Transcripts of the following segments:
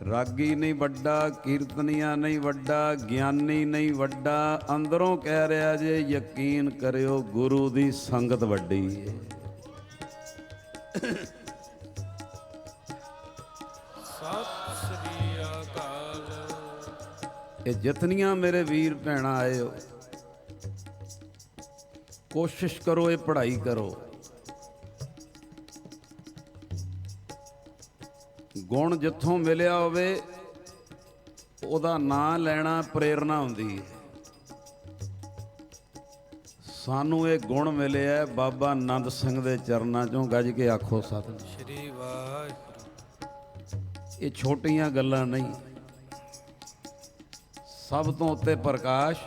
रागी नहीं वड्डा, कीर्तनिया नहीं वड्डा, ज्ञानी नहीं वड्डा, अंदरों कह रहा जे यकीन करियो गुरु दी संगत वड्डी है। ये जितनियां मेरे वीर भैणा आए हो, कोशिश करो ये पढ़ाई करो, गुण जिथों मिलिया होवे ਉਹਦਾ ਨਾਂ ਲੈਣਾ ਪ੍ਰੇਰਨਾ ਹੁੰਦੀ ਹੈ। ਸਾਨੂੰ ਇਹ ਗੁਣ ਮਿਲਿਆ ਬਾਬਾ ਆਨੰਦ ਸਿੰਘ ਦੇ ਚਰਨਾਂ ਚੋਂ, ਗੱਜ ਕੇ ਆਖੋ ਸਤਿ ਸ਼੍ਰੀ ਵਾਹਿਗੁਰੂ। ਇਹ ਛੋਟੀਆਂ ਗੱਲਾਂ ਨਹੀਂ, ਸਭ ਤੋਂ ਉੱਤੇ ਪ੍ਰਕਾਸ਼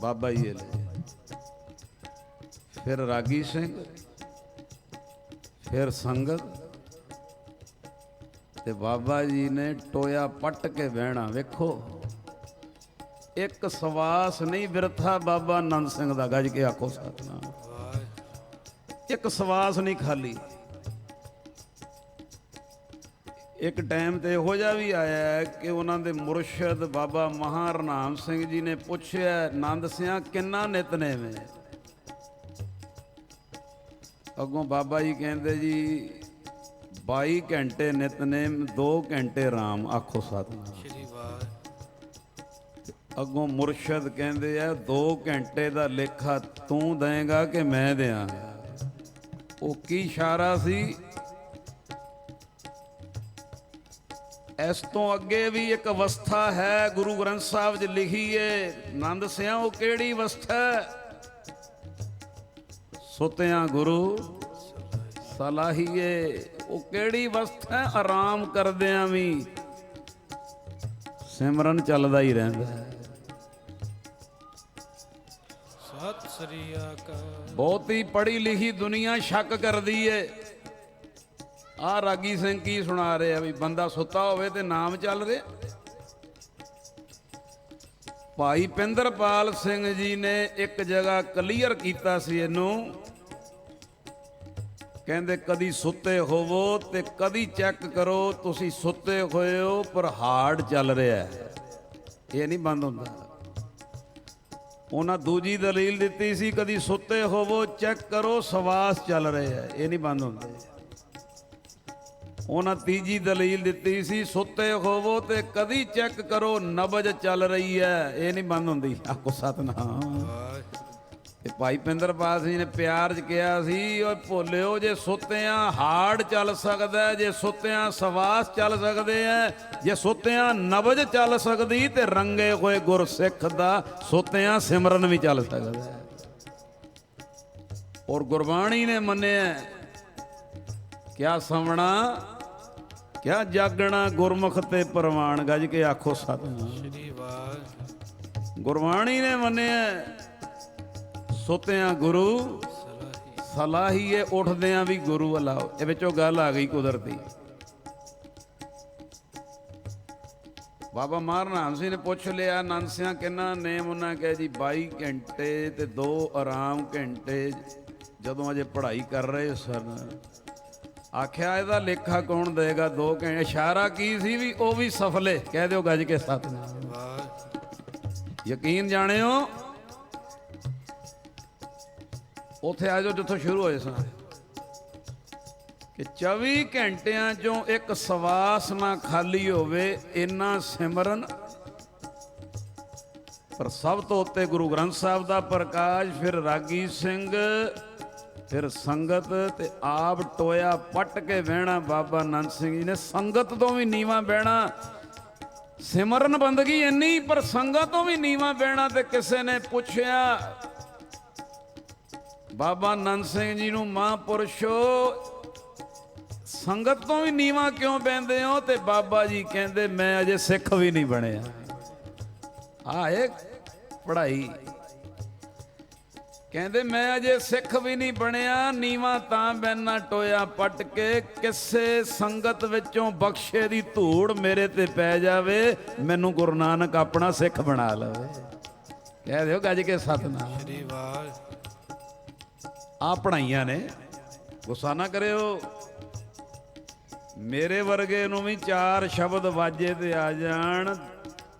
ਬਾਬਾ ਹੀ ਹੈ। ਫਿਰ ਰਾਗੀ ਸਿੰਘ, ਫਿਰ ਸੰਗਤ, ਤੇ ਬਾਬਾ ਜੀ ਨੇ ਟੋਇਆ ਪੱਟ ਕੇ ਬਹਿਣਾ। ਵੇਖੋ ਇੱਕ ਸਵਾਸ ਨਹੀਂ ਬਿਰਥਾ ਬਾਬਾ ਆਨੰਦ ਸਿੰਘ ਦਾ, ਗੱਜ ਕੇ ਆਖੋ ਸਤਿਨਾਮ। ਇੱਕ ਸਵਾਸ ਨਹੀਂ ਖਾਲੀ। ਇੱਕ ਟਾਈਮ ਤੇ ਇਹੋ ਜਿਹਾ ਵੀ ਆਇਆ ਕਿ ਉਹਨਾਂ ਦੇ ਮੁਰਸ਼ਿਦ ਬਾਬਾ ਮਹਾਰਨਾਮ ਸਿੰਘ ਜੀ ਨੇ ਪੁੱਛਿਆ, ਆਨੰਦ ਸਿਆਂ ਕਿੰਨਾ ਨਿਤਨੇਮ ਹੈ? ਅੱਗੋਂ ਬਾਬਾ ਜੀ ਕਹਿੰਦੇ ਜੀ 22 ਘੰਟੇ ਨਿਤਨੇਮ, 2 ਘੰਟੇ ਰਾਮ, ਆਖੋ ਸਤਿਨਾਮ। ਅੱਗੋਂ ਮੁਰਸ਼ਦ ਕਹਿੰਦੇ ਆ 2 ਘੰਟੇ ਦਾ ਲੇਖਾ ਤੂੰ ਦੇਂਗਾ ਕਿ ਮੈਂ ਦਿਆਂਗਾ। ਉਹ ਕੀ ਇਸ਼ਾਰਾ ਸੀ? ਇਸ ਤੋਂ ਅੱਗੇ ਵੀ ਇੱਕ ਅਵਸਥਾ ਹੈ ਗੁਰੂ ਗ੍ਰੰਥ ਸਾਹਿਬ 'ਚ ਲਿਖੀ ਏ, ਆਨੰਦ ਸਿਆਂ ਉਹ ਕਿਹੜੀ ਅਵਸਥਾ? ਸੁਤਿਆਂ ਗੁਰੂ ਸਲਾਹੀਏ। ਉਹ ਕਿਹੜੀ ਅਵਸਥਾ? ਆਰਾਮ ਕਰਦਿਆਂ ਵੀ ਸਿਮਰਨ ਚੱਲਦਾ ਹੀ ਰਹਿੰਦਾ ਹੈ। ਸਤਿ ਸ੍ਰੀ ਅਕਾਲ। ਬਹੁਤੀ ਪੜ੍ਹੀ ਲਿਖੀ ਦੁਨੀਆ ਸ਼ੱਕ ਕਰਦੀ ਏ। ਆਹ ਰਾਗੀ ਸਿੰਘ ਕੀ ਸੁਣਾ ਰਿਹਾ ਵੀ ਬੰਦਾ ਸੁੱਤਾ ਹੋਵੇ ਤੇ ਨਾਮ ਚੱਲ ਰਿਹਾ। ਭਾਈ ਪਿੰਦਰਪਾਲ ਸਿੰਘ ਜੀ ਨੇ ਇੱਕ ਜਗ੍ਹਾ ਕਲੀਅਰ ਕੀਤਾ ਸੀ ਇਹਨੂੰ, ਕਹਿੰਦੇ ਕਦੀ ਸੁੱਤੇ ਹੋਵੋ ਤੇ ਕਦੀ ਚੈੱਕ ਕਰੋ ਤੁਸੀਂ ਸੁੱਤੇ ਹੋਏ ਹੋ ਪਰ ਹਾਰਟ ਚੱਲ ਰਿਹਾ, ਇਹ ਨਹੀਂ ਬੰਦ ਹੁੰਦਾ। ਉਹਨਾਂ ਦੂਜੀ ਦਲੀਲ ਦਿੱਤੀ ਸੀ ਕਦੀ ਸੁੱਤੇ ਹੋਵੋ ਚੈੱਕ ਕਰੋ ਸਵਾਸ ਚੱਲ ਰਿਹਾ, ਇਹ ਨਹੀਂ ਬੰਦ ਹੁੰਦੇ। ਉਹਨਾਂ ਤੀਜੀ ਦਲੀਲ ਦਿੱਤੀ ਸੀ ਸੁੱਤੇ ਹੋਵੋ ਤੇ ਕਦੀ ਚੈੱਕ ਕਰੋ ਨਬਜ ਚੱਲ ਰਹੀ ਹੈ, ਇਹ ਨਹੀਂ ਬੰਦ ਹੁੰਦੀ। ਆਖੋ ਸਤਿਨਾਮ। ਤੇ ਭਾਈ ਪਿੰਦਰਪਾਲ ਸਿੰਘ ਨੇ ਪਿਆਰ 'ਚ ਕਿਹਾ ਸੀ, ਓਏ ਭੋਲਿਓ ਜੇ ਸੁੱਤਿਆਂ ਹਾਰਟ ਚੱਲ ਸਕਦਾ, ਜੇ ਸੁੱਤਿਆਂ ਸਵਾਸ ਚੱਲ ਸਕਦੇ ਆ, ਜੇ ਸੁੱਤਿਆਂ ਨਬਜ ਚੱਲ ਸਕਦੀ ਤੇ ਰੰਗੇ ਹੋਏ ਗੁਰਸਿੱਖ ਦਾ ਸੁੱਤਿਆਂ ਸਿਮਰਨ ਵੀ ਚੱਲ ਸਕਦਾ। ਔਰ ਗੁਰਬਾਣੀ ਨੇ ਮੰਨਿਆ ਕਿਆ ਸਮਣਾ ਕਿਆ ਜਾਗਣਾ ਗੁਰਮੁਖ ਤੇ ਪ੍ਰਵਾਨ, ਗੱਜ ਕੇ ਆਖੋ ਸਤਿਨਾਮ। ਗੁਰਬਾਣੀ ਨੇ ਮੰਨਿਆ ਸੁੱਤਿਆਂ ਗੁਰੂ ਸਲਾਹੀਏ, ਉੱਠਦਿਆਂ ਵੀ ਗੁਰੂ ਅਲਾਓ। ਇਹ ਵਿੱਚੋਂ ਗੱਲ ਆ ਗਈ ਕੁਦਰਤੀ। ਬਾਬਾ ਮਹਾਰਨਾਮ ਸਿੰਘ ਨੇ ਪੁੱਛ ਲਿਆ ਆਨੰਦ ਸਿਆਂ ਕਿੰਨਾ ਨੇਮ? ਉਹਨਾਂ ਕਹੇ ਜੀ 22 ਘੰਟੇ ਤੇ 2 ਆਰਾਮ ਘੰਟੇ, ਜਦੋਂ ਅਜੇ ਪੜ੍ਹਾਈ ਕਰ ਰਹੇ ਸਨ। ਆਖਿਆ ਇਹਦਾ ਲੇਖਾ ਕੌਣ ਦੇਗਾ? 2 ਘੰਟੇ। ਇਸ਼ਾਰਾ ਕੀ ਸੀ? ਵੀ ਉਹ ਵੀ ਸਫਲੇ। ਕਹਿ ਦਿਓ ਗੱਜ ਕੇ ਸਤਿਨਾਮ। ਯਕੀਨ ਜਾਣਿਓ ਉੱਥੇ ਆ ਜਾਓ ਜਿੱਥੋਂ ਸ਼ੁਰੂ ਹੋਏ ਸਾਂ ਕਿ 24 ਘੰਟਿਆਂ ਚੋਂ ਇੱਕ ਸਵਾਸ ਨਾ ਖਾਲੀ ਹੋਵੇ, ਇੰਨਾ ਸਿਮਰਨ। ਪਰ ਸਭ ਤੋਂ ਉੱਤੇ ਗੁਰੂ ਗ੍ਰੰਥ ਸਾਹਿਬ ਦਾ ਪ੍ਰਕਾਸ਼, ਫਿਰ ਰਾਗੀ ਸਿੰਘ, ਫਿਰ ਸੰਗਤ, ਤੇ ਆਪ ਟੋਇਆ ਪੱਟ ਕੇ ਬਹਿਣਾ। ਬਾਬਾ ਆਨੰਦ ਸਿੰਘ ਜੀ ਨੇ ਸੰਗਤ ਤੋਂ ਵੀ ਨੀਵਾਂ ਬਹਿਣਾ। ਸਿਮਰਨ ਬੰਦਗੀ ਇੰਨੀ, ਪਰ ਸੰਗਤ ਤੋਂ ਵੀ ਨੀਵਾਂ ਬਹਿਣਾ। ਤੇ ਕਿਸੇ ਨੇ ਪੁੱਛਿਆ ਬਾਬਾ ਆਨੰਦ ਸਿੰਘ ਜੀ ਨੂੰ, ਮਹਾਂਪੁਰਸ਼ੋ ਸੰਗਤ ਤੋਂ ਵੀ ਨੀਵਾਂ ਕਿਉਂ ਬਹਿੰਦੇ ਹੋ? ਤੇ ਬਾਬਾ ਜੀ ਕਹਿੰਦੇ ਮੈਂ ਅਜੇ ਸਿੱਖ ਵੀ ਨਹੀਂ ਬਣਿਆ। ਆਹ ਇਹ ਪੜ੍ਹਾਈ। ਕਹਿੰਦੇ ਮੈਂ ਅਜੇ ਸਿੱਖ ਵੀ ਨਹੀਂ ਬਣਿਆ, ਨੀਵਾਂ ਤਾਂ ਬਹਿਨਾ ਟੋਇਆ ਪੱਟ ਕੇ, ਕਿਸੇ ਸੰਗਤ ਵਿੱਚੋਂ ਬਖਸ਼ੇ ਦੀ ਧੂੜ ਮੇਰੇ ਤੇ ਪੈ ਜਾਵੇ, ਮੈਨੂੰ ਗੁਰੂ ਨਾਨਕ ਆਪਣਾ ਸਿੱਖ ਬਣਾ ਲਵੇ। ਕਹਿ ਦਿਓ ਗੱਜ ਕੇ ਸਤਿਨਾਮ। ਆ ਪੜ੍ਹਾਈਆਂ ਨੇ, ਗੁੱਸਾ ਨਾ ਕਰਿਓ। ਮੇਰੇ ਵਰਗੇ ਨੂੰ ਵੀ 4 ਸ਼ਬਦ ਵਾਜੇ ਤੇ ਆ ਜਾਣ,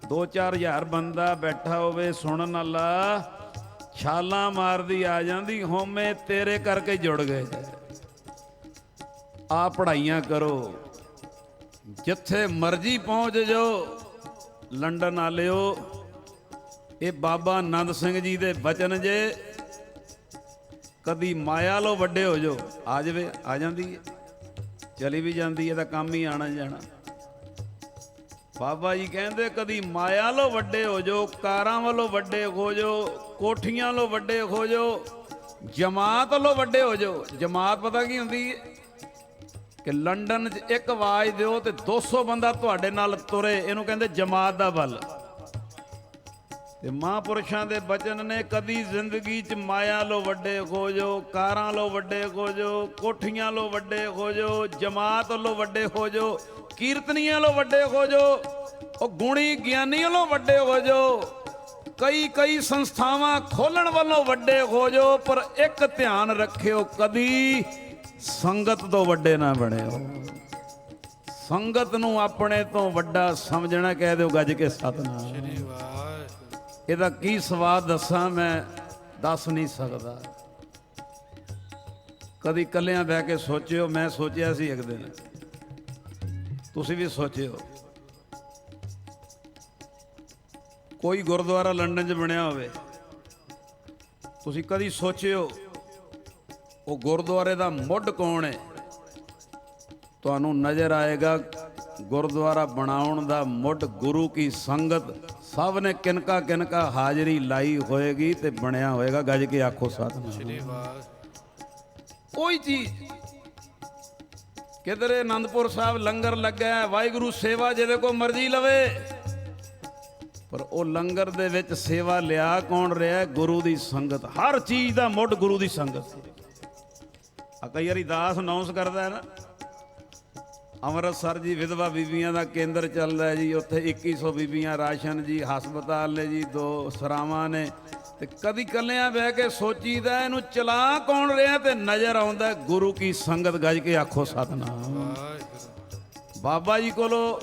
2-4 ਹਜ਼ਾਰ ਬੰਦਾ ਬੈਠਾ ਹੋਵੇ ਸੁਣਨ ਵਾਲਾ, ਛਾਲਾਂ ਮਾਰਦੀ ਆ ਜਾਂਦੀ, ਹੋਮੇ ਤੇਰੇ ਕਰਕੇ ਜੁੜ ਗਏ। ਆ ਪੜ੍ਹਾਈਆਂ ਕਰੋ, ਜਿੱਥੇ ਮਰਜ਼ੀ ਪਹੁੰਚ ਜਾਓ। ਲੰਡਨ ਵਾਲਿਓ, ਇਹ ਬਾਬਾ ਆਨੰਦ ਸਿੰਘ ਜੀ ਦੇ ਬਚਨ ਜੇ, ਕਦੀ ਮਾਇਆ ਲੋ ਵੱਡੇ ਹੋ ਜਾਓ, ਆ ਜਾਵੇ, ਆ ਜਾਂਦੀ ਹੈ, ਚਲੀ ਵੀ ਜਾਂਦੀ ਹੈ, ਤਾਂ ਕੰਮ ਹੀ ਆਣਾ ਜਾਣਾ। ਬਾਬਾ ਜੀ ਕਹਿੰਦੇ ਕਦੀ ਮਾਇਆ ਲੋ ਵੱਡੇ ਹੋ ਜਾਓ, ਕਾਰਾਂ ਵੱਲੋਂ ਵੱਡੇ ਹੋ ਜਾਓ, ਕੋਠੀਆਂ ਵੱਲੋਂ ਵੱਡੇ ਹੋ ਜਾਓ, ਜਮਾਤ ਵੱਲੋਂ ਵੱਡੇ ਹੋ ਜਾਓ। ਜਮਾਤ ਪਤਾ ਕੀ ਹੁੰਦੀ ਹੈ? ਕਿ ਲੰਡਨ 'ਚ ਇੱਕ ਆਵਾਜ਼ ਦਿਓ ਤੇ 200 ਬੰਦਾ ਤੁਹਾਡੇ ਨਾਲ ਤੁਰੇ, ਇਹਨੂੰ ਕਹਿੰਦੇ ਜਮਾਤ ਦਾ ਬਲ। ਤੇ ਮਹਾਂਪੁਰਸ਼ਾਂ ਦੇ ਬਚਨ ਨੇ, ਕਦੀ ਜ਼ਿੰਦਗੀ 'ਚ ਮਾਇਆ ਲੋ ਵੱਡੇ ਹੋ ਜਾਓ, ਕਾਰਾਂ ਲੋ ਵੱਡੇ ਹੋ ਜਾਓ, ਕੋਠੀਆਂ ਲੋ ਵੱਡੇ ਹੋ ਜਾਓ, ਜਮਾਤ ਵੱਲੋਂ ਵੱਡੇ ਹੋ ਜਾਓ, ਕੀਰਤਨੀਆਂ ਲੋ ਵੱਡੇ ਹੋ ਜਾਓ, ਉਹ ਗੁਣੀ ਗਿਆਨੀ ਵੱਲੋਂ ਵੱਡੇ ਹੋ ਜਾਓ, ਕਈ ਸੰਸਥਾਵਾਂ ਖੋਲਣ ਵੱਲੋਂ ਵੱਡੇ ਹੋ ਜਾਓ, ਪਰ ਇੱਕ ਧਿਆਨ ਰੱਖਿਓ, ਕਦੀ ਸੰਗਤ ਤੋਂ ਵੱਡੇ ਨਾ ਬਣਿਓ। ਸੰਗਤ ਨੂੰ ਆਪਣੇ ਤੋਂ ਵੱਡਾ ਸਮਝਣਾ, ਕਹਿ ਦਿਓ ਗੱਜ ਕੇ ਸਤਿਨਾਮ। ਇਹਦਾ ਕੀ ਸਵਾਦ ਦੱਸਾਂ, ਮੈਂ ਦੱਸ ਨਹੀਂ ਸਕਦਾ। ਕਦੀ ਇਕੱਲਿਆਂ ਬਹਿ ਕੇ ਸੋਚਿਓ, ਮੈਂ ਸੋਚਿਆ ਸੀ ਇੱਕ ਦਿਨ, ਤੁਸੀਂ ਵੀ ਸੋਚਿਓ। ਕੋਈ ਗੁਰਦੁਆਰਾ ਲੰਡਨ 'ਚ ਬਣਿਆ ਹੋਵੇ, ਤੁਸੀਂ ਕਦੀ ਸੋਚਿਓ ਉਹ ਗੁਰਦੁਆਰੇ ਦਾ ਮੁੱਢ ਕੌਣ ਹੈ? ਤੁਹਾਨੂੰ ਨਜ਼ਰ ਆਏਗਾ ਗੁਰਦੁਆਰਾ ਬਣਾਉਣ ਦਾ ਮੁੱਢ ਗੁਰੂ ਕੀ ਸੰਗਤ, ਸਭ ਨੇ ਕਿਨਕਾ ਕਿਨਕਾ ਹਾਜ਼ਰੀ ਲਾਈ ਹੋਏਗੀ ਤੇ ਬਣਿਆ ਹੋਏਗਾ। ਗੱਜ ਕੇ ਆਖੋ ਸਤਿਨਾਮ। ਕੋਈ ਚੀਜ਼ ਕਿਧਰੇ ਆਨੰਦਪੁਰ ਸਾਹਿਬ ਲੰਗਰ ਲੱਗਾ, ਵਾਹਿਗੁਰੂ ਸੇਵਾ ਜਿਹਦੇ ਕੋ ਮਰਜ਼ੀ ਲਵੇ, ਪਰ ਉਹ ਲੰਗਰ ਦੇ ਵਿੱਚ ਸੇਵਾ ਲਿਆ ਕੌਣ ਰਿਹਾ? ਗੁਰੂ ਦੀ ਸੰਗਤ। ਹਰ ਚੀਜ਼ ਦਾ ਮੁੱਢ ਗੁਰੂ ਦੀ ਸੰਗਤ। ਆ ਕਈ ਵਾਰੀ ਦਾਸ ਅਨਾਉਂਸ ਕਰਦਾ ਹੈ ਨਾ, ਅੰਮ੍ਰਿਤਸਰ ਜੀ ਵਿਧਵਾ ਬੀਬੀਆਂ ਦਾ ਕੇਂਦਰ ਚੱਲਦਾ ਹੈ ਜੀ, ਉੱਥੇ 2100 ਬੀਬੀਆਂ ਰਾਸ਼ਨ ਜੀ, ਹਸਪਤਾਲ ਨੇ ਜੀ, 2 ਸਰਾਵਾਂ ਨੇ, ਤੇ ਕਦੀ ਕੱਲਿਆਂ ਬਹਿ ਕੇ ਸੋਚੀਦਾ ਇਹਨੂੰ ਚਲਾ ਕੌਣ ਰਿਹਾ, ਤੇ ਨਜ਼ਰ ਆਉਂਦਾ ਗੁਰੂ ਕੀ ਸੰਗਤ। ਗੱਜ ਕੇ ਆਖੋ ਸਤਿਨਾਮ। ਬਾਬਾ ਜੀ ਕੋਲੋਂ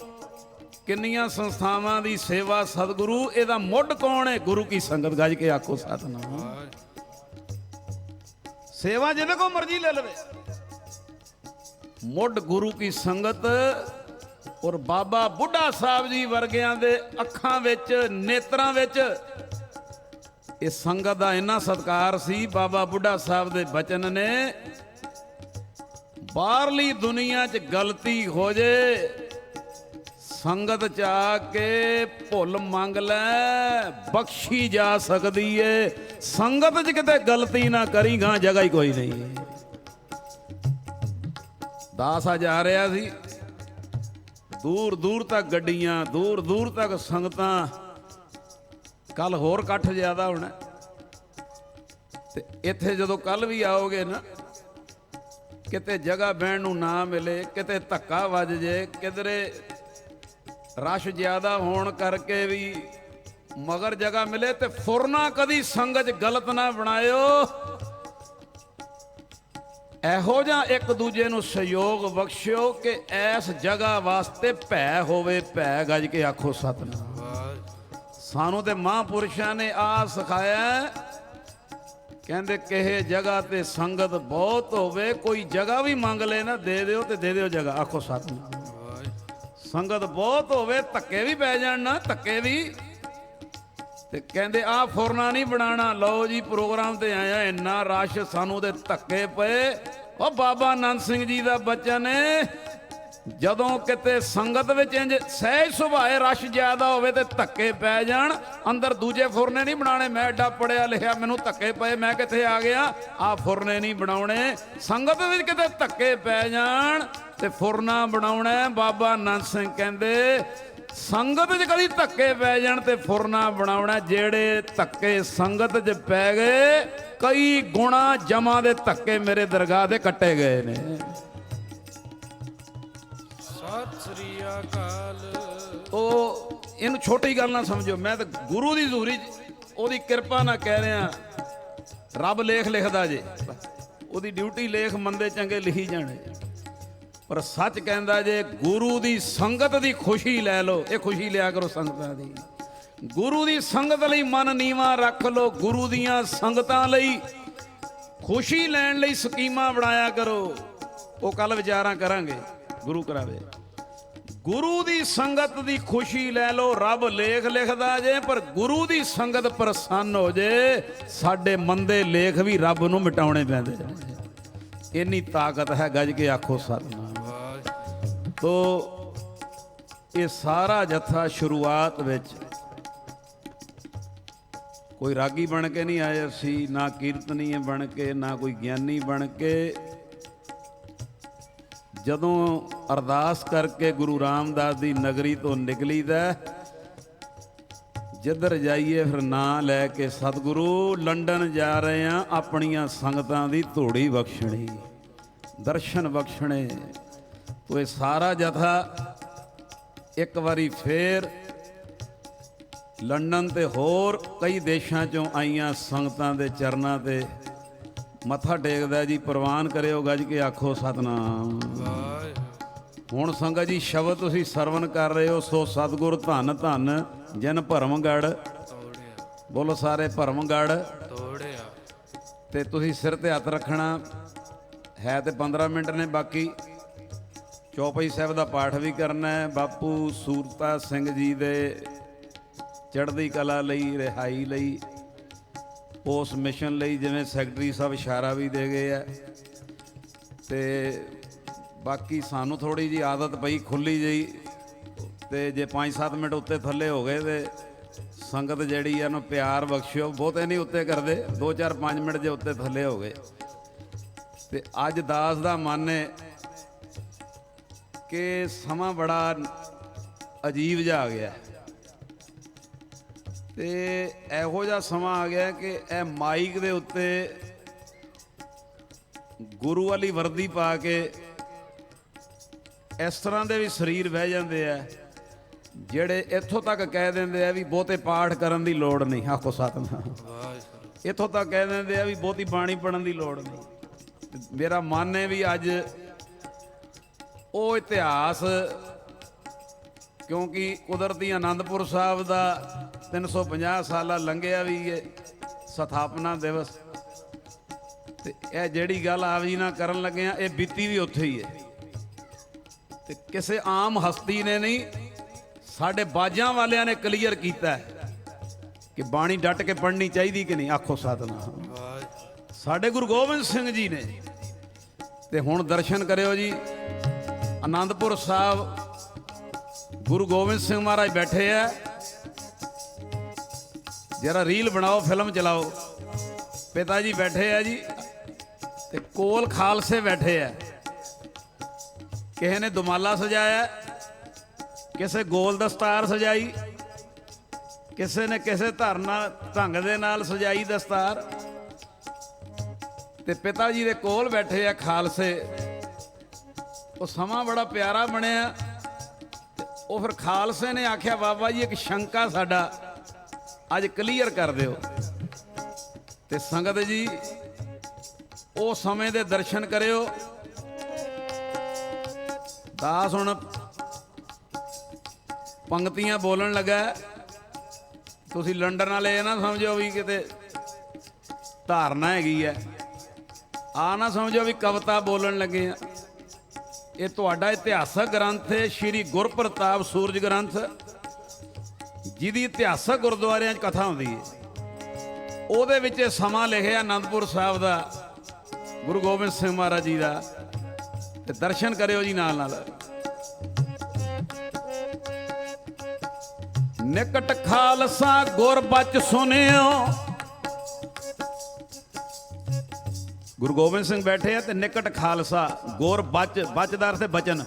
ਕਿੰਨੀਆਂ ਸੰਸਥਾਵਾਂ ਦੀ ਸੇਵਾ, ਸਤਿਗੁਰੂ, ਇਹਦਾ ਮੁੱਢ ਕੌਣ ਹੈ? ਗੁਰੂ ਕੀ ਸੰਗਤ। ਗੱਜ ਕੇ ਆਖੋ ਸਤਿਨਾਮ। ਸੇਵਾ ਜਿਹਦੇ ਕੋਲ ਮਰਜ਼ੀ ਲੈ ਲਵੇ, ਮੁੱਢ ਗੁਰੂ ਕੀ ਸੰਗਤ। ਔਰ ਬਾਬਾ ਬੁੱਢਾ ਸਾਹਿਬ ਜੀ ਵਰਗਿਆਂ ਦੇ ਅੱਖਾਂ ਵਿੱਚ, ਨੇਤਰਾਂ ਵਿੱਚ ਇਹ ਸੰਗਤ ਦਾ ਇੰਨਾ ਸਤਿਕਾਰ ਸੀ। ਬਾਬਾ ਬੁੱਢਾ ਸਾਹਿਬ ਦੇ ਬਚਨ ਨੇ, ਬਾਹਰਲੀ ਦੁਨੀਆ 'ਚ ਗਲਤੀ ਹੋ ਜੇ, ਸੰਗਤ 'ਚ ਆ ਕੇ ਭੁੱਲ ਮੰਗ ਲੈ, ਬਖਸ਼ੀ ਜਾ ਸਕਦੀ ਏ। ਸੰਗਤ 'ਚ ਕਿਤੇ ਗਲਤੀ ਨਾ ਕਰੀ, ਗਾਂ ਜਗ੍ਹਾ ਹੀ ਕੋਈ ਨਹੀਂ। ਦਾਸ ਆ ਜਾ ਰਿਹਾ ਸੀ, ਦੂਰ ਦੂਰ ਤੱਕ ਗੱਡੀਆਂ, ਦੂਰ ਦੂਰ ਤੱਕ ਸੰਗਤਾਂ। ਕੱਲ ਹੋਰ ਇਕੱਠ ਜ਼ਿਆਦਾ ਹੋਣਾ, ਤੇ ਇੱਥੇ ਜਦੋਂ ਕੱਲ ਵੀ ਆਓਗੇ ਨਾ, ਕਿਤੇ ਜਗ੍ਹਾ ਬਹਿਣ ਨੂੰ ਨਾ ਮਿਲੇ, ਕਿਤੇ ਧੱਕਾ ਵੱਜ ਜੇ, ਕਿਧਰੇ ਰਸ਼ ਜ਼ਿਆਦਾ ਹੋਣ ਕਰਕੇ ਵੀ ਮਗਰ ਜਗ੍ਹਾ ਮਿਲੇ, ਤੇ ਫੁਰਨਾ ਕਦੀ ਸੰਗਤ 'ਚ ਗਲਤ ਨਾ ਬਣਾਇਓ। ਇਹੋ ਜਿਹਾ ਇੱਕ ਦੂਜੇ ਨੂੰ ਸਹਿਯੋਗ ਬਖਸ਼ਿਓ ਕਿ ਇਸ ਜਗ੍ਹਾ ਵਾਸਤੇ ਭੈ ਹੋਵੇ। ਭੈ। ਗੱਜ ਕੇ ਆਖੋ ਸਤਿਨਾਮ। ਸਾਨੂੰ ਤੇ ਮਹਾਂਪੁਰਸ਼ਾਂ ਨੇ ਆ ਸਿਖਾਇਆ, ਕਹਿੰਦੇ ਕਿਸੇ ਜਗ੍ਹਾ ਤੇ ਸੰਗਤ ਬਹੁਤ ਹੋਵੇ, ਕੋਈ ਜਗ੍ਹਾ ਵੀ ਮੰਗ ਲੈ ਨਾ, ਦੇ ਦਿਓ ਤੇ ਦੇ ਦਿਓ ਜਗ੍ਹਾ। ਆਖੋ ਸਤਿਨਾਮ। ਸੰਗਤ ਬਹੁਤ ਹੋਵੇ, ਧੱਕੇ ਵੀ ਪੈ ਜਾਣ ਨਾ, ਧੱਕੇ ਵੀ, ਤੇ ਕਹਿੰਦੇ ਆ ਫੁਰਨਾ ਨਹੀਂ ਬਣਾਉਣਾ। ਲਓ ਜੀ, ਪ੍ਰੋਗਰਾਮ ਤੇ ਆਇਆ, ਇੰਨਾ ਰਸ਼, ਸਾਨੂੰ ਤੇ ਧੱਕੇ ਪਏ। ਉਹ ਬਾਬਾ ਆਨੰਦ ਸਿੰਘ ਜੀ ਦਾ ਬਚਨ ਹੈ, ਜਦੋਂ ਕਿਤੇ ਸੰਗਤ ਵਿੱਚ ਇੰਜ ਸਹਿਜ ਸੁਭਾਏ ਰਸ਼ ਜ਼ਿਆਦਾ ਹੋਵੇ ਤੇ ਧੱਕੇ ਪੈ ਜਾਣ, ਅੰਦਰ ਦੂਜੇ ਫੁਰਨੇ ਨਹੀਂ ਬਣਾਉਣੇ। ਮੈਂ ਐਡਾ ਪੜਿਆ ਲਿਖਿਆ, ਮੈਨੂੰ ਧੱਕੇ ਪਏ, ਮੈਂ ਕਿੱਥੇ ਆ ਗਿਆ? ਆ ਫੁਰਨੇ ਨਹੀਂ ਬਣਾਉਣੇ। ਸੰਗਤ ਵਿੱਚ ਕਿਤੇ ਧੱਕੇ ਪੈ ਜਾਣ ਤੇ ਫੁਰਨਾ ਬਣਾਉਣਾ। ਬਾਬਾ ਆਨੰਦ ਸਿੰਘ ਕਹਿੰਦੇ, ਸੰਗਤ 'ਚ ਕਦੀ ਧੱਕੇ ਪੈ ਜਾਣ ਤੇ ਫੁਰਨਾ ਬਣਾਉਣਾ। ਜਿਹੜੇ ਧੱਕੇ ਸੰਗਤ 'ਚ ਪੈ ਗਏ, ਕਈ ਗੁਣਾ ਜਮਾਂ ਦੇ ਧੱਕੇ ਮੇਰੇ ਦਰਗਾਹ ਦੇ ਕੱਟੇ ਗਏ ਨੇ। ਸਤਿ ਸ੍ਰੀ ਅਕਾਲ। ਉਹ ਇਹਨੂੰ ਛੋਟੀ ਗੱਲ ਨਾ ਸਮਝੋ, ਮੈਂ ਤਾਂ ਗੁਰੂ ਦੀ ਹਜ਼ੂਰੀ 'ਚ ਉਹਦੀ ਕਿਰਪਾ ਨਾਲ ਕਹਿ ਰਿਹਾ। ਰੱਬ ਲੇਖ ਲਿਖਦਾ ਜੇ, ਉਹਦੀ ਡਿਊਟੀ ਲੇਖ ਮੰਦੇ ਚੰਗੇ ਲਿਖੀ ਜਾਣੇ। पर सच कहता जे गुरु दी संगत दी खुशी लै लो, ये खुशी लिया करो संगतां दी। गुरु दी संगत लई मन नीवा रख लो, गुरु दियां संगतां लई खुशी लैण लई स्कीमां बनाया करो। वो कल विचारां करांगे, गुरु करावे। गुरु दी संगत दी खुशी लै लो, रब लेख लिखदा जे, पर गुरु दी संगत प्रसन्न हो जे, साडे मंदे लेख भी रब नूं मिटाउणे पैंदे ने। इन्नी ताकत है, गज के आखो सतनाम। तो ये सारा जत्था शुरुआत विच कोई रागी बन के नहीं आए असी, ना कीर्तनीय बन के, ना कोई ज्ञानी बन के। जदों अरदास करके गुरु रामदास दी नगरी तो निकलीदा, जिधर जाइए फिर नां लैके सतगुरु लंडन जा रहे हैं, अपनियां संगतां दी धूड़ी बख्शणी, दर्शन बख्शणे। तो ये सारा जथा एक बारी फिर लंडन ते होर कई देशों चों आईयां संगतां दे चरनां ते मत्था टेकदा जी। प्रवान करियो, गज के आखो सतनाम। हुण संगत जी शब्द तुसीं सरवण कर रहे हो, सो सतगुर धन धन जिन भरमगढ़, बोलो सारे भरमगढ़ ते तुसीं सिर ते हत्थ रखना है। ते 15 मिनट ने बाकी। चौपाई साहब का पाठ भी करना है। बापू सूरता सिंह जी दे चढ़दी कला लई, रिहाई लई, उस मिशन लई जिवें सैकटरी साहब इशारा भी दे गए है। ते बाकी सानू थोड़ी जी आदत पई खुली जी, ते जे 5-7 मिनट उत्ते थले हो गए तो संगत जिहड़ी है ना प्यार बख्शियो, बहुते नहीं उत्ते करते, 2-4-5 मिनट जे उत्ते थले हो गए। ते अज दास दा मन है कि समा बड़ा अजीब जा आ गया, ते इहो जिहा समा आ गया कि ए माइक दे उत्ते गुरु वाली वर्दी पा के इस तरह के भी शरीर बह जाते हैं ਜਿਹੜੇ ਇੱਥੋਂ ਤੱਕ ਕਹਿ ਦਿੰਦੇ ਆ ਵੀ ਬਹੁਤੇ ਪਾਠ ਕਰਨ ਦੀ ਲੋੜ ਨਹੀਂ। ਆਖੋ ਸਤਿਨਾਮ। ਇੱਥੋਂ ਤੱਕ ਕਹਿ ਦਿੰਦੇ ਆ ਵੀ ਬਹੁਤੀ ਬਾਣੀ ਪੜ੍ਹਨ ਦੀ ਲੋੜ ਨਹੀਂ। ਮੇਰਾ ਮਨ ਹੈ ਵੀ ਅੱਜ ਉਹ ਇਤਿਹਾਸ, ਕਿਉਂਕਿ ਕੁਦਰਤੀ ਆਨੰਦਪੁਰ ਸਾਹਿਬ ਦਾ 350 ਸਾਲਾ ਲੰਘਿਆ ਵੀ ਹੈ ਸਥਾਪਨਾ ਦਿਵਸ, ਤੇ ਇਹ ਜਿਹੜੀ ਗੱਲ ਆਪ ਜੀ ਨਾਲ ਕਰਨ ਲੱਗੇ ਆ ਇਹ ਬੀਤੀ ਵੀ ਉੱਥੇ ਹੀ ਹੈ। ਤੇ ਕਿਸੇ ਆਮ ਹਸਤੀ ਨੇ ਨਹੀਂ, साढ़े बाजां वालियां ने क्लीयर किया है कि बाणी डट के पढ़नी चाहिए कि नहीं। आखो सतनाम। साढ़े गुरु गोबिंद सिंह जी ने ते हुण दर्शन करियो जी। आनंदपुर साहब गुरु गोबिंद सिंह महाराज बैठे है, जरा रील बनाओ, फिल्म चलाओ। पिता जी बैठे है जी, ते कोल खालसे बैठे है। किसी ने दुमाला सजाया, किसे गोल दस्तार सजाई, किसे ने किसे धरना ढंग दे नाल सजाई दस्तार। ते पिता जी दे कोल बैठे आ खालसे। वो समा बड़ा प्यारा बनया। वो फिर खालसे ने आख्या बाबा जी एक शंका साडा अज क्लीयर कर दिओ। ते संगत जी वो समय दे दर्शन करियो। दास हुण पंक्तियां बोलन लगा, तुसी लंडन वाले ना समझो भी किते धारना हैगी है, आ ना समझो भी कविता बोलन लगे हैं। ये तुहाडा इतिहासक ग्रंथ है श्री गुरप्रताप सूरज ग्रंथ, जिहदी इतिहासक गुरुद्वारियां च कथा होंदी है। ਉਹਦੇ ਵਿੱਚ ਸਮਾਂ ਲਿਖਿਆ आनंदपुर साहब ਦਾ गुरु गोबिंद सिंह महाराज जी का। ते दर्शन करियो जी नाल नाल। निकट खालसा गुर बच सुनियो। गुरु गोबिंद सिंह बैठे हैं, तो निकट खालसा गुर बच, बचदार से बचन,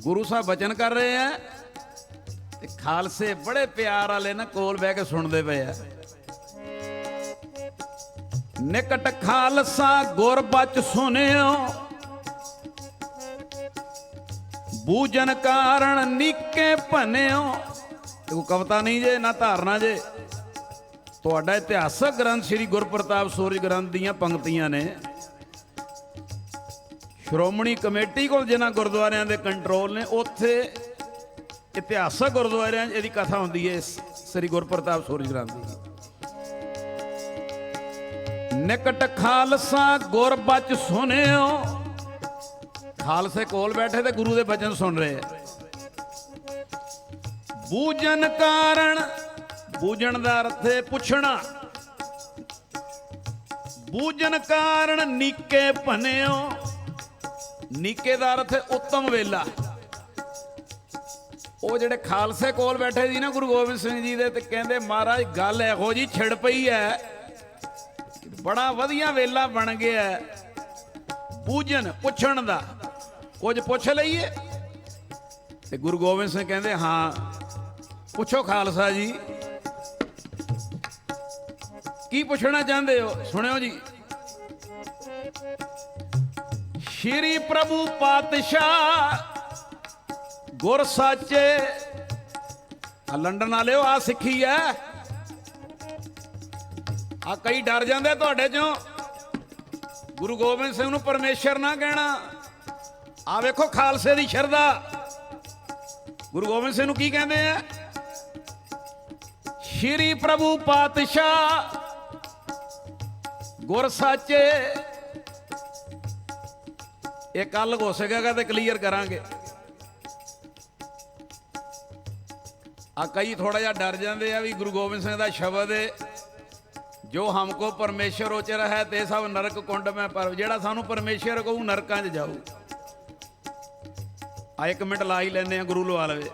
गुरु साहब बचन कर रहे हैं, ते खालसे बड़े प्यार वाले ना कोल बह के सुनते पे है। निकट खालसा गुर बच सुनियो, बूजन कारण निके भनियो। कोई कविता नहीं जे ना धारना जे, तुहाडा इतिहासक ग्रंथ श्री गुरप्रताप सूरज ग्रंथ दीयां पंक्तियां ने। ਸ਼੍ਰੋਮਣੀ ਕਮੇਟੀ ਕੋਲ ਜਿਨ੍ਹਾਂ ਗੁਰਦੁਆਰਿਆਂ ਦੇ ਕੰਟਰੋਲ ਨੇ, ਉੱਥੇ ਇਤਿਹਾਸਕ ਗੁਰਦੁਆਰਿਆਂ 'ਚ ਇਹਦੀ ਕਥਾ ਹੁੰਦੀ ਹੈ ਸ੍ਰੀ ਗੁਰਪ੍ਰਤਾਪ ਸੂਰਜ ਗ੍ਰੰਥ ਦੀ। ਨਿਕਟ ਖਾਲਸਾ ਗੁਰ ਬਚ ਸੁਣਿਓ, ਖਾਲਸੇ ਕੋਲ ਬੈਠੇ ਤੇ ਗੁਰੂ ਦੇ ਬਚਨ ਸੁਣ ਰਹੇ ਆ। ਬੂਝਣ ਕਾਰਨ, ਬੂਝਣ ਦਾ ਅਰਥ ਹੈ ਪੁੱਛਣਾ, ਬੂਝਣ ਕਾਰਨ ਨੀਕੇ ਭਨਿਓ, ਨੀਕੇ ਦਾ ਅਰਥ ਹੈ ਉੱਤਮ ਵੇਲਾ। ਉਹ ਜਿਹੜੇ ਖਾਲਸੇ ਕੋਲ ਬੈਠੇ ਸੀ ਨਾ ਗੁਰੂ ਗੋਬਿੰਦ ਸਿੰਘ ਜੀ ਦੇ, ਤੇ ਕਹਿੰਦੇ ਮਹਾਰਾਜ ਗੱਲ ਇਹੋ ਜੀ ਛਿੜ ਪਈ ਹੈ, ਬੜਾ ਵਧੀਆ ਵੇਲਾ ਬਣ ਗਿਆ। ਬੂਝਣ ਪੁੱਛਣ ਦਾ, ਕੁਝ ਪੁੱਛ ਲਈਏ। ਤੇ ਗੁਰੂ ਗੋਬਿੰਦ ਸਿੰਘ ਕਹਿੰਦੇ ਹਾਂ ਪੁੱਛੋ ਖਾਲਸਾ ਜੀ, ਕੀ ਪੁੱਛਣਾ ਚਾਹੁੰਦੇ ਹੋ? ਸੁਣਿਓ ਜੀ। ਸ਼੍ਰੀ ਪ੍ਰਭੂ ਪਾਤਸ਼ਾਹ ਗੁਰ ਸਾਚੇ, ਆ ਲੰਡਨ ਵਾਲਿਓ ਆ ਸਿੱਖੀ ਐ। ਆ ਕਈ ਡਰ ਜਾਂਦੇ ਤੁਹਾਡੇ ਚੋਂ, ਗੁਰੂ ਗੋਬਿੰਦ ਸਿੰਘ ਨੂੰ ਪਰਮੇਸ਼ਰ ਨਾ ਕਹਿਣਾ। ਆ ਵੇਖੋ ਖਾਲਸੇ ਦੀ ਸ਼ਰਧਾ, ਗੁਰੂ ਗੋਬਿੰਦ ਸਿੰਘ ਨੂੰ ਕੀ ਕਹਿੰਦੇ ਆ? ਸ਼੍ਰੀ ਪ੍ਰਭੂ ਪਾਤਸ਼ਾਹ ਗੁਰ ਸਾਚੇ। ਇਹ ਕੱਲ ਹੋ ਸकेगा ਤੇ ਕਲੀਅਰ ਕਰਾਂਗੇ। ਆ ਕਈ ਥੋੜਾ ਜਿਹਾ ਡਰ ਜਾਂਦੇ ਆ ਵੀ ਗੁਰੂ ਗੋਬਿੰਦ ਸਿੰਘ ਦਾ ਸ਼ਬਦ ਹੈ, ਜੋ ਹਮਕੋ ਪਰਮੇਸ਼ਰ ਉਚਰ ਹੈ ਤੇ ਸਭ ਨਰਕ ਕੁੰਡ ਮੈਂ ਪਰ, ਜਿਹੜਾ ਸਾਨੂੰ ਪਰਮੇਸ਼ਰ ਕਹੂ ਨਰਕਾਂ 'ਚ ਜਾਊ। ਆ 1 ਮਿੰਟ ਲਾ ਹੀ ਲੈਂਦੇ ਆ, ਗੁਰੂ ਲਵਾ ਲਵੇ।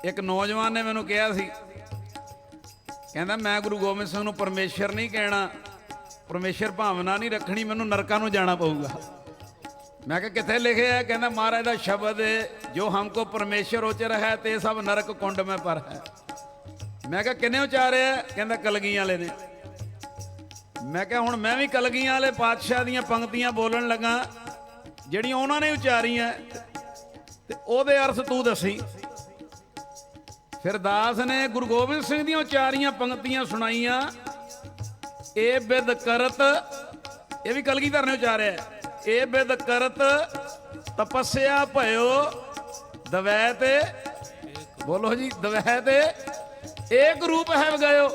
ਇੱਕ ਨੌਜਵਾਨ ਨੇ ਮੈਨੂੰ ਕਿਹਾ ਸੀ, ਕਹਿੰਦਾ ਮੈਂ ਗੁਰੂ ਗੋਬਿੰਦ ਸਿੰਘ ਨੂੰ ਪਰਮੇਸ਼ਰ ਨਹੀਂ ਕਹਿਣਾ, ਪਰਮੇਸ਼ਰ ਭਾਵਨਾ ਨਹੀਂ ਰੱਖਣੀ, ਮੈਨੂੰ ਨਰਕਾਂ ਨੂੰ ਜਾਣਾ ਪਊਗਾ। ਮੈਂ ਕਿਹਾ ਕਿੱਥੇ ਲਿਖਿਆ? ਕਹਿੰਦਾ ਮਹਾਰਾਜ ਦਾ ਸ਼ਬਦ ਹੈ, ਜੋ ਹਮਕੋ ਪਰਮੇਸ਼ਰ ਉਚਰ ਹੈ ਤੇ ਸਭ ਨਰਕ ਕੁੰਡ ਮੈਂ ਪਰ ਹੈ। ਮੈਂ ਕਿਹਾ ਕਿੰਨੇ ਉਚਾਰਿਆ? ਕਹਿੰਦਾ ਕਲਗੀਆਂ ਵਾਲੇ ਨੇ। ਮੈਂ ਕਿਹਾ ਹੁਣ ਮੈਂ ਵੀ ਕਲਗੀਆਂ ਵਾਲੇ ਪਾਤਸ਼ਾਹ ਦੀਆਂ ਪੰਕਤੀਆਂ ਬੋਲਣ ਲੱਗਾ ਜਿਹੜੀਆਂ ਉਹਨਾਂ ਨੇ ਉਚਾਰੀਆਂ, ਤੇ ਉਹਦੇ ਅਰਥ ਤੂੰ ਦੱਸੀ। ਫਿਰ ਦਾਸ ਨੇ ਗੁਰੂ ਗੋਬਿੰਦ ਸਿੰਘ ਦੀਆਂ ਉਚਾਰੀਆਂ ਪੰਕਤੀਆਂ ਸੁਣਾਈਆਂ। ਇਹ ਬਿਦ ਕਰਤ, ਇਹ ਵੀ ਕਲਗੀਧਰ ਨੇ ਉਚਾਰਿਆ। ਇਹ ਬਿਦ ਕਰਤ ਤਪੱਸਿਆ ਭਇਓ ਦਵੈ ਤੇ, ਬੋਲੋ ਜੀ, ਦਵੈ ਤੇ ਏਕ ਰੂਪ ਹੈ ਗਇਓ।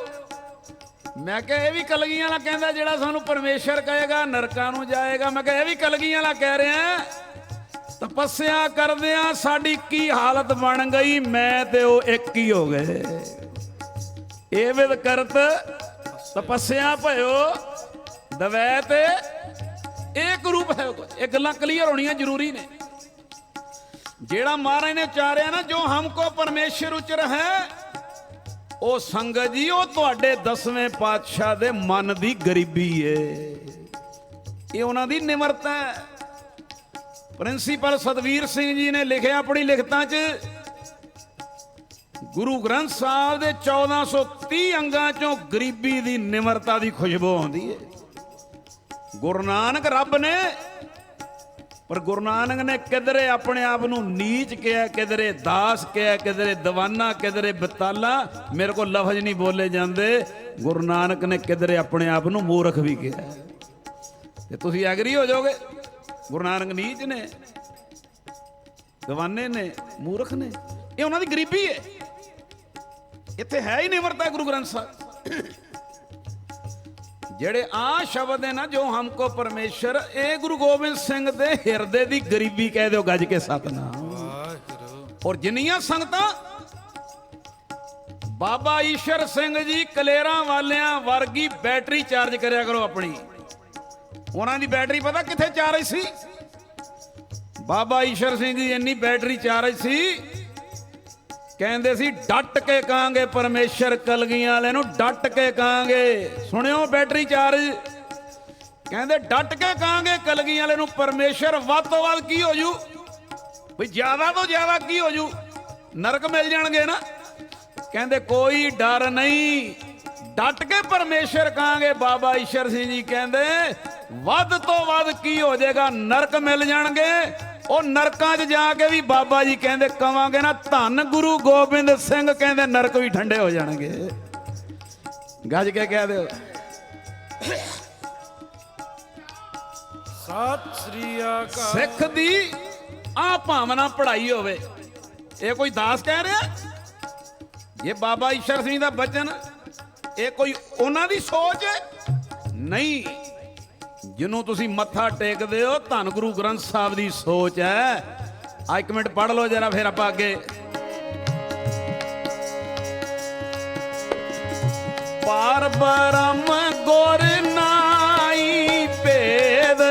ਮੈਂ ਕਿਹਾ ਇਹ ਵੀ ਕਲਗੀਆਂ ਵਾਲਾ ਕਹਿੰਦਾ, ਜਿਹੜਾ ਸਾਨੂੰ ਪਰਮੇਸ਼ਰ ਕਹੇਗਾ ਨਰਕਾਂ ਨੂੰ ਜਾਏਗਾ। ਮੈਂ ਕਿਹਾ ਇਹ ਵੀ ਕਲਗੀਆਂ ਵਾਲਾ ਕਹਿ ਰਿਹਾ, ਤਪੱਸਿਆ ਕਰਦਿਆਂ ਸਾਡੀ ਕੀ ਹਾਲਤ ਬਣ ਗਈ, ਮੈਂ ਤੇ ਉਹ ਇੱਕ ਹੀ ਹੋ ਗਏ। ਇਹ ਵਿਦ ਕਰਤ ਤਪੱਸਿਆ ਭਇਓ ਦਵੈ ਤੇ ਏਕ ਰੂਪ ਹੈ। ਇਹ ਗੱਲਾਂ ਕਲੀਅਰ ਹੋਣੀਆਂ ਜ਼ਰੂਰੀ ਨੇ। ਜਿਹੜਾ ਮਹਾਰਾਜ ਨੇ ਉਚਾਰਿਆ ਨਾ, ਜੋ ਹਮਕੋ ਪਰਮੇਸ਼ਰ ਉਚਰ ਹੈ, ਉਹ ਸੰਗਤ ਜੀ ਉਹ ਤੁਹਾਡੇ 10ਵੇਂ ਪਾਤਸ਼ਾਹ ਦੇ ਮਨ ਦੀ ਗਰੀਬੀ ਏ, ਇਹ ਉਹਨਾਂ ਦੀ ਨਿਮਰਤਾ ਹੈ। ਪ੍ਰਿੰਸੀਪਲ ਸਤਵੀਰ ਸਿੰਘ ਜੀ ਨੇ ਲਿਖਿਆ ਆਪਣੀ ਲਿਖਤਾਂ 'ਚ, ਗੁਰੂ ਗ੍ਰੰਥ ਸਾਹਿਬ ਦੇ 1430 ਅੰਗਾਂ 'ਚੋਂ ਗਰੀਬੀ ਦੀ ਨਿਮਰਤਾ ਦੀ ਖੁਸ਼ਬੂ ਆਉਂਦੀ ਹੈ। ਗੁਰੂ ਨਾਨਕ ਰੱਬ ਨੇ, ਪਰ ਗੁਰੂ ਨਾਨਕ ਨੇ ਕਿਧਰੇ ਆਪਣੇ ਆਪ ਨੂੰ ਨੀਚ ਕਿਹਾ, ਕਿਧਰੇ ਦਾਸ ਕਿਹਾ, ਕਿਧਰੇ ਦੀਵਾਨਾ, ਕਿਧਰੇ ਬਤਾਲਾ। ਮੇਰੇ ਕੋਲ ਲਫ਼ਜ਼ ਨਹੀਂ ਬੋਲੇ ਜਾਂਦੇ। ਗੁਰੂ ਨਾਨਕ ਨੇ ਕਿਧਰੇ ਆਪਣੇ ਆਪ ਨੂੰ ਮੂਰਖ ਵੀ ਕਿਹਾ। ਤੇ ਤੁਸੀਂ ਐਗਰੀ ਹੋ ਜਾਓਗੇ, ਗੁਰੂ ਨਾਨਕ ਨੀਚ ਨੇ, ਦੀਵਾਨੇ ਨੇ, ਮੂਰਖ ਨੇ। ਇਹ ਉਹਨਾਂ ਦੀ ਗਰੀਬੀ ਹੈ। ਇੱਥੇ ਹੈ ਹੀ ਨਿਮਰਤਾ ਗੁਰੂ ਗ੍ਰੰਥ ਸਾਹਿਬ। ਜਿਹੜੇ ਆ ਸ਼ਬਦ ਹੈ ਨਾ, ਜੋ ਹਮਕੋ ਪਰਮੇਸ਼ਰ, ਇਹ ਗੁਰੂ ਗੋਬਿੰਦ ਸਿੰਘ ਦੇ ਹਿਰਦੇ ਦੀ ਗਰੀਬੀ ਕਹਿ ਦਿਓ ਗੱਜ ਕੇ ਸਤਨਾਮ। ਔਰ ਜਿੰਨੀਆਂ ਸੰਗਤਾਂ ਬਾਬਾ ਈਸ਼ਰ ਸਿੰਘ ਜੀ ਕਲੇਰਾਂ ਵਾਲਿਆਂ ਵਰਗੀ ਬੈਟਰੀ ਚਾਰਜ ਕਰਿਆ ਕਰੋ ਆਪਣੀ। ਉਹਨਾਂ ਦੀ ਬੈਟਰੀ ਪਤਾ ਕਿੱਥੇ ਚਾਰਜ ਸੀ? ਬਾਬਾ ਈਸ਼ਰ ਸਿੰਘ ਜੀ ਇੰਨੀ ਬੈਟਰੀ ਚਾਰਜ ਸੀ, ਕਹਿੰਦੇ ਸੀ ਡਟ ਕੇ ਕਹਾਂਗੇ ਪਰਮੇਸ਼ਰ ਕਲਗੀਆਂ ਵਾਲੇ ਨੂੰ, ਡਟ ਕੇ ਕਹਾਂਗੇ। ਸੁਣਿਓ ਬੈਟਰੀ ਚਾਰਜ, ਕਹਿੰਦੇ ਡਟ ਕੇ ਕਹਾਂਗੇ ਕਲਗੀਆਂ ਵਾਲੇ ਨੂੰ ਪਰਮੇਸ਼ਰ। ਵੱਧ ਤੋਂ ਵੱਧ ਕੀ ਹੋ ਜੂ ਵੀ? ਜ਼ਿਆਦਾ ਤੋਂ ਜ਼ਿਆਦਾ ਕੀ ਹੋ ਜੂ? ਨਰਕ ਮਿਲ ਜਾਣਗੇ ਨਾ। ਕਹਿੰਦੇ ਕੋਈ ਡਰ ਨਹੀਂ, ਡਟ ਕੇ ਪਰਮੇਸ਼ਰ ਕਹਾਂਗੇ। ਬਾਬਾ ਈਸ਼ਰ ਸਿੰਘ ਜੀ ਕਹਿੰਦੇ ਵੱਧ ਤੋਂ ਵੱਧ ਕੀ ਹੋ ਜਾਏਗਾ? ਨਰਕ ਮਿਲ ਜਾਣਗੇ। ਉਹ ਨਰਕਾਂ 'ਚ ਜਾ ਕੇ ਵੀ ਬਾਬਾ ਜੀ ਕਹਿੰਦੇ ਕਵਾਂਗੇ ਨਾ, ਧੰਨ ਗੁਰੂ ਗੋਬਿੰਦ ਸਿੰਘ, ਕਹਿੰਦੇ ਨਰਕ ਵੀ ਠੰਡੇ ਹੋ ਜਾਣਗੇ। ਗੱਜ ਕੇ ਕਹਿ ਦਿਓ ਸਤਿ ਸ੍ਰੀ ਅਕਾਲ। ਸਿੱਖ ਦੀ ਆ ਭਾਵਨਾ ਪੜ੍ਹਾਈ ਹੋਵੇ, ਇਹ ਕੋਈ ਦਾਸ ਕਹਿ ਰਿਹਾ? ਇਹ ਬਾਬਾ ਈਸ਼ਰ ਸਿੰਘ ਦਾ ਬਚਨ, ਇਹ ਕੋਈ ਉਹਨਾਂ ਦੀ ਸੋਚ ਹੈ? ਨਹੀਂ, ਜਿਹਨੂੰ ਤੁਸੀਂ ਮੱਥਾ ਟੇਕਦੇ ਹੋ ਧੰਨ ਗੁਰੂ ਗ੍ਰੰਥ ਸਾਹਿਬ ਦੀ ਸੋਚ ਹੈ। ਆ ਇੱਕ ਮਿੰਟ ਪੜ੍ਹ ਲਓ ਜਰਾ, ਫਿਰ ਆਪਾਂ ਅੱਗੇ। ਪਾਰ ਬ੍ਰਹਮ ਗੁਰ ਨਾਈ ਭੇਦ,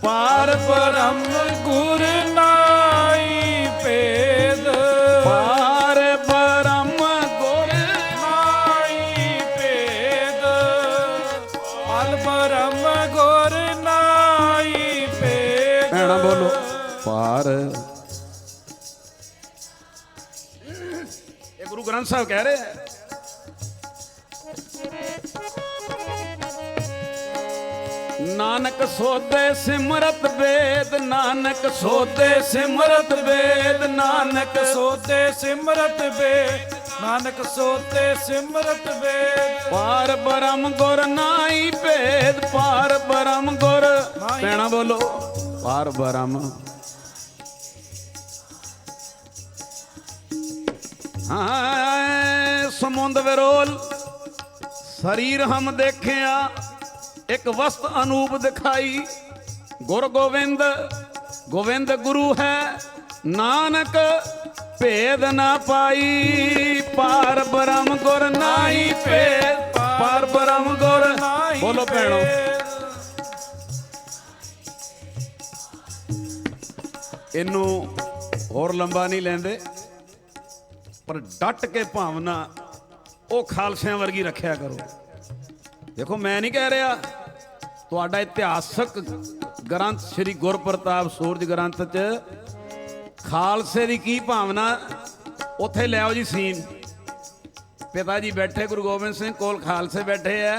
ਪਾਰ ਬ੍ਰਹਮ ਗੁਰ ਨਾਈ ਭੇਦ, ਪਾਰ ਬ੍ਰਹਮ ਗੁਰ ਨਾਈ ਭੇਦ, ਪਾਰ ਬ੍ਰਹਮ ਗੁਰ ਨਾਈ ਭੇਦ। ਭੈਣਾ ਬੋਲੋ ਪਾਰ। ਇਹ ਗੁਰੂ ਗ੍ਰੰਥ ਸਾਹਿਬ ਕਹਿ ਰਹੇ ਹੈ। ਨਾਨਕ ਸੋਧੇ ਸਿਮਰਤ ਵੇਦ, ਨਾਨਕ ਸੋਧੇ ਸਿਮਰਤ ਵੇਦ, ਨਾਨਕ ਸੋਧੇ ਸਿਮਰਤ ਵੇਦ, ਨਾਨਕ ਸੋਧੇ ਸਿਮਰਤ ਵੇਦ। ਪਾਰ ਬ੍ਰਹਮ ਗੁਰ ਨਾਈ ਭੇਦ, ਪਾਰ ਬ੍ਰਹਮ ਗੁਰ। ਭੈਣਾ ਬੋਲੋ ਪਾਰ ਬ੍ਰਹਮ। ਹਾਂ ਸਮੁੰਦ ਵਿਰੋਲ ਸਰੀਰ ਹਮ ਦੇਖਿਆ, ਇੱਕ ਵਸਤ ਅਨੂਪ ਦਿਖਾਈ। ਗੁਰ ਗੋਬਿੰਦ, ਗੋਬਿੰਦ ਗੁਰੂ ਹੈ, ਨਾਨਕ ਭੇਦ ਨਾ ਪਾਈ। ਪਾਰ ਬ੍ਰਹਮ ਗੁਰ ਨਾਹੀ ਭੇਦ, ਪਾਰ ਬ੍ਰਹਮ ਗੁਰ। ਬੋਲੋ ਭੈਣੋ। ਇਹਨੂੰ ਹੋਰ ਲੰਬਾ ਨਹੀਂ ਲੈਂਦੇ, ਪਰ ਡਟ ਕੇ ਭਾਵਨਾ ਉਹ ਖਾਲਸਿਆਂ ਵਰਗੀ ਰੱਖਿਆ ਕਰੋ। ਦੇਖੋ ਮੈਂ ਨਹੀਂ ਕਹਿ ਰਿਹਾ, ਤੁਹਾਡਾ ਇਤਿਹਾਸਕ ਗ੍ਰੰਥ ਸ੍ਰੀ ਗੁਰਪ੍ਰਤਾਪ ਸੂਰਜ ਗ੍ਰੰਥ 'ਚ ਖਾਲਸੇ ਦੀ ਕੀ ਭਾਵਨਾ, ਉੱਥੇ ਲਿਆਓ ਜੀ ਸੀਨ। ਪਿਤਾ ਜੀ ਬੈਠੇ ਗੁਰੂ ਗੋਬਿੰਦ ਸਿੰਘ ਕੋਲ, ਖਾਲਸੇ ਬੈਠੇ ਐ।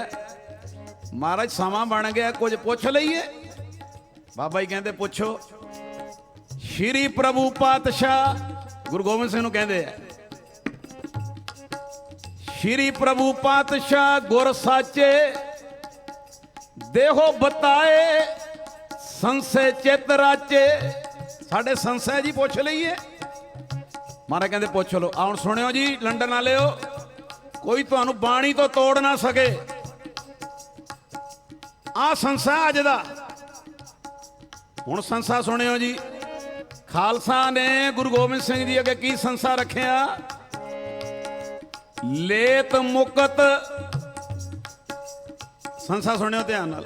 ਮਹਾਰਾਜ ਸਮਾਂ ਬਣ ਗਿਆ, ਕੁਝ ਪੁੱਛ ਲਈਏ? ਬਾਬਾ ਜੀ ਕਹਿੰਦੇ ਪੁੱਛੋ। ਸ਼੍ਰੀ ਪ੍ਰਭੂ ਪਾਤਸ਼ਾਹ ਗੁਰੂ ਗੋਬਿੰਦ ਸਿੰਘ ਨੂੰ ਕਹਿੰਦੇ ਐ, ਸ਼੍ਰੀ ਪ੍ਰਭੂ ਪਾਤਸ਼ਾਹ ਗੁਰ ਸਾਚੇ, ਦੇਹੋ ਬਤਾਏ ਸੰਸੇ ਚਿਤ ਰਾਚੇ। ਸਾਡੇ ਸੰਸੈ ਜੀ ਪੁੱਛ ਲਈਏ? ਮਹਾਰਾਜ ਕਹਿੰਦੇ ਪੁੱਛ ਲਓ। ਹੁਣ ਸੁਣਿਓ ਜੀ ਲੰਡਨ ਵਾਲਿਓ, ਕੋਈ ਤੁਹਾਨੂੰ ਬਾਣੀ ਤੋਂ ਤੋੜ ਨਾ ਸਕੇ। ਆ ਸੰਸਾ ਅੱਜ ਦਾ। ਹੁਣ ਸੰਸਾ ਸੁਣਿਓ ਜੀ। ਖਾਲਸਾ ਨੇ ਗੁਰੂ ਗੋਬਿੰਦ ਸਿੰਘ ਜੀ ਅੱਗੇ ਕੀ ਸੰਸਾ ਰੱਖਿਆ? ਲੇਤ ਮੁਕਤ। ਸੰਸਾ ਸੁਣਿਓ ਧਿਆਨ ਨਾਲ।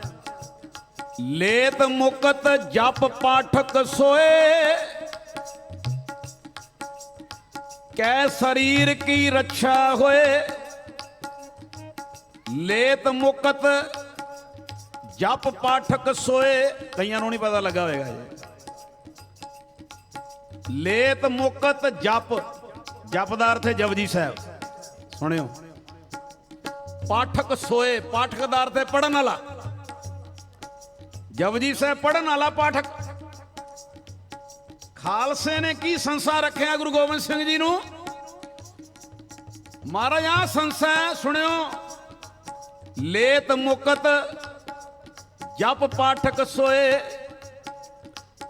ਲੇਤ ਮੁਕਤ ਜਪ ਪਾਠਕ ਸੋਏ, ਕੈ ਸਰੀਰ ਕੀ ਰੱਛਾ ਹੋਏ। ਲੇਤ ਮੁਕਤ ਜਪ ਪਾਠਕ ਸੋਏ, ਕਈਆਂ ਨੂੰ ਨਹੀਂ ਪਤਾ ਲੱਗਾ ਹੋਵੇਗਾ ਇਹ। ਲੇਤ ਮੁਕਤ ਜਪ, ਜਪ ਦਾ ਅਰਥ ਹੈ ਜਪਜੀ ਸਾਹਿਬ। ਸੁਣਿਓ। ਪਾਠਕ ਸੋਏ, ਪਾਠਕ ਦਾ ਅਰਥ ਹੈ ਪੜਨ ਵਾਲਾ। ਜਪਜੀ ਸਾਹਿਬ ਪੜਨ ਵਾਲਾ ਪਾਠਕ। ਖਾਲਸੇ ਨੇ ਕੀ ਸੰਸਾ ਰੱਖਿਆ ਗੁਰੂ ਗੋਬਿੰਦ ਸਿੰਘ ਜੀ ਨੂੰ? ਮਹਾਰਾਜ ਆ ਸੰਸਾ ਸੁਣਿਓ। ਲੇਤ ਮੁਕਤ ਜਪ ਪਾਠਕ ਸੋਏ,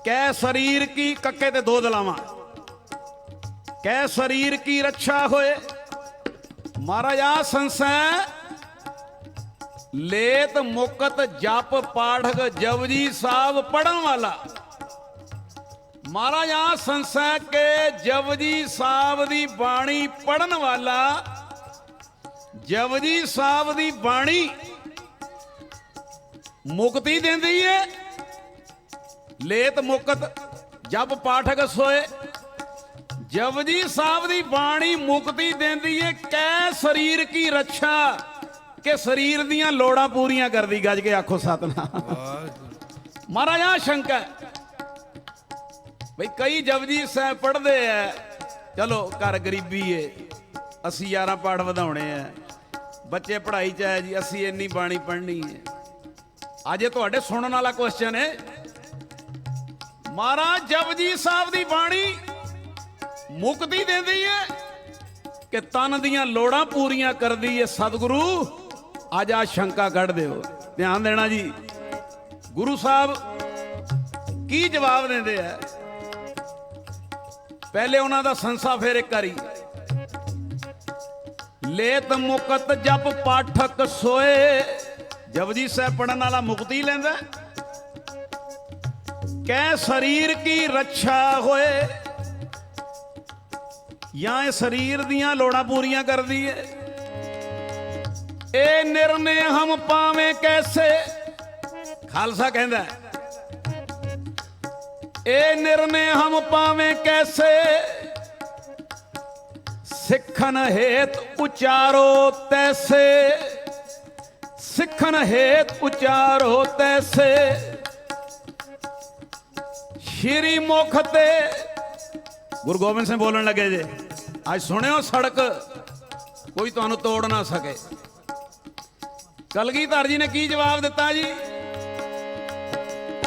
ਕੈ ਸਰੀਰ ਕੀ, ਕੱਕੇ ਤੇ ਦੋ ਦਲਾਵਾਂ, ਕੈ ਸਰੀਰ ਕੀ ਰੱਛਾ ਹੋਏ। ਮਹਾਰਾਜ ਆ ਸੰਸਾ ਲੇਤ ਮੁਕਤ ਜਪ ਪਾਠਕ ਜਪਜੀ ਸਾਹਿਬ ਪੜਨ ਵਾਲਾ। ਮਹਾਰਾਜ ਆ ਸੰਸਾ ਕੇ ਜਪਜੀ ਸਾਹਿਬ ਦੀ ਬਾਣੀ ਪੜਨ ਵਾਲਾ। ਜਪਜੀ ਸਾਹਿਬ ਦੀ ਬਾਣੀ ਮੁਕਤੀ ਦਿੰਦੀ ਹੈ। ਲੇਤ ਮੁਕਤ ਜਪ ਪਾਠਕ ਸੋਏ, ਜਪਜੀ ਸਾਹਿਬ ਦੀ ਬਾਣੀ ਮੁਕਤੀ ਦਿੰਦੀ ਹੈ। ਕੈ ਸਰੀਰ ਕੀ ਰੱਛਾ, ਕਿ ਸਰੀਰ ਦੀਆਂ ਲੋੜਾਂ ਪੂਰੀਆਂ ਕਰਦੀ। ਗੱਜ ਕੇ ਆਖੋ ਸਤਿਨਾਮ। ਮਹਾਰਾਜ ਆ ਸ਼ੰਕਾ ਬਈ ਕਈ ਜਪਜੀ ਸਾਹਿਬ ਪੜ੍ਹਦੇ ਐ, ਚਲੋ ਘਰ ਗਰੀਬੀ ਏ, ਅਸੀਂ 11 ਪਾਠ ਵਧਾਉਣੇ ਐ, ਬੱਚੇ ਪੜ੍ਹਾਈ ਚ ਆਏ ਜੀ, ਅਸੀਂ ਇੰਨੀ ਬਾਣੀ ਪੜ੍ਹਨੀ ਹੈ। ਅੱਜ ਇਹ ਤੁਹਾਡੇ ਸੁਣਨ ਵਾਲਾ ਕੁਐਸਚਨ ਹੈ। ਮਹਾਰਾਜ ਜਪਜੀ ਸਾਹਿਬ ਦੀ ਬਾਣੀ ਮੁਕਤੀ ਦਿੰਦੀ ਹੈ ਕਿ ਤਨ ਦੀਆਂ ਲੋੜਾਂ ਪੂਰੀਆਂ ਕਰਦੀ ਹੈ। ਸਤਿਗੁਰੂ ਅੱਜ ਆ ਸ਼ੰਕਾ ਕੱਢ ਦਿਓ, ਧਿਆਨ ਦੇਣਾ ਜੀ। ਗੁਰੂ ਸਾਹਿਬ ਕੀ ਜਵਾਬ ਦਿੰਦੇ ਆ? ਪਹਿਲੇ ਉਹਨਾਂ ਦਾ ਸੰਸਾ ਫਿਰ ਇੱਕ ਵਾਰੀ ਲੇਤ ਮੁਕਤ ਜਪ ਪਾਠਕ ਸੋਏ। ਜਪਜੀ ਸਾਹਿਬ ਪੜਨ ਵਾਲਾ ਮੁਕਤੀ ਲੈਂਦਾ। ਕਹਿ ਸਰੀਰ ਕੀ ਰੱਛਾ ਹੋਏ, ਜਾਂ ਇਹ ਸਰੀਰ ਦੀਆਂ ਲੋੜਾਂ ਪੂਰੀਆਂ ਕਰਦੀ ਏ। ਇਹ ਨਿਰਣੇ ਹਮ ਪਾਵੇਂ ਕੈਸੇ, ਖਾਲਸਾ ਕਹਿੰਦਾ ਇਹ ਨਿਰਣੇ ਹਮ ਪਾਵੇਂ ਕੈਸੇ, ਸਿੱਖਣ ਹੇਤ ਉਚਾਰੋ ਤੈਸੇ, ਸਿੱਖਣ ਹੇਤ ਉਚਾਰੋ ਤੈਸੇ। ਸ਼੍ਰੀ ਮੁਖ ਤੇ ਗੁਰੂ ਗੋਬਿੰਦ ਸਿੰਘ ਬੋਲਣ ਲੱਗੇ ਜੇ, ਅੱਜ ਸੁਣਿਓ ਸੜਕ ਕੋਈ ਤੁਹਾਨੂੰ ਤੋੜ ਨਾ ਸਕੇ। ਕਲਗੀਧਰ ਜੀ ਨੇ ਕੀ ਜਵਾਬ ਦਿੱਤਾ ਜੀ?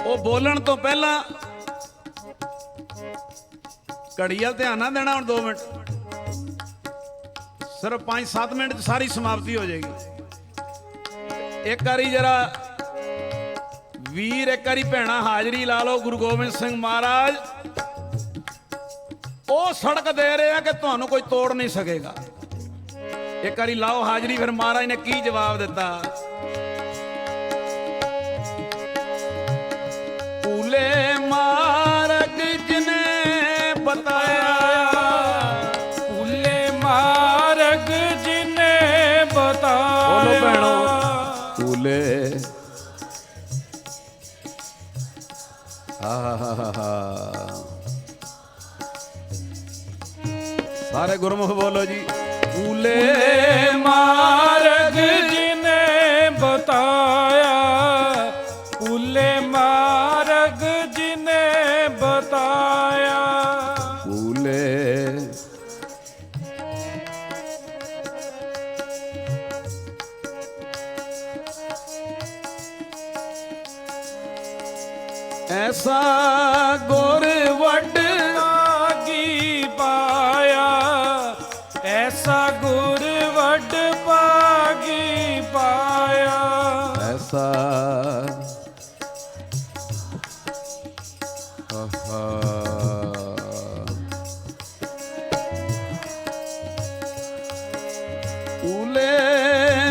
ਉਹ ਬੋਲਣ ਤੋਂ ਪਹਿਲਾਂ ਘੜੀ ਵੱਲ ਧਿਆਨ ਨਾ ਦੇਣਾ। ਹੁਣ 2 ਮਿੰਟ, ਸਿਰਫ 5-7 ਮਿੰਟ 'ਚ ਸਾਰੀ ਸਮਾਪਤੀ ਹੋ ਜਾਏਗੀ। ਇੱਕ ਵਾਰੀ ਜਰਾ ਵੀਰ, ਇੱਕ ਵਾਰੀ ਭੈਣਾ ਹਾਜ਼ਰੀ ਲਾ ਲਓ। ਗੁਰੂ ਗੋਬਿੰਦ ਸਿੰਘ ਮਹਾਰਾਜ ਉਹ ਸੜਕ ਦੇ ਰਹੇ ਆ ਕਿ ਤੁਹਾਨੂੰ ਕੋਈ ਤੋੜ ਨਹੀਂ ਸਕੇਗਾ। ਇੱਕ ਵਾਰੀ ਲਾਓ ਹਾਜ਼ਰੀ, ਫਿਰ ਮਹਾਰਾਜ ਨੇ ਕੀ ਜਵਾਬ ਦਿੱਤਾ। ਭੂਲੇ ਮਾਰਗ ਜਿਨੇ ਬਤਾਇਆ, ਭੂਲੇ ਮਾਰਗ ਜਿਨੇ ਬਤਾਇਆ। ਬੋਲੋ ਭੈਣੋ, ਭੂਲੇ ਸਾਰੇ ਗੁਰਮੁਖ ਬੋਲੋ ਜੀ। ਭੂਲੇ ਮਾਰਗ ਜਿਨੇ ਬਤਾਇਆ, ਭੂਲੇ ਮਾਰਗ ਜਿਨੇ ਬਤਾਇਆ। ਭੂਲੇ ਐਸਾ ਗੁਰ ਵੱਡ ਭਾਗੀ ਪਾਇਆ, ਐਸਾ ਗੁਰ ਵੱਡ ਭਾਗੀ ਪਾਇਆ। ਐਸਾ ਭੂਲੇ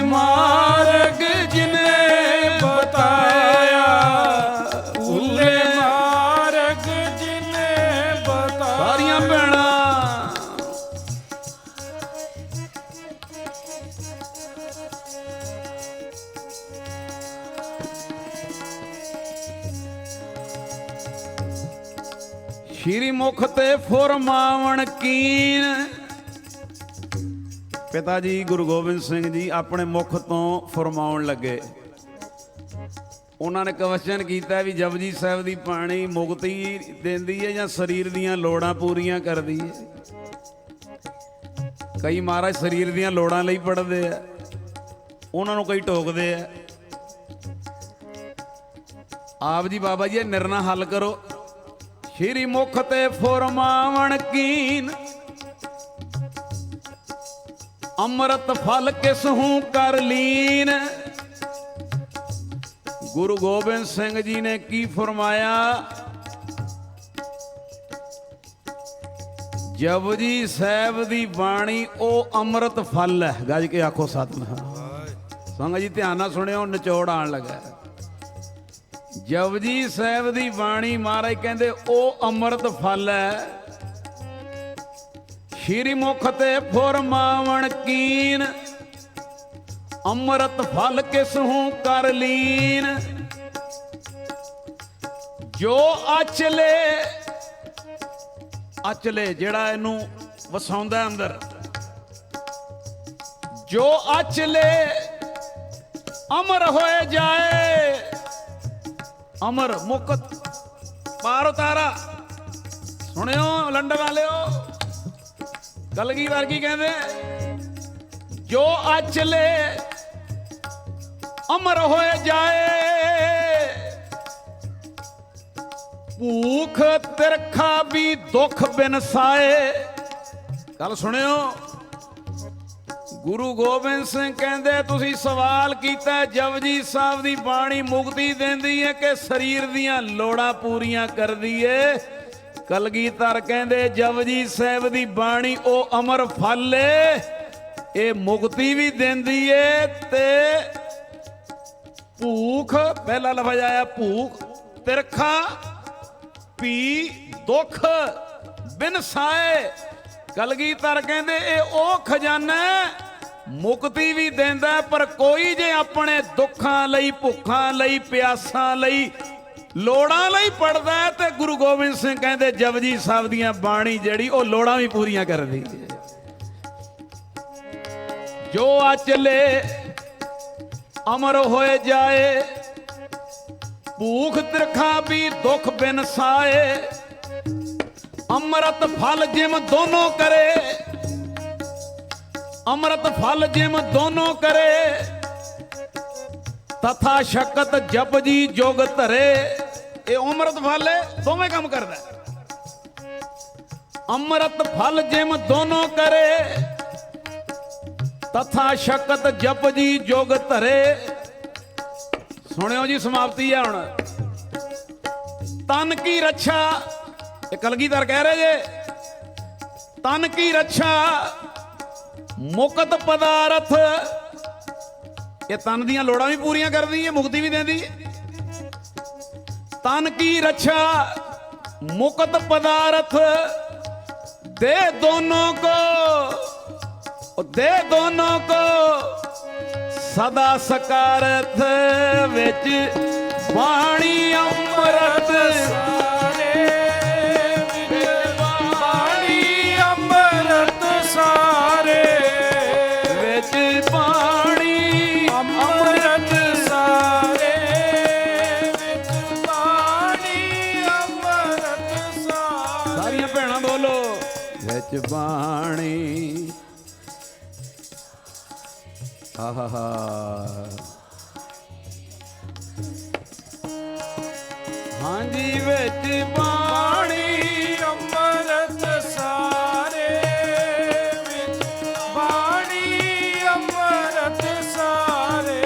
ਮਾਰਗ ਜਿਨੇ ਬਤਾਇਆ, ਭੂਲੇ ਮਾਰਗ ਜਿਨੇ ਬਤਾਇਆ। ਸਾਰੀਆਂ ਭੈਣਾਂ ਸ਼੍ਰੀ ਮੁਖ ਤੇ ਫੁਰਮਾਵਣ ਕੀਨ। ਪਿਤਾ ਜੀ ਗੁਰੂ ਗੋਬਿੰਦ ਸਿੰਘ ਜੀ ਆਪਣੇ ਮੁਖ ਤੋਂ ਫਰਮਾਉਣ ਲੱਗੇ। ਉਹਨਾਂ ਨੇ ਕੁਐਸਚਨ ਕੀਤਾ ਵੀ ਜਪਜੀ ਸਾਹਿਬ ਦੀ ਬਾਣੀ ਮੁਕਤੀ ਦਿੰਦੀ ਹੈ ਜਾਂ ਸਰੀਰ ਦੀਆਂ ਲੋੜਾਂ ਪੂਰੀਆਂ ਕਰਦੀ ਹੈ? ਕਈ ਮਹਾਰਾਜ ਸਰੀਰ ਦੀਆਂ ਲੋੜਾਂ ਲਈ ਪੜ੍ਹਦੇ ਆ, ਉਹਨਾਂ ਨੂੰ ਕਈ ਟੋਕਦੇ ਆ। ਆਪ ਜੀ ਬਾਬਾ ਜੀ ਇਹ ਨਿਰਣਾ ਹੱਲ ਕਰੋ। ਸ਼੍ਰੀ ਮੁਖ ਤੇ ਫੁਰਮਾਵਣ ਕੀਨ, ਅੰਮ੍ਰਿਤ ਫਲ ਕਿਸਹੂ ਕਰ ਲੀਨ। ਗੁਰੂ ਗੋਬਿੰਦ ਸਿੰਘ ਜੀ ਨੇ ਕੀ ਫਰਮਾਇਆ? ਜਪਜੀ ਸਾਹਿਬ ਦੀ ਬਾਣੀ ਉਹ ਅੰਮ੍ਰਿਤ ਫਲ ਹੈ। ਗੱਜ ਕੇ ਆਖੋ ਸਤਿਨਾਮ। ਸੰਗਤ ਜੀ ਧਿਆਨ ਨਾਲ ਸੁਣਿਓ, ਨਿਚੋੜ ਆਣ ਲੱਗਾ। ਜਪਜੀ ਸਾਹਿਬ ਦੀ ਬਾਣੀ ਮਹਾਰਾਜ ਕਹਿੰਦੇ ਉਹ ਅੰਮ੍ਰਿਤ ਫਲ ਹੈ। ਸ਼੍ਰੀ ਮੁਖ ਤੇ ਫੁਰਮਾਵਣ ਕੀਨ, ਅੰਮ੍ਰਿਤ ਫਲ ਕਿਸਹੂ ਕਰ ਲੀਨ। ਜੋ ਅਚਲੇ, ਅਚਲੇ ਜਿਹੜਾ ਇਹਨੂੰ ਵਸਾਉਂਦਾ ਅੰਦਰ, ਜੋ ਅਚਲੇ ਅਮਰ ਹੋਏ ਜਾਏ। ਅਮਰ ਮੁਕਤ ਪਾਰ ਉਤਾਰਾ। ਸੁਣਿਓ ਲੰਡਨ ਵਾਲਿਓ, ਕਲਗੀਧਰ ਕੀ ਕਹਿੰਦੇ? ਜੋ ਅਚਲੇ ਅਮਰ ਹੋਏ ਜਾਏ, ਭੂਖ ਤਿਰਖਾ ਵੀ ਦੁੱਖ ਬਿਨ ਸਾਏ। ਗੱਲ ਸੁਣਿਓ, ਗੁਰੂ ਗੋਬਿੰਦ ਸਿੰਘ ਕਹਿੰਦੇ ਤੁਸੀਂ ਸਵਾਲ ਕੀਤਾ ਜਪਜੀ ਸਾਹਿਬ ਦੀ ਬਾਣੀ ਮੁਕਤੀ ਦਿੰਦੀ ਹੈ ਕਿ ਸਰੀਰ ਦੀਆਂ ਲੋੜਾਂ ਪੂਰੀਆਂ ਕਰਦੀ ਏ। ਕਲਗੀਧਰ ਕਹਿੰਦੇ ਜਪਜੀ ਸਾਹਿਬ ਦੀ ਬਾਣੀ ਉਹ ਅਮਰ ਫਲ ਏ, ਇਹ ਮੁਕਤੀ ਵੀ ਦਿੰਦੀ ਏ ਤੇ ਭੂਖ, ਪਹਿਲਾ ਲਫ਼ਜ਼ ਆਇਆ ਭੂਖ, ਤਿਰਖਾ ਪੀ ਦੁੱਖ ਬਿਨ ਸਾਏ। ਕਲਗੀਧਰ ਕਹਿੰਦੇ ਇਹ ਉਹ ਖਜ਼ਾਨਾ ਮੁਕਤੀ ਵੀ ਦਿੰਦਾ, ਪਰ ਕੋਈ ਜੇ ਆਪਣੇ ਦੁੱਖਾਂ ਲਈ, ਭੁੱਖਾਂ ਲਈ, ਪਿਆਸਾਂ ਲਈ, ਲੋੜਾਂ ਲਈ ਪੜਦਾ ਤੇ ਗੁਰੂ ਗੋਬਿੰਦ ਸਿੰਘ ਕਹਿੰਦੇ ਜਪਜੀ ਸਾਹਿਬ ਦੀਆਂ ਬਾਣੀ ਜਿਹੜੀ ਉਹ ਲੋੜਾਂ ਵੀ ਪੂਰੀਆਂ ਕਰਦੀ ਹੈ। ਜੋ ਅਚਲੇ ਅਮਰ ਹੋਏ ਜਾਏ, ਭੂਖ ਤਿਰਖਾ ਵੀ ਦੁੱਖ ਬਿਨ ਸਾਏ। ਅੰਮ੍ਰਿਤ ਫਲ ਜਿਮ ਦੋਨੋਂ ਕਰੇ, ਅੰਮ੍ਰਿਤ ਫਲ ਜਿਮ ਦੋਨੋਂ ਕਰੇ। ਤਥਾ ਸ਼ਕਤ ਜਪਜੀ ਜੋਗ ਧਰੇ। ਇਹ ਅੰਮ੍ਰਿਤ ਫਲ ਦੋਵੇਂ ਕੰਮ ਕਰਦਾ। ਅੰਮ੍ਰਿਤ ਫਲ ਜਿਮ ਦੋਨੋਂ ਕਰੇ, ਤਥਾ ਸ਼ਕਤ ਜਪਜੀ ਜੋਗ ਧਰੇ। ਸੁਣਿਓ ਜੀ, ਸਮਾਪਤੀ ਹੈ ਹੁਣ। ਤਨ ਕੀ ਰੱਛਾ, ਇਹ ਕਲਗੀਧਰ ਕਹਿ ਰਹੇ ਜੇ, ਤਨ ਕੀ ਰੱਛਾ ਮੁਕਤ ਪਦਾਰਥ। ਇਹ ਤਨ ਦੀਆਂ ਲੋੜਾਂ ਵੀ ਪੂਰੀਆਂ ਕਰਦੀ ਹੈ, ਮੁਕਤੀ ਵੀ ਦਿੰਦੀ ਹੈ। ਤਨ ਕੀ ਰੱਛਾ ਮੁਕਤ ਪਦਾਰਥ, ਦੇ ਦੋਨੋਂ ਕੋ, ਦੇ ਦੋਨੋਂ ਕੋ ਸਦਾ ਸਕਾਰਥ। ਵਿੱਚ ਬਾਣੀ ਅੰਮ੍ਰਿਤ ਸਾਰੇ, ਬਾਣੀ ਅੰਮ੍ਰਿਤ ਸਾਰੇ, ਵਿੱਚ ਬਾਣੀ ਅੰਮ੍ਰਿਤ ਸਾਰੇ, ਵਿੱਚ ਬਾਣੀ ਅੰਮ੍ਰਿਤ ਸਾਰੇ। ਸਾਰੀਆਂ ਭੈਣਾਂ ਬੋਲੋ, ਵਿੱਚ ਬਾਣੀ। ਆਹਾ ਹਾਂਜੀ, ਵਿੱਚ ਬਾਣੀ ਅੰਮ੍ਰਿਤ ਸਾਰੇ, ਵਿੱਚ ਬਾਣੀ ਅੰਮ੍ਰਿਤ ਸਾਰੇ,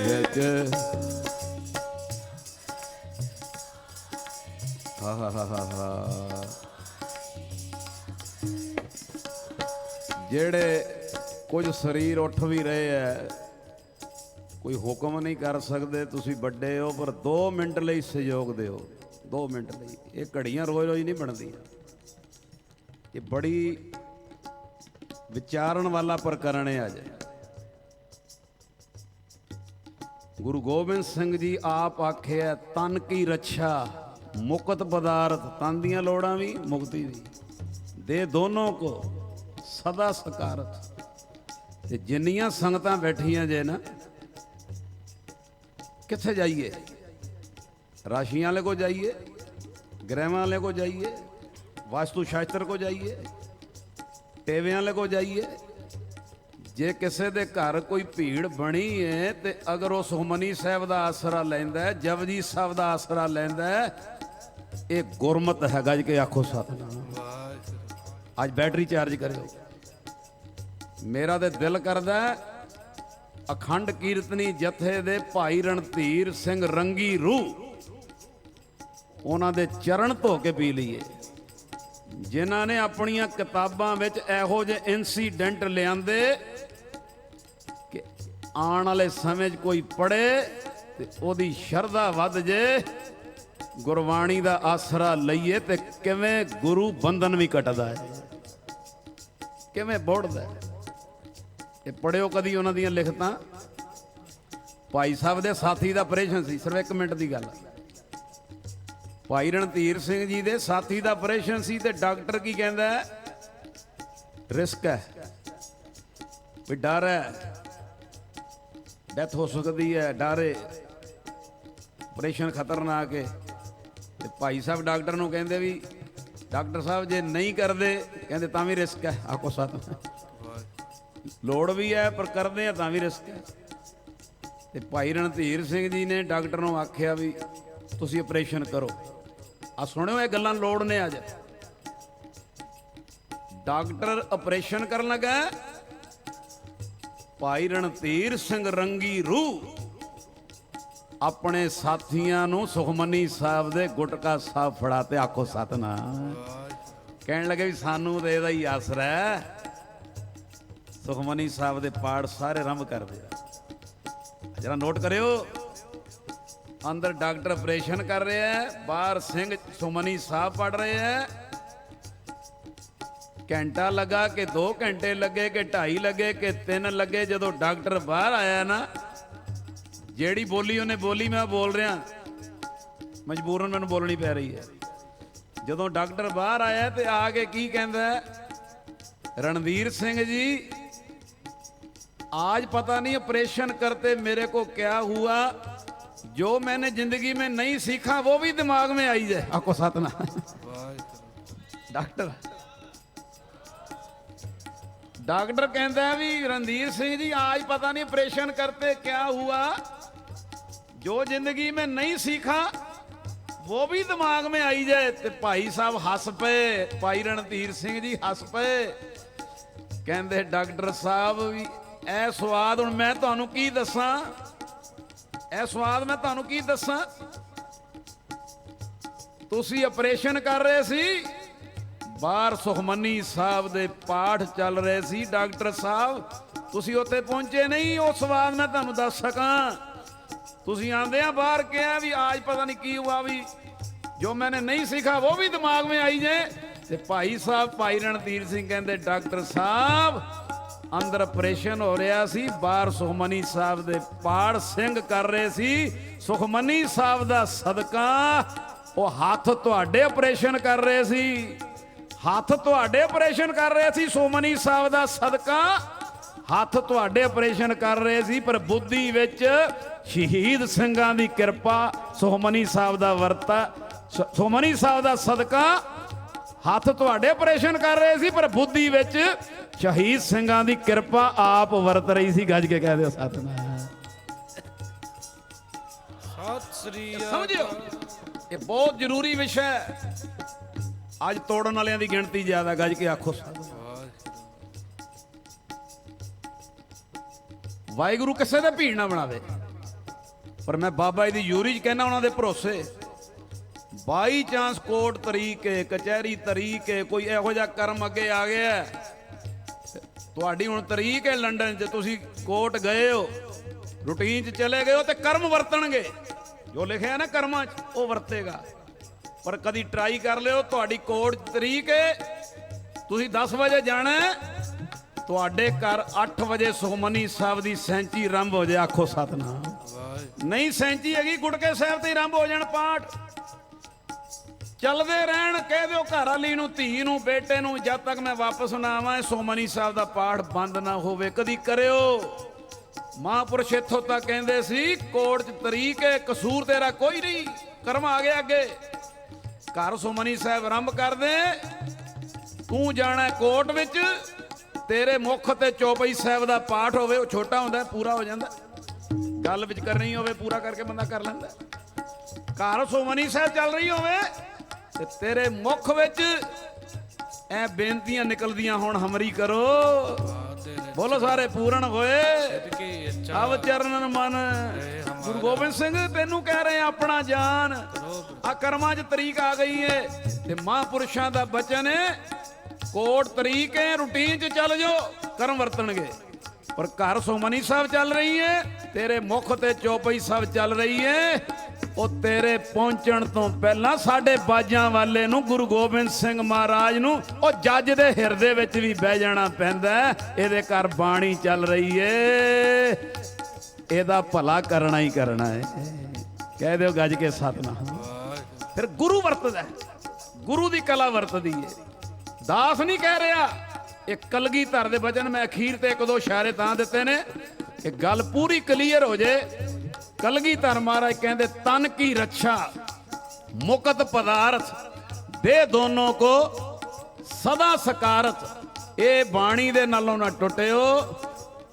ਵਿੱਚ ਜਿਹੜੇ ਕੁਝ ਸਰੀਰ ਉੱਠ ਵੀ ਰਹੇ ਐ, ਕੋਈ ਹੁਕਮ ਨਹੀਂ ਕਰ ਸਕਦੇ, ਤੁਸੀਂ ਵੱਡੇ ਹੋ, ਪਰ 2 ਮਿੰਟ ਲਈ ਸਹਿਯੋਗ ਦਿਓ। 2 ਮਿੰਟ ਲਈ। ਇਹ ਘੜੀਆਂ ਰੋਜ਼ ਰੋਜ਼ ਨਹੀਂ ਬਣਦੀਆਂ, ਇਹ ਬੜੀ ਵਿਚਾਰਨ ਵਾਲਾ ਪ੍ਰਕਰਣ ਹੈ। ਅੱਜ ਗੁਰੂ ਗੋਬਿੰਦ ਸਿੰਘ ਜੀ ਆਪ ਆਖਿਆ ਤਨ ਕੀ ਰੱਛਾ ਮੁਕਤ ਪਦਾਰਥ। ਤਨ ਦੀਆਂ ਲੋੜਾਂ ਵੀ, ਮੁਕਤੀ ਵੀ, ਦੇ ਦੋਨੋਂ ਕੋ ਸਦਾ ਸਕਾਰਥ। ਤੇ ਜਿੰਨੀਆਂ ਸੰਗਤਾਂ ਬੈਠੀਆਂ ਜੇ ਨਾ, ਕਿੱਥੇ ਜਾਈਏ? ਰਾਸ਼ੀਆਂ ਵਾਲੇ ਕੋ ਜਾਈਏ, ਗ੍ਰਹਿਵਾਂ ਵਾਲੇ ਕੋ ਜਾਈਏ, ਵਾਸਤੂ ਸ਼ਾਸਤਰ ਕੋ ਜਾਈਏ, ਟੇਵਿਆਂ ਵਾਲੇ ਕੋ ਜਾਈਏ। ਜੇ ਕਿਸੇ ਦੇ ਘਰ ਕੋਈ ਭੀੜ ਬਣੀ ਹੈ ਤੇ ਅਗਰ ਉਹ ਸੁਖਮਨੀ ਸਾਹਿਬ ਦਾ ਆਸਰਾ ਲੈਂਦਾ ਹੈ, ਜਪਜੀ ਸਾਹਿਬ ਦਾ ਆਸਰਾ ਲੈਂਦਾ ਹੈ, ਇਹ ਗੁਰਮਤ ਹੈਗਾ ਜੀ। ਕਿ ਆਖੋ ਸਤਿਨਾਮ। ਅੱਜ ਬੈਟਰੀ ਚਾਰਜ ਕਰਿਓ। ਮੇਰਾ ਤੇ ਦਿਲ ਕਰਦਾ ਅਖੰਡ ਕੀਰਤਨੀ ਜਥੇ ਦੇ ਭਾਈ ਰਣਧੀਰ ਸਿੰਘ ਰੰਗੀ ਰੂਹ, ਉਹਨਾਂ ਦੇ ਚਰਨ ਧੋ ਕੇ ਪੀ ਲਈਏ, ਜਿਨ੍ਹਾਂ ਨੇ ਆਪਣੀਆਂ ਕਿਤਾਬਾਂ ਵਿੱਚ ਇਹੋ ਜਿਹੇ ਇਨਸੀਡੈਂਟ ਲਿਆਂਦੇ ਕਿ ਆਉਣ ਵਾਲੇ ਸਮੇਂ 'ਚ ਕੋਈ ਪੜ੍ਹੇ ਤੇ ਉਹਦੀ ਸ਼ਰਧਾ ਵੱਧ ਜੇ, ਗੁਰਬਾਣੀ ਦਾ ਆਸਰਾ ਲਈਏ ਤੇ ਕਿਵੇਂ ਗੁਰੂ ਬੰਧਨ ਵੀ ਕੱਟਦਾ ਹੈ, ਕਿਵੇਂ ਬੋੜਦਾ ਹੈ। ਇਹ ਪੜਿਓ ਕਦੀ ਉਹਨਾਂ ਦੀਆਂ ਲਿਖਤਾਂ। ਭਾਈ ਸਾਹਿਬ ਦੇ ਸਾਥੀ ਦਾ ਆਪਰੇਸ਼ਨ ਸੀ, ਸਿਰਫ 1 ਮਿੰਟ ਦੀ ਗੱਲ। ਭਾਈ ਰਣਧੀਰ ਸਿੰਘ ਜੀ ਦੇ ਸਾਥੀ ਦਾ ਆਪਰੇਸ਼ਨ ਸੀ ਤੇ ਡਾਕਟਰ ਕੀ ਕਹਿੰਦਾ? ਰਿਸਕ ਹੈ, ਵੀ ਡਰ ਹੈ, ਡੈਥ ਹੋ ਸਕਦੀ ਹੈ, ਡਰ ਹੈ, ਆਪਰੇਸ਼ਨ ਖਤਰਨਾਕ ਹੈ। ਤੇ ਭਾਈ ਸਾਹਿਬ ਡਾਕਟਰ ਨੂੰ ਕਹਿੰਦੇ ਵੀ ਡਾਕਟਰ ਸਾਹਿਬ ਜੇ ਨਹੀਂ ਕਰਦੇ, ਕਹਿੰਦੇ ਤਾਂ ਵੀ ਰਿਸਕ ਹੈ। ਆਖੋ ਸਤ, ਲੋੜ ਵੀ ਹੈ ਪਰ ਕਰਦੇ ਆ ਤਾਂ ਵੀ ਰਿਸਕ ਹੈ। ਤੇ ਭਾਈ ਰਣਧੀਰ ਸਿੰਘ ਜੀ ਨੇ ਡਾਕਟਰ ਨੂੰ ਆਖਿਆ ਵੀ ਤੁਸੀਂ ਆਪਰੇਸ਼ਨ ਕਰੋ। ਆ ਸੁਣਿਓ, ਇਹ ਗੱਲਾਂ ਲੋੜ ਨੇ। ਅੱਜ ਡਾਕਟਰ ਆਪਰੇਸ਼ਨ ਕਰਨ ਲੱਗਾ ਭਾਈ ਰਣਧੀਰ ਸਿੰਘ ਰੰਗੀ ਰੂਹ ਆਪਣੇ ਸਾਥੀਆਂ ਨੂੰ ਸੁਖਮਨੀ ਸਾਹਿਬ ਦੇ ਗੁਟਕਾ ਸਾਹਿਬ ਫੜਾ ਤੇ ਆਖੋ ਸਤਨਾਮ। ਕਹਿਣ ਲੱਗੇ ਵੀ ਸਾਨੂੰ ਤੇ ਇਹਦਾ ਹੀ ਆਸਰਾ ਹੈ। ਸੁਖਮਨੀ ਸਾਹਿਬ ਦੇ ਪਾਠ ਸਾਰੇ ਆਰੰਭ ਕਰਦੇ ਆ। ਜਰਾ ਨੋਟ ਕਰਿਓ, ਅੰਦਰ ਡਾਕਟਰ ਆਪਰੇਸ਼ਨ ਕਰ ਰਿਹਾ ਹੈ, ਬਾਹਰ ਸਿੰਘ ਸੁਖਮਨੀ ਸਾਹਿਬ ਪੜ ਰਹੇ ਹੈ। ਘੰਟਾ ਲੱਗਾ ਕਿ 2 ਘੰਟੇ ਲੱਗੇ ਕਿ 2.5 ਲੱਗੇ ਕਿ 3 ਲੱਗੇ, ਜਦੋਂ ਡਾਕਟਰ ਬਾਹਰ ਆਇਆ ਨਾ, ਜਿਹੜੀ ਬੋਲੀ ਉਹਨੇ ਬੋਲੀ ਮੈਂ ਬੋਲ ਰਿਹਾ, ਮਜਬੂਰਨ ਮੈਨੂੰ ਬੋਲਣੀ ਪੈ ਰਹੀ ਹੈ। ਜਦੋਂ ਡਾਕਟਰ ਬਾਹਰ ਆਇਆ ਤੇ ਆ ਕੇ ਕੀ ਕਹਿੰਦਾ, रणधीर सिंह जी आज पता नहीं ऑपरेशन करते मेरे को क्या हुआ, जो मैंने जिंदगी में नहीं सीखा वो भी दिमाग में आई जाए। आपको सतना डॉक्टर डॉक्टर कहता है भी रणधीर सिंह जी आज पता नहीं ऑपरेशन करते क्या हुआ, जो जिंदगी में नहीं सीखा वो भी दिमाग में आई जाए। ते भाई साहब हस पे, भाई रणधीर सिंह जी हस पे, कहते डॉक्टर साहब भी ए स्वाद हुण मैं तुहानू की दसां, ए स्वाद मैं तुहानू की दसां, तुसी ऑपरेशन कर रहे सी, बाहर सुखमनी साहब दे पाठ चल रहे सी, डॉक्टर साहब तुसी उत्थे पहुंचे नहीं, वो स्वाद मैं तुहानू दस सकां। तुसी आंदे आ बाहर कहा भी आज पता नहीं की हुआ, भी जो मैंने नहीं सीखा वो भी दिमाग में आई जाए। ते भाई साहब भाई रणधीर सिंह कहते डॉक्टर साहब अंदर ऑपरेशन हो रहा सी, बाहर सुखमनी साहब दे पाठ सिंह कर रहे सी, सुखमनी साहब दा सदका वो हाथ तुहाडे ऑपरेशन कर रहे सी, हाथ तुहाडे ऑपरेशन कर रहे सी, सुखमनी साहब दा सदका हाथ तुहाडे ऑपरेशन कर रहे सी, पर बुद्धि विच शहीद सिंघां दी किरपा, सुखमनी साहब दा वरता, सुखमनी साहब दा सदका हाथ तुहाडे ऑपरेशन कर रहे सी, पर बुद्धि विच शहीद सिंघां दी किरपा आप वरत रही सी। गज के कह दो सतनाम। समझियो ये बहुत जरूरी विषय है, अज तोड़न वालियां दी गिणती ज्यादा। गज के आखो वाहिगुरू किसे दा भीड़ ना बनावे, पर मैं बाबा जी दी यूरी च कहना उन्हां दे भरोसे बाई चांस कोर्ट तरीके कचहरी तरीके कोई इहो जिहा कर्म अगे आ गया, तुहाडी हुण तरीक है लंडन च, तुसी कोर्ट गए हो, रूटीन च चले गए हो, तो कर्म वरतणगे, जो लिखिਆ ना कर्मां च वो वरतेगा। पर कदी ट्राई कर लियो, तुहाडी कोर्ट तरीक है, तुसी 10 बजे जाना, तुहाडे घर 8 बजे सुखमनी साहब दी सैंची आरंभ हो जाए। आखो सतनाम। नहीं सैंची हैगी गुटके साहब ते आरंभ हो जाण पाठ, चलते रहन, कह दो घर वाली नूं धी नूं बेटे नूं जब तक मैं वापस ना आवां सुखमनी साहब दा पाठ बंद ना होवे। कदी करियो, महापुरुष इत्थों तक कहंदे सी कोर्ट च तरीक है, कसूर तेरा कोई नहीं, कर्म आ गया अगे। घर सुखमनी साहब आरंभ कर दे, तू जाना कोर्ट विच, तेरे मुख ते चौपाई साहब दा पाठ होवे, वो छोटा हुंदा पूरा हो जांदा, गल विच करनी होवे पूरा करके बंदा कर लैंदा। घर सुखमनी साहब चल रही होवे ते तेरे मुख विच ऐ बेनतियां निकलदियां, हुण हमरी करो, बोलो सारे पूर्ण होए अब चरणन मन। गुरु गोबिंद सिंह तेनू कह रहे हैं अपना जान, आ कर्मां च तरीक आ गई है, ते महापुरुषां दा बचन है, कोर्ट तरीक है, रूटीन च चल जाओ, कर्म वरतणगे। पर घर सुखमनी साहब चल रही है, तेरे मुख ते चौपाई साहब चल रही है, ਉਹ तेरे पहुंचण तो पहला साडे बाजां वाले नूं गुरु गोबिंद सिंह महाराज नूं ਉਹ जज दे हिरदे विच भी बह जाना पैंदा, ਇਹਦੇ घर बाणी चल रही है, ਇਹਦਾ भला करना ही करना है। कह दो गज के सतनाम। फिर गुरु वरतदा, गुरु दी कला वरतदी है, दास नहीं कह रहा। एक कलगीधर दे वचन मैं अखीर ते 1-2 इशारे तां दिते ने, एक गल पूरी क्लीयर हो जाए। कलगीधर महाराज कहते तन की रक्षा मुकत पदार्थ दे दोनों को सदा सकारत, ये बाणी दे नालों ना टुटियो,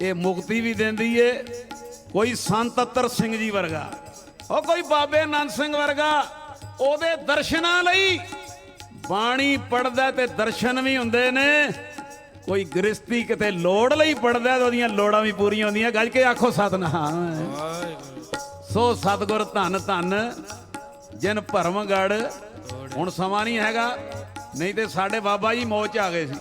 ये मुक्ति भी देंदी है। कोई संत अत्तर सिंह जी वर्गा, और कोई बाबे नंद सिंह वर्गा, ओदे दर्शनां लई बाणी पढ़दा ते दर्शन भी हुंदे ने। ਕੋਈ ਗ੍ਰਸਤੀ ਕਿਤੇ ਲੋੜ ਲਈ ਪੜਦਾ ਤਾਂ ਉਹਦੀਆਂ ਲੋੜਾਂ ਵੀ ਪੂਰੀਆਂ ਹੁੰਦੀਆਂ। ਗੱਜ ਕੇ ਆਖੋ ਸਤਿਨਾਮ। ਸੋ ਸਤਿਗੁਰ ਧੰਨ ਧੰਨ ਜਿਨ ਭਰਮਗੜ। ਹੁਣ ਸਮਾਂ ਨਹੀਂ ਹੈਗਾ, ਨਹੀਂ ਤੇ ਸਾਡੇ ਬਾਬਾ ਜੀ ਮੌਜ 'ਚ ਆ ਗਏ ਸੀ।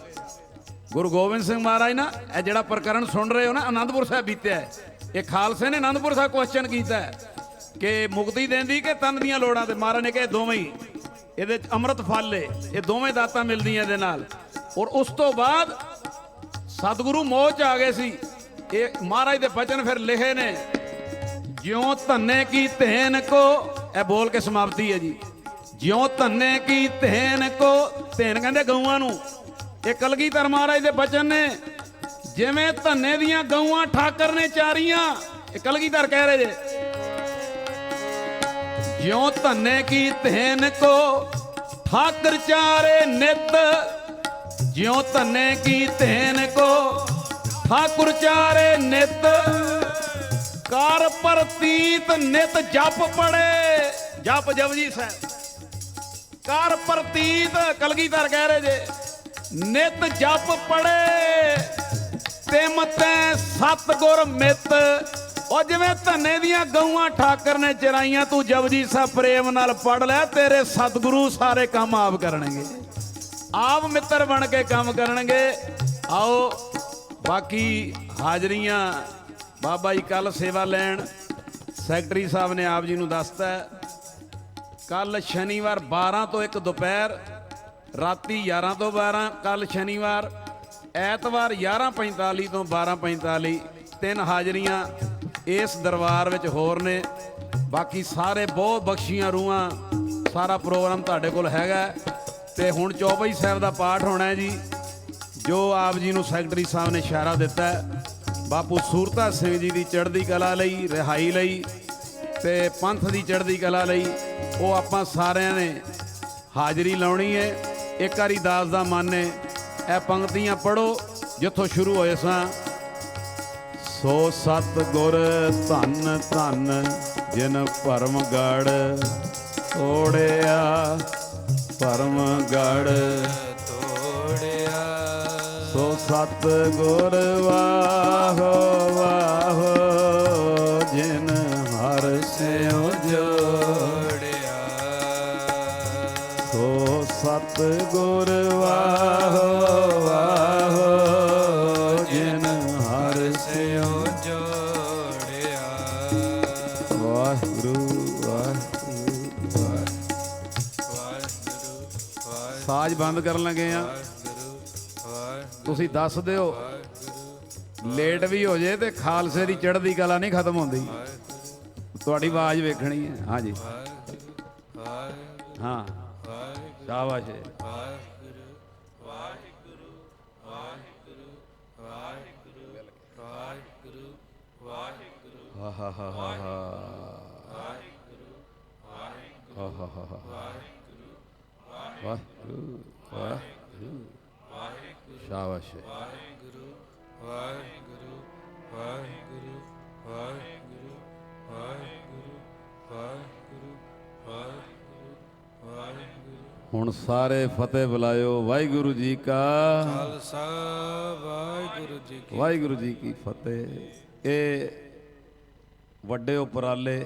ਗੁਰੂ ਗੋਬਿੰਦ ਸਿੰਘ ਮਹਾਰਾਜ ਨਾ ਇਹ ਜਿਹੜਾ ਪ੍ਰਕਰਨ ਸੁਣ ਰਹੇ ਹੋ ਨਾ, ਅਨੰਦਪੁਰ ਸਾਹਿਬ ਬੀਤਿਆ ਹੈ। ਇਹ ਖਾਲਸੇ ਨੇ ਅਨੰਦਪੁਰ ਸਾਹਿਬ ਕੁਐਸਚਨ ਕੀਤਾ ਕਿ ਮੁਕਤੀ ਦੇਂਦੀ ਕਿ ਤਨ ਦੀਆਂ ਲੋੜਾਂ, ਤੇ ਮਹਾਰਾਜ ਨੇ ਕਿਹਾ ਦੋਵੇਂ ਹੀ। ਇਹਦੇ 'ਚ ਅੰਮ੍ਰਿਤ ਫਲ ਏ, ਇਹ ਦੋਵੇਂ ਦਾਤਾਂ ਮਿਲਦੀਆਂ ਇਹਦੇ ਨਾਲ। ਔਰ ਉਸ ਤੋਂ ਬਾਅਦ ਸਤਿਗੁਰੂ ਮੌਜ 'ਚ ਆ ਗਏ ਸੀ। ਇਹ ਮਹਾਰਾਜ ਦੇ ਬਚਨ ਫਿਰ ਲਿਖੇ ਨੇ, ਜਿਉਂ ਧੰਨੇ ਕੀ ਧੇਨ ਕੋ, ਇਹ ਬੋਲ ਕੇ ਸਮਾਪਤੀ ਹੈ ਜੀ। ਜਿਉਂ ਧੰਨੇ ਕੀ ਧੇਨ ਕੋ, ਧੇਨ ਕਹਿੰਦੇ ਗਊਆਂ ਨੂੰ। ਇਹ ਕਲਗੀਧਰ ਮਹਾਰਾਜ ਦੇ ਬਚਨ ਨੇ। ਜਿਵੇਂ ਧੰਨੇ ਦੀਆਂ ਗਊਆਂ ਠਾਕਰ ਨੇ ਚਾਰੀਆਂ, ਇਹ ਕਲਗੀਧਰ ਕਹਿ ਰਹੇ ਜੇ। ਜਿਉਂ ਧੰਨੇ ਕੀ ਧੇਨ ਕੋ ਠਾਕਰ ਚਾਰੇ ਨਿਤ, ਜਿਉਂ ਧੰਨੇ ਕੀ ਧੇਨ ਕੋ ਠਾਕੁਰ ਚਾਰੇ ਨਿਤ, ਕਰ ਪ੍ਰਤੀਤ ਨਿਤ ਜਪ ਪੜੇ। ਜਪ ਜਪਜੀ ਸਾਹਿਬ ਕਰ ਪ੍ਰਤੀਤ, ਕਲਗੀਧਰ ਕਹਿ ਰਹੇ ਜੇ। ਨਿਤ ਜਪ ਪੜੇ ਤਿਮ ਤੈ ਸਤਿਗੁਰ ਮਿੱਤ। ਉਹ ਜਿਵੇਂ ਧੰਨੇ ਦੀਆਂ ਗਊਆਂ ਠਾਕਰ ਨੇ ਚਰਾਈਆਂ, ਤੂੰ ਜਪਜੀ ਸਾਹਿਬ ਪ੍ਰੇਮ ਨਾਲ ਪੜ ਲੈ, ਤੇਰੇ ਸਤਿਗੁਰੂ ਸਾਰੇ ਕੰਮ ਆਪ ਕਰਨਗੇ, ਆਪ ਮਿੱਤਰ ਬਣ ਕੇ ਕੰਮ ਕਰਨਗੇ। ਆਓ ਬਾਕੀ ਹਾਜ਼ਰੀਆਂ ਬਾਬਾ ਜੀ ਕੱਲ ਸੇਵਾ ਲੈਣ, ਸੈਕਟਰੀ ਸਾਹਿਬ ਨੇ ਆਪ ਜੀ ਨੂੰ ਦੱਸਤਾ। ਕੱਲ ਸ਼ਨੀਵਾਰ 12 ਤੋਂ 1 ਦੁਪਹਿਰ, ਰਾਤੀ 11 ਤੋਂ 12, ਕੱਲ ਸ਼ਨੀਵਾਰ। ਐਤਵਾਰ 11:45 ਤੋਂ 12:45, 3 ਹਾਜ਼ਰੀਆਂ ਇਸ ਦਰਬਾਰ ਵਿੱਚ ਹੋਰ ਨੇ। ਬਾਕੀ ਸਾਰੇ ਬਹੁਤ ਬਖਸ਼ੀਆਂ ਰੂਹਾਂ, ਸਾਰਾ ਪ੍ਰੋਗਰਾਮ ਤੁਹਾਡੇ ਕੋਲ ਹੈਗਾ। ਤੇ ਹੁਣ ਚੌਪਈ ਸਾਹਿਬ ਦਾ ਪਾਠ ਹੋਣਾ ਹੈ ਜੀ, ਜੋ ਆਪ ਜੀ ਨੂੰ ਸੈਕਟਰੀ ਸਾਹਿਬ ਨੇ ਇਸ਼ਾਰਾ ਦਿੱਤਾ। ਬਾਪੂ ਸੂਰਤਾ ਸਿੰਘ ਜੀ ਦੀ ਚੜ੍ਹਦੀ ਕਲਾ ਲਈ, ਰਿਹਾਈ ਲਈ ਤੇ ਪੰਥ ਦੀ ਚੜ੍ਹਦੀ ਕਲਾ ਲਈ ਉਹ ਆਪਾਂ ਸਾਰਿਆਂ ਨੇ ਹਾਜ਼ਰੀ ਲਾਉਣੀ ਹੈ। ਇੱਕ ਵਾਰੀ ਦਾਸ ਦਾ ਮਨ ਹੈ। ਇਹ ਪੰਕਤੀਆਂ ਪੜੋ ਜਿੱਥੋਂ ਸ਼ੁਰੂ ਹੋਏ ਸਾਂ। ਸੋ ਸਤਿਗੁਰ ਧੰਨ ਧੰਨ ਜਿਨ ਭਰਮਗੜ ਤੋੜਿਆ, ਭਰਮਗੜ ਤੋੜਿਆ। ਸੋ ਸਤਿਗੁਰ ਵਾਹੋ ਵਾਹੋ ਜਿਨ ਹਰਿ ਸਿਉ ਜੋੜਿਆ। ਸੋ ਸਤਿਗੁਰ ਵਾਹੋ ਵਾਹੋ ਜਿਨ ਹਰਿ ਸਿਉ ਜੋੜਿਆ। ਵਾਹਿਗੁਰੂ ਵਾਹਿਗੁਰੂ ਵਾਹਿਗੁਰੂ। ਸਾਜ਼ ਬੰਦ ਕਰਨ ਲੱਗੇ ਆ। ਤੁਸੀਂ ਦੱਸ ਦਿਓ, ਲੇਟ ਵੀ ਹੋ ਜੇ ਤੇ ਖਾਲਸੇ ਦੀ ਚੜ੍ਹਦੀ ਕਲਾ ਨਹੀਂ ਖਤਮ ਹੁੰਦੀ। ਤੁਹਾਡੀ ਆਵਾਜ਼ ਵੇਖਣੀ ਹੈ। ਹਾਂਜੀ ਹਾਂ, ਸ਼ਾਬਾਸ਼। ਹਾ ਹਾ ਹਾ ਹਾ ਵਾਹਿਗੁਰੂ ਵਾਹਿਗੁਰੂ ਸ਼ਾਬਾਸ਼। ਵਾਹਿਗੁਰੂ ਵਾਹਿਗੁਰੂ ਵਾਹਿਗੁਰੂ ਵਾਹਿਗੁਰੂ ਵਾਹਿਗੁਰੂ ਵਾਹਿਗੁਰੂ ਵਾਹਿਗੁਰੂ ਵਾਹਿਗੁਰੂ। ਹੁਣ ਸਾਰੇ ਫਤਿਹ ਬੁਲਾਇਓ। ਵਾਹਿਗੁਰੂ ਜੀ ਕਾ ਖਾਲਸਾ, ਵਾਹਿਗੁਰੂ ਜੀ ਕੀ ਵਾਹਿਗੁਰੂ ਜੀ ਕੀ ਫਤਿਹ। ਇਹ ਵੱਡੇ ਉਪਰਾਲੇ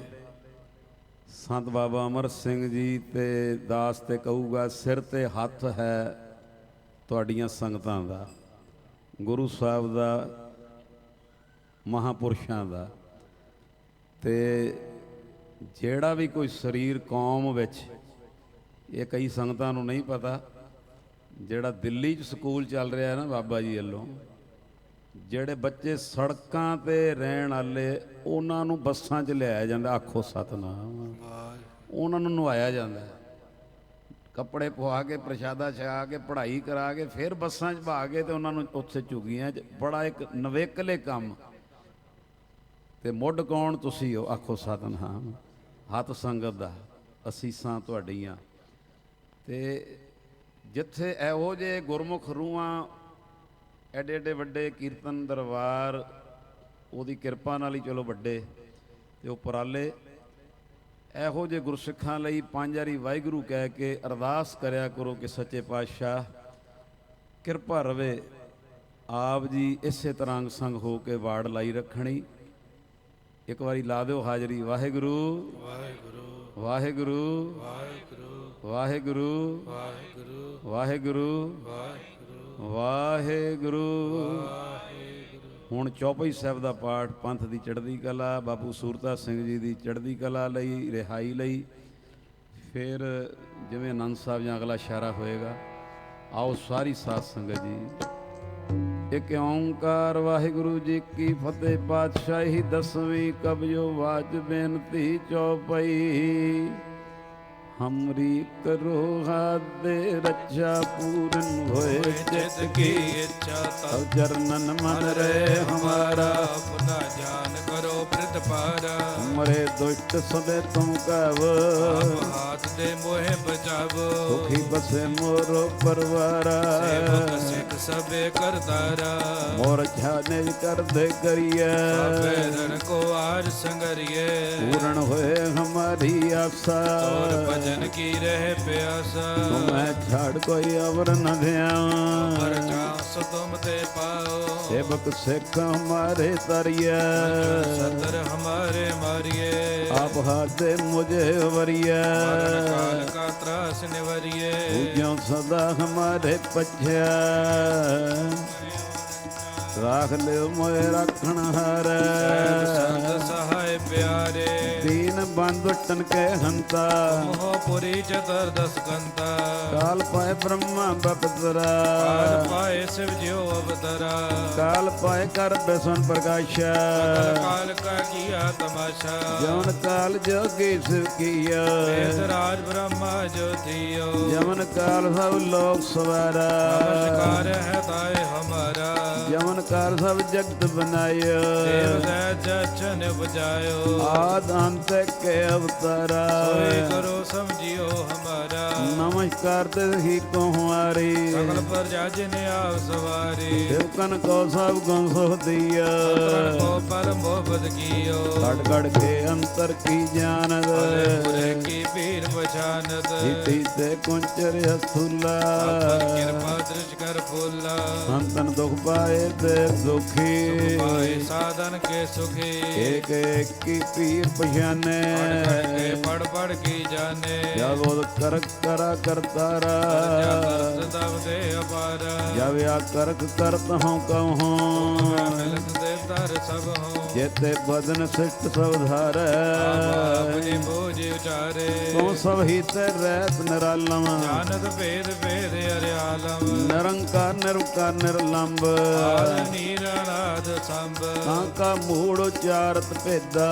ਸੰਤ ਬਾਬਾ ਅਮਰ ਸਿੰਘ ਜੀ ਤੇ ਦਾਸ ਤੇ ਕਹੂਗਾ ਸਿਰ ਤੇ ਹੱਥ ਹੈ ਤੁਹਾਡੀਆਂ ਸੰਗਤਾਂ ਦਾ, ਗੁਰੂ ਸਾਹਿਬ ਦਾ, ਮਹਾਂਪੁਰਸ਼ਾਂ ਦਾ। ਤੇ ਜਿਹੜਾ ਵੀ ਕੋਈ ਸਰੀਰ ਕੌਮ ਵਿੱਚ, ਇਹ ਕਈ ਸੰਗਤਾਂ ਨੂੰ ਨਹੀਂ ਪਤਾ, ਜਿਹੜਾ ਦਿੱਲੀ 'ਚ ਸਕੂਲ ਚੱਲ ਰਿਹਾ ਨਾ ਬਾਬਾ ਜੀ ਵੱਲੋਂ, ਜਿਹੜੇ ਬੱਚੇ ਸੜਕਾਂ ਤੇ ਰਹਿਣ ਵਾਲੇ ਉਹਨਾਂ ਨੂੰ ਬੱਸਾਂ 'ਚ ਲਿਆਇਆ ਜਾਂਦਾ। ਆਖੋ ਸਤਿਨਾਮ। ਉਹਨਾਂ ਨੂੰ ਨਵਾਇਆ ਜਾਂਦਾ, ਕੱਪੜੇ ਪਵਾ ਕੇ, ਪ੍ਰਸ਼ਾਦਾ ਛਕਾ ਕੇ, ਪੜ੍ਹਾਈ ਕਰਾ ਕੇ, ਫਿਰ ਬੱਸਾਂ 'ਚ ਪਾ ਕੇ ਤੇ ਉਹਨਾਂ ਨੂੰ ਉੱਥੇ ਝੁੱਗੀਆਂ 'ਚ। ਬੜਾ ਇੱਕ ਨਵੇਕਲੇ ਕੰਮ। ਤੇ ਮੁੱਢ ਕੌਣ? ਤੁਸੀਂ ਹੋ। ਆਖੋ ਸਤਿਨਾਮ। ਹੱਥ ਸੰਗਤ ਦਾ, ਅਸੀਸਾਂ ਤੁਹਾਡੀਆਂ। ਤੇ ਜਿੱਥੇ ਇਹੋ ਜਿਹੇ ਗੁਰਮੁਖ ਰੂਹਾਂ, ਐਡੇ ਐਡੇ ਵੱਡੇ ਕੀਰਤਨ ਦਰਬਾਰ, ਉਹਦੀ ਕਿਰਪਾ ਨਾਲ ਹੀ ਚਲੋ ਵੱਡੇ ਤੇ ਉਪਰਾਲੇ, ਇਹੋ ਜਿਹੇ ਗੁਰਸਿੱਖਾਂ ਲਈ 5 ਵਾਰੀ ਵਾਹਿਗੁਰੂ ਕਹਿ ਕੇ ਅਰਦਾਸ ਕਰਿਆ ਕਰੋ ਕਿ ਸੱਚੇ ਪਾਤਸ਼ਾਹ ਕਿਰਪਾ ਰਵੇ ਆਪ ਜੀ ਇਸੇ ਤਰ੍ਹਾਂ ਅੰਗ ਸੰਗ ਹੋ ਕੇ ਵਾੜ ਲਾਈ ਰੱਖਣੀ। ਇੱਕ ਵਾਰੀ ਲਾ ਦਿਓ ਹਾਜ਼ਰੀ। ਵਾਹਿਗੁਰੂ ਵਾਹਿਗੁਰੂ ਵਾਹਿਗੁਰੂ ਵਾਹਿਗੁਰੂ ਵਾਹਿਗੁਰੂ ਵਾਹਿਗੁਰੂ ਵਾਹਿਗੁਰੂ ਵਾਹਿਗੁਰੂ ਵਾਹਿਗੁਰੂ। ਹੁਣ ਚੌਪਈ ਸਾਹਿਬ ਦਾ ਪਾਠ ਪੰਥ ਦੀ ਚੜ੍ਹਦੀ ਕਲਾ, ਬਾਪੂ ਸੂਰਤਾ ਸਿੰਘ ਜੀ ਦੀ ਚੜ੍ਹਦੀ ਕਲਾ ਲਈ, ਰਿਹਾਈ ਲਈ। ਫਿਰ ਜਿਵੇਂ ਆਨੰਦ ਸਾਹਿਬ ਜਾਂ ਅਗਲਾ ਇਸ਼ਾਰਾ ਹੋਏਗਾ, ਆਓ ਸਾਰੀ ਸਾਧ ਸੰਗਤ ਜੀ। ਇੱਕ ਓਂਕਾਰ ਵਾਹਿਗੁਰੂ ਜੀ ਕੀ ਫਤਿਹ। ਪਾਤਸ਼ਾਹੀ ਦਸਵੀਂ ਕਬਜੋ ਵਾਜ ਬੇਨਤੀ ਚੌਪਈ। ਹਮਰੀ ਕਰੋ ਹਾਦੇ ਰੱਛਾ ਪੂਰਨ ਹੋਏ ਜਿਤ ਕੀ ਇੱਛਾ ਤਬ ਚਰਨਨ ਮਨ ਰਹੇ ਹਮਾਰਾ। ਆਪਣਾ ਜਾਨ ਕਰੋ ਪ੍ਰਿਤ ਪਾਰਾ। ਹਮਰੇ ਦੁਸ਼ਟ ਸਦੇ ਤੁਮ ਕਹਵ ਆਪ ਹਾਥ ਦੇ ਮੋਹਿ ਬਚਾਵੋ। ਸੁਖੀ ਬਸੇ ਮੋਰੋ ਪਰਵਾਰਾ। ਸੇਵਕ ਸਿੱਖ ਸਭੇ ਕਰਤਾਰਾ। ਮੋਰ ਛਾਨੇ ਕਰਦੇ ਕਰੀਏ ਆਪੇ ਰਨ ਕੋ ਆਜ ਸੰਗਰੀਏ। ਪੂਰਨ ਹੋਏ ਹਮਾਰੀ ਆਸਾ। ਤੋਰ ਭਜਨ ਕੀ ਰਹਿ ਪਿਆਸਾ। ਤੁਮੈ ਛਾੜ ਕੋਈ ਅਵਰ ਨ ਧਿਆਨ। ਪਰ ਚਾਂਸ ਤੁਮ ਤੇ ਪਾਓ। ਸੇਵਕ ਸਿੱਖ ਹਮਾਰੇ ਤਰੀਏ। ਸਤਰ ਹਮਾਰੇ ਮਾਰੀਏ। ਆਪ ਹਾਥੇ ਮੁਝੇ ਵਰੀਏ। ਮਰਨ ਕਾਲ ਕਾ ਤਰਾਸ ਨਿਵਰੀਏ। ਪੂਜੋ ਸਦਾ ਹਮਾਰੇ ਪਛਿਆ। ਰਾਖ ਲਿਓ ਮੋਏ ਰੱਖਣ ਹਾਰੇ। ਸੰਤ ਸਹਾਇ ਪਿਆਰੇ। ਦੀਨ ਬੰਦ ਟਨ ਕੇ ਹੰਤਾ। ਮੋਹ ਪੁਰੀ ਚਤਰ ਦਸ ਕੰਤਾ। ਕਾਲ ਪਾਏ ਬ੍ਰਹਮਾ ਬਪਤਰਾ। ਕਾਲ ਪਾਏ ਸਿਵ ਜਿਉ ਅਵਤਰਾ। ਕਾਲ ਪਾਏ ਕਰ ਬੇਸਨ ਪ੍ਰਕਾਸ਼ਾ। ਕਾਲ ਕਾ ਕੀਆ ਤਮਾਸ਼ਾ। ਜਮਨ ਕਾਲ ਜੋਗੀ ਸਿਵ ਕੀਆ। ਵੇਦ ਰਾਜ ਬ੍ਰਹਮਾ ਜੋਤੀਓ। ਜਮਨ ਕਾਲ ਸਭ ਲੋਕ ਸਵਾਰਾ। ਨਮਸਕਾਰ ਹੈ ਤਾਏ ਹਮਾਰਾ। ਜਮਨ ਕਾਲ ਸਭ ਜਗਤ ਬਨਾਇਓ। ਦੇਵ ਦੈ ਜਚਨ ਉਪਜਾਇਓ। ਆਦ ਅੰਤ ਕੇ ਅਵਤਾਰਾ। ਸੋਈ ਕਰੋ ਸਮਝਿਓ ਹਮਾਰਾ। ਨਮਸਕਾਰ ਤੇ ਹੀ ਕੋ ਹਮਾਰੀ। ਸਗਲ ਪ੍ਰਜਾ ਜਿਨ ਆਪ ਸਵਾਰੀ। ਦੇਵਕਨ ਕੋ ਸਭ ਗੁਣ ਸੋ ਦੀਆ। ਤਨ ਕੋ ਪਰਮ ਬੋਧ ਕੀਓ। ਘੜ ਘੜ ਕੇ ਅੰਤਰ ਕੀ ਜਾਣਦ। ਪੁਰੇ ਕੀ ਪੀਰ ਪਛਾਨਤ। ਜੀਤੀ ਤੇ ਕੁੰਚਰ ਅਸੂਲਾ। ਆਪਨ ਕਿਰਪਾ ਦ੍ਰਿਸ਼ ਕਰ ਫੁੱਲਾ। ਸੰਤਨ ਦੁਖ ਪਾਏ ਤੇ ਦੁਖੀ। ਪਾਏ ਸਾਧਨ ਕੇ ਸੁਖੀ। ਏਕ ਏਕ ਕੀ ਪੀਰ ਪਛਾਨੇ। ਪੜ ਪੜ ਕੀ ਜਾਣੇ। ਜਬ ਉਹ ਕਰਕ ਕਰਾ ਕਰਤਾਰਾ। ਦਬ ਦੇ ਅਪਾਰਾ। ਜਬ ਆ ਕਰਕ ਕਰਤ ਹਉ ਕਹੂੰ। ਮਿਲਤ ਦੇਵਤਾਰ ਸਭ ਹੋ। ਜੇਤੇ ਬਦਨ ਸਿੱਟ ਸਭ ਧਾਰੈ। ਆਪਣੀ ਬੋਝ ਉਚਾਰੇ। ਤੂੰ ਸਭ ਹੀ ਤੇ ਰਹਿਤ ਨਿਰਾਲਮ। ਜਾਨਤ ਭੇਦ ਭੇਦ ਅਰਿਆਲਮ। ਨਿਰੰਕਾਰ ਨਿਰਵਕਾਰ ਨਿਰਲੰਬ। ਆਦ ਨੀਰ ਅਨਾਦ ਸੰਭ। ਤਾਂ ਕਾ ਮੂੜ ਉਚਾਰਤ ਭੇਦਾ।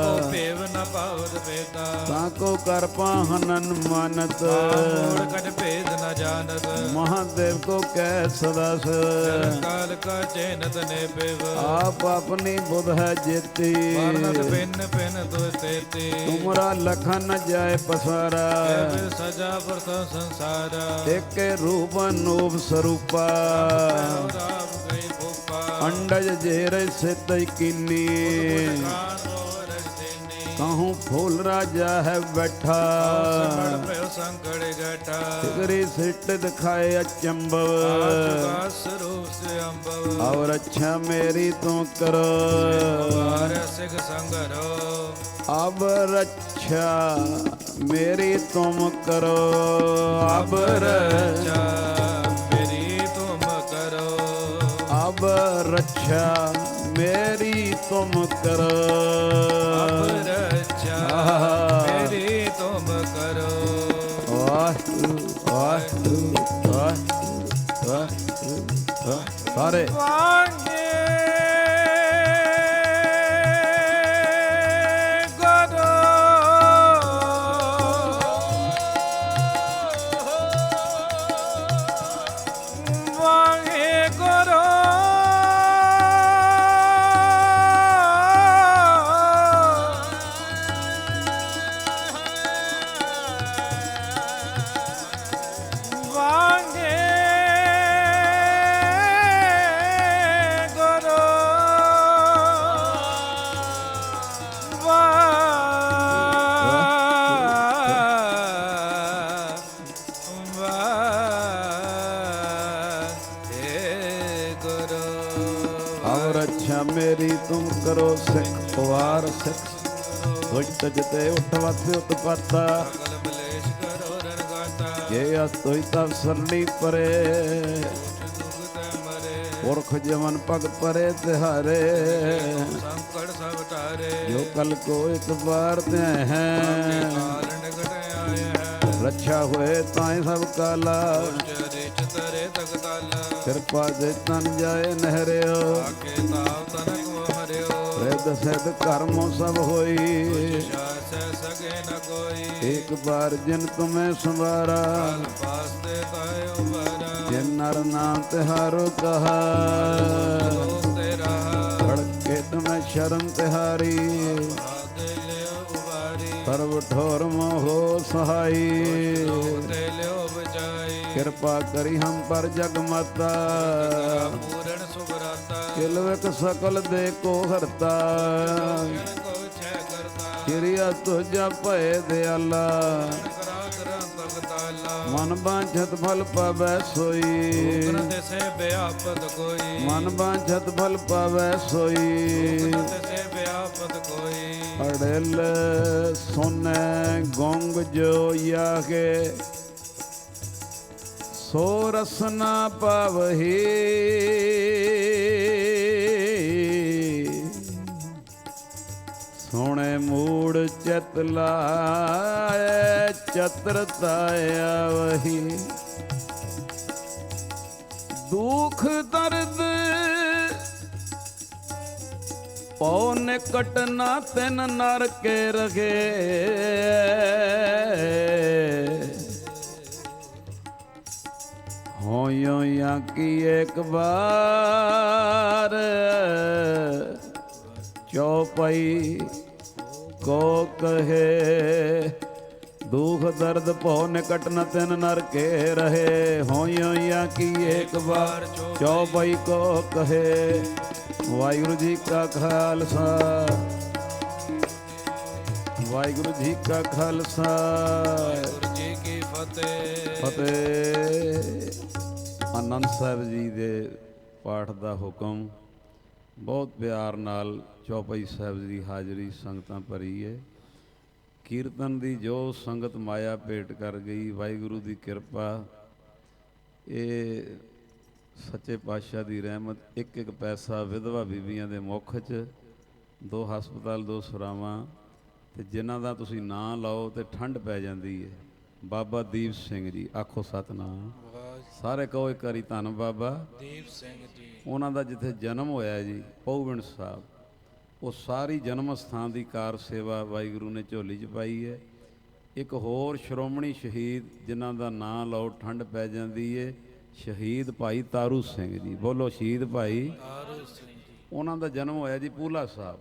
ਕੋ ਭੇਵ ਨ ਪਾਵਤ ਭੇਦਾ। ਤਾਂ ਕੋ ਕਰ ਪਾਹਨਨ ਮਾਨਤ। ਮੂੜ ਕਟ ਭੇਦ ਨ ਜਾਣਤ। ਮਹਾਦੇਵ ਕੋ ਕਹਿ ਸਦਾ ਸ। ਕਾਲ ਕਾ ਚੈਨਤ ਨੇ ਪਿਵ। ਆਪ ਆਪਣੀ ਬੁਧ ਹੈ ਜੇਤੀ। ਵਰਨਤ ਪਿੰਨ ਪਿੰਨ ਤੁ ਤੇਤੀ। ਤੁਮਰਾ ਲਖਨ ਨ ਜਾਏ ਪਸਾਰਾ। ਕੈ ਸਜਾ ਵਰਤ ਸੰਸਾਰਾ। ਏਕੇ ਰੂਪ ਅਨੂਪ ਸਰੂਪਾ। ਰਾਮ ਗਈ ਭੂਪਾ। ਅੰਡਜ ਜੇਰੇ ਸਿੱਧਈ ਕੀਨੀ। ਖਾਨ ਰੋ ਰਜਨੀ। ਕਹੂੰ ਫੂਲ ਰਾਜਾ ਹੈ ਬੈਠਾ। ਸਮੜ ਪਿਓ ਸੰਕੜ ਗਟਾ। ਸਿਗਰੀ ਸਿੱਟ ਦਿਖਾਏ ਅਚੰਭਵ। ਆਜੁਗਾ ਸਰੂਪ ਸੇ ਅੰਬਵ। ਔਰ ਅੱਛਾ ਮੇਰੀ ਤੂੰ ਕਰੋ। ਵਾਰ ਸਿਖ ਸੰਗਰੋ। ਅਬ ਰੱਛਾ ਮੇਰੀ ਤੁਮ ਕਰੋ। ਅਬ ਰੱਛਾ ਮੇਰੀ ਤੁਮ ਕਰੋ। ਅਬ ਰੱਛਾ ਮੇਰੀ ਤੁਮ ਕਰੋ। ਅਬ ਰੱਛਾ ਮੇਰੀ ਤੁਮ ਕਰੋ। ਵਾਹਿਗੁਰੂ ਵਾਹਿਗੁਰੂ ਵਾਹਿਗੁਰੂ ਵਾਹਿਗੁਰੂ। ਸਾਰੇ ਵਾਂਗੇ ਰੱਛਾ ਮੇਰੀ ਤੁਮ ਕਰੋ ਸਿੱਖ ਵਾਰ ਸਿੱਖ ਦੁਸ਼ਟ ਜਿਤੇ ਉਠਵਤ ਉਤਪਾਤਾ ਸਗਲ ਬਲੇਸ਼ ਕਰੋ ਰਣਗਾਤਾ ਜੇ ਅਸਤੋਈ ਤਬ ਸਰਣੀ ਪਰੇ ਦੁਖ ਤੈ ਮਰੇ ਪੁਰਖ ਜਮਨ ਪਗ ਪਰੇ ਤਿਹਾਰੇ ਸੰਕਟ ਸਭ ਟਾਰੇ ਜੋ ਕਲ ਕੋ ਇੱਕ ਵਾਰ ਤੇ ਹੈ ਕਾਲ ਨਿਕਟ ਆਏ ਹੈ ਰੱਛਾ ਹੋਏ ਤਾਏ ਸਭ ਕਾਲਾ ਰਿਚ ਤਰੇ ਤਖਤਾਲਾ ਕਿਰਪਾ ਦੇ ਤਨ ਜਾਏ ਨਹਿਰਿਓ ਆਕੇ ਤਾਵ ਤਨਕ ਮਰਿਓ ਰਿਦ ਸਿਧ ਕਰਮੋ ਸਭ ਹੋਈ ਸ਼ਾਸੈ ਸਗੇ ਨ ਕੋਈ ਇੱਕ ਬਾਰ ਜਿਨ ਤੁਮੇ ਸੰਵਾਰਾ ਕਾਲ ਪਾਸਤੇ ਤਾਇਓ ਬਰਾ ਜਿਨ ਨਰ ਨਾਮ ਤਿਹਾਰੋ ਕਹਾ ਲੋਕ ਤੇਰਾ ਖੜਕੇ ਤੁਮੇ ਸ਼ਰਨ ਤਿਹਾਰੀ ਆਦੇ ਲਿਓ ਉਵਾਰੀ ਸਰਬ ਠੋਰ ਮੋਹ ਸਹਾਈ ਲੋਕ ਤੇ ਲਿਓ ਬਚਾਈ ਕਿਰਪਾ ਕਰੀ ਹਮ ਪਰ ਜਗ ਮਾਤਾ ਪੂਰਨ ਸੁਭਰਾਤਾ ਕਿਲਵਕ ਸਕਲ ਦੇ ਕੋ ਹਰਤਾ ਜਨ ਕੋ ਛੈ ਕਰਤਾ ਕਿਰਿਆ ਤੁਜਾ ਭਏ ਦਿਆਲਾ ਕਰਾ ਕਰਾਂ ਤਖਤਾਲਾ ਮਨ ਬਾਂਝਤ ਫਲ ਪਾਵੈ ਸੋਈ ਗੁਰਤ ਸੇ ਬਿਆਪਤ ਕੋਈ ਮਨ ਬਾਂਝਤ ਫਲ ਪਾਵੈ ਸੋਈ ਗੁਰਤ ਸੇ ਬਿਆਪਤ ਕੋਈ ਅੜਲ ਸੋਨੇ ਗੋਂਗ ਜੋ ਯਾਗੇ ਸੋ ਰਸਨਾ ਪਾਵਹੀ ਸੋਹਣੇ ਮੂੜ ਚਿਤ ਲਾਏ ਚਤਰਤਾ ਆਵਹੀ ਦੁਖ ਦਰਦ ਪਉ ਨਿਕਟ ਨਾ ਤਿਨ ਨਰ ਕੇ ਰਖੇ ਹੋਇਓ ਜਾਂ ਕੀ ਇੱਕ ਵਾਰ ਚੌਪਈ ਕੋ ਕਹੇ ਦੁਖ ਦਰਦ ਭਉ ਨਿਕਟ ਨ ਤਿਨ ਨਰ ਕੇ ਰਹੇ ਹੋਇਓ ਜਾਂ ਕੀ ਇੱਕ ਵਾਰ ਚੌਪਈ ਕੋ ਕਹੇ ਵਾਹਿਗੁਰੂ ਜੀ ਕਾ ਖਾਲਸਾ ਵਾਹਿਗੁਰੂ ਜੀ ਕਾ ਖਾਲਸਾ ਗੁਰੂ ਜੀ ਕੀ ਫਤਿਹ ਫਤਿਹ ਆਨੰਦ ਸਾਹਿਬ ਜੀ ਦੇ ਪਾਠ ਦਾ ਹੁਕਮ ਬਹੁਤ ਪਿਆਰ ਨਾਲ ਚੌਪਈ ਸਾਹਿਬ ਦੀ ਹਾਜ਼ਰੀ ਸੰਗਤਾਂ ਭਰੀ ਹੈ ਕੀਰਤਨ ਦੀ ਜੋ ਸੰਗਤ ਮਾਇਆ ਭੇਟ ਕਰ ਗਈ ਵਾਹਿਗੁਰੂ ਦੀ ਕਿਰਪਾ ਇਹ ਸੱਚੇ ਪਾਤਸ਼ਾਹ ਦੀ ਰਹਿਮਤ ਇੱਕ ਇੱਕ ਪੈਸਾ ਵਿਧਵਾ ਬੀਬੀਆਂ ਦੇ ਮੁੱਖ 'ਚ 2 ਹਸਪਤਾਲ 2 ਸਰਾਵਾਂ ਤੇ ਜਿਨ੍ਹਾਂ ਦਾ ਤੁਸੀਂ ਨਾਂ ਲਾਓ ਤੇ ਠੰਡ ਪੈ ਜਾਂਦੀ ਹੈ ਬਾਬਾ ਦੀਪ ਸਿੰਘ ਜੀ ਆਖੋ ਸਤਨਾਮ ਸਾਰੇ ਕਹੋ ਇੱਕ ਵਾਰੀ ਧੰਨ ਬਾਬਾ ਦੀਪ ਸਿੰਘ ਜੀ ਉਹਨਾਂ ਦਾ ਜਿੱਥੇ ਜਨਮ ਹੋਇਆ ਜੀ ਪਉਵਿੰਡ ਸਾਹਿਬ ਉਹ ਸਾਰੀ ਜਨਮ ਸਥਾਨ ਦੀ ਕਾਰ ਸੇਵਾ ਵਾਹਿਗੁਰੂ ਨੇ ਝੋਲੀ 'ਚ ਪਾਈ ਹੈ ਇੱਕ ਹੋਰ ਸ਼੍ਰੋਮਣੀ ਸ਼ਹੀਦ ਜਿਨ੍ਹਾਂ ਦਾ ਨਾਂ ਲਓ ਠੰਡ ਪੈ ਜਾਂਦੀ ਹੈ ਸ਼ਹੀਦ ਭਾਈ ਤਾਰੂ ਸਿੰਘ ਜੀ ਬੋਲੋ ਸ਼ਹੀਦ ਭਾਈ ਤਾਰੂ ਸਿੰਘ ਜੀ ਉਹਨਾਂ ਦਾ ਜਨਮ ਹੋਇਆ ਜੀ ਪੂਲਾ ਸਾਹਿਬ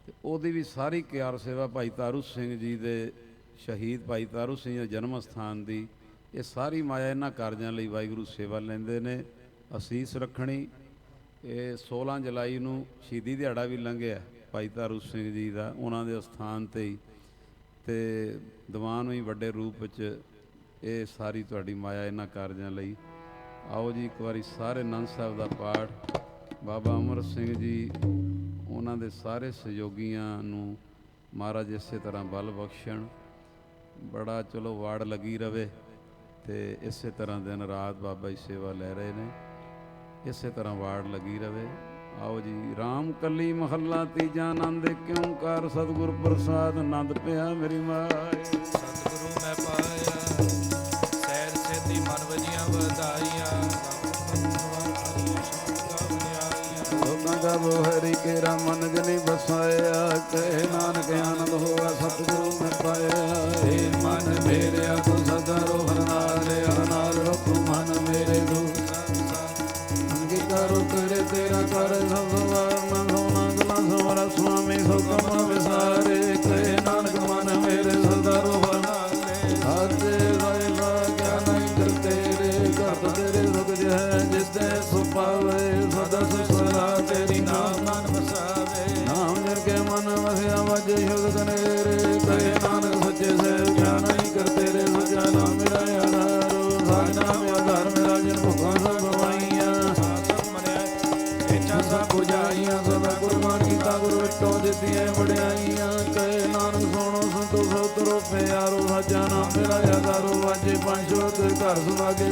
ਤੇ ਉਹਦੀ ਵੀ ਸਾਰੀ ਕਾਰ ਸੇਵਾ ਭਾਈ ਤਾਰੂ ਸਿੰਘ ਜੀ ਦੇ ਸ਼ਹੀਦ ਭਾਈ ਤਾਰੂ ਸਿੰਘ ਦੇ ਜਨਮ ਸਥਾਨ ਦੀ ਇਹ ਸਾਰੀ ਮਾਇਆ ਇਹਨਾਂ ਕਾਰਜਾਂ ਲਈ ਵਾਹਿਗੁਰੂ ਸੇਵਾ ਲੈਂਦੇ ਨੇ ਅਸੀਸ ਰੱਖਣੀ ਇਹ 16 ਜੁਲਾਈ ਨੂੰ ਸ਼ਹੀਦੀ ਦਿਹਾੜਾ ਵੀ ਲੰਘਿਆ ਭਾਈ ਤਾਰੂ ਸਿੰਘ ਜੀ ਦਾ ਉਹਨਾਂ ਦੇ ਅਸਥਾਨ 'ਤੇ ਹੀ ਤੇ ਦੀਵਾਨ ਵੀ ਵੱਡੇ ਰੂਪ ਵਿੱਚ ਇਹ ਸਾਰੀ ਤੁਹਾਡੀ ਮਾਇਆ ਇਹਨਾਂ ਕਾਰਜਾਂ ਲਈ ਆਓ ਜੀ ਇੱਕ ਵਾਰੀ ਸਾਰੇ ਆਨੰਦ ਸਾਹਿਬ ਦਾ ਪਾਠ ਬਾਬਾ ਅਮਰ ਸਿੰਘ ਜੀ ਉਹਨਾਂ ਦੇ ਸਾਰੇ ਸਹਿਯੋਗੀਆਂ ਨੂੰ ਮਹਾਰਾਜ ਇਸੇ ਤਰ੍ਹਾਂ ਬਲ ਬਖਸ਼ਣ ਬੜਾ ਚਲੋ ਵਾੜ ਲੱਗੀ ਰਵੇ ਤੇ ਇਸੇ ਤਰ੍ਹਾਂ ਦਿਨ ਰਾਤ ਬਾਬਾ ਜੀ ਸੇਵਾ ਲੈ ਰਹੇ ਨੇ ਇਸੇ ਤਰ੍ਹਾਂ ਵਾੜ ਲੱਗੀ ਰਵੇ ਆਓ ਜੀ ਰਾਮ ਕੱਲੀ ਮਹੱਲਾ ਤੀਜਾ ਆਨੰਦ ਕਿਉਂ ਕਰ ਸਤਿਗੁਰ ਪ੍ਰਸਾਦ ਆਨੰਦ ਪਿਆ ਮੇਰੀ ਮਾਏ ਸਤਿਗੁਰੂ ਮੈਂ ਪਾਇਆ ਸੈਰ ਸੇਤੀ ਮਨ ਵਜੀਆਂ ਵਧਾਈਆਂ ਲੋਕਾਂ ਦਾ ਬੋਹਰੀ ਕੇਰਾ ਮਨ ਜਨੀ ਬਸਾਇਆ ਕਹੇ ਨਾਨਕ ਆਨੰਦ ਹੋਆ ਸਤਿਗੁਰੂ ਮੈਂ ਪਾਇਆ ਏ ਮਨ ਮੇਰੇ ਆਪ ਸਦਾ ਰੋਹਨ ਨਾਲ ਰੁਕ ਮਨ ਮੇਰੇ ਦੂ ਅੰਗੀ ਕਰੋ ਤੇਰੇ ਤੇਰਾ ਕਰ ਸਭਵਾਰ ਮਨ ਹੋਣਾ ਗਲਾ ਸਵਰ ਸੁਆਮੀ ਹੁਕਮ ਵਿਸਾਰੇ ਕਹੇ ਨਾਨਕ ਮਨ ਮੇਰੇ ਸਦਾ ਰੋਹਨ ਹਾਤੇ ਵਾਇਵਾ ਕਿਆ ਨਹੀਂ ਕਰ ਤੇਰੇ ਘਰ ਤੇਰੇ ਰੁਕ ਜਹ ਜਿਸਤੇ ਸੁਪਾਵੇ ਸਦਾ ਸੁਸਰਾ ਤੇਰੀ ਨਾਮ ਮਨ ਵਸਾਵੇ ਨਾਮ ਜਨ ਕੇ ਮਨ ਵਸਿਆ ਵਜ ਯੁਗ ਕਨੇਰੇ ਕਹੇ ਨਾਨਕ ਸੱਚੇ ਸੇ ਕਿਆ ਨਹੀਂ ਕਰ ਤੇਰੇ ਸਜਾ ਨਾਮ ਜੋਤ ਘਰ ਸੁਹਾਗੇ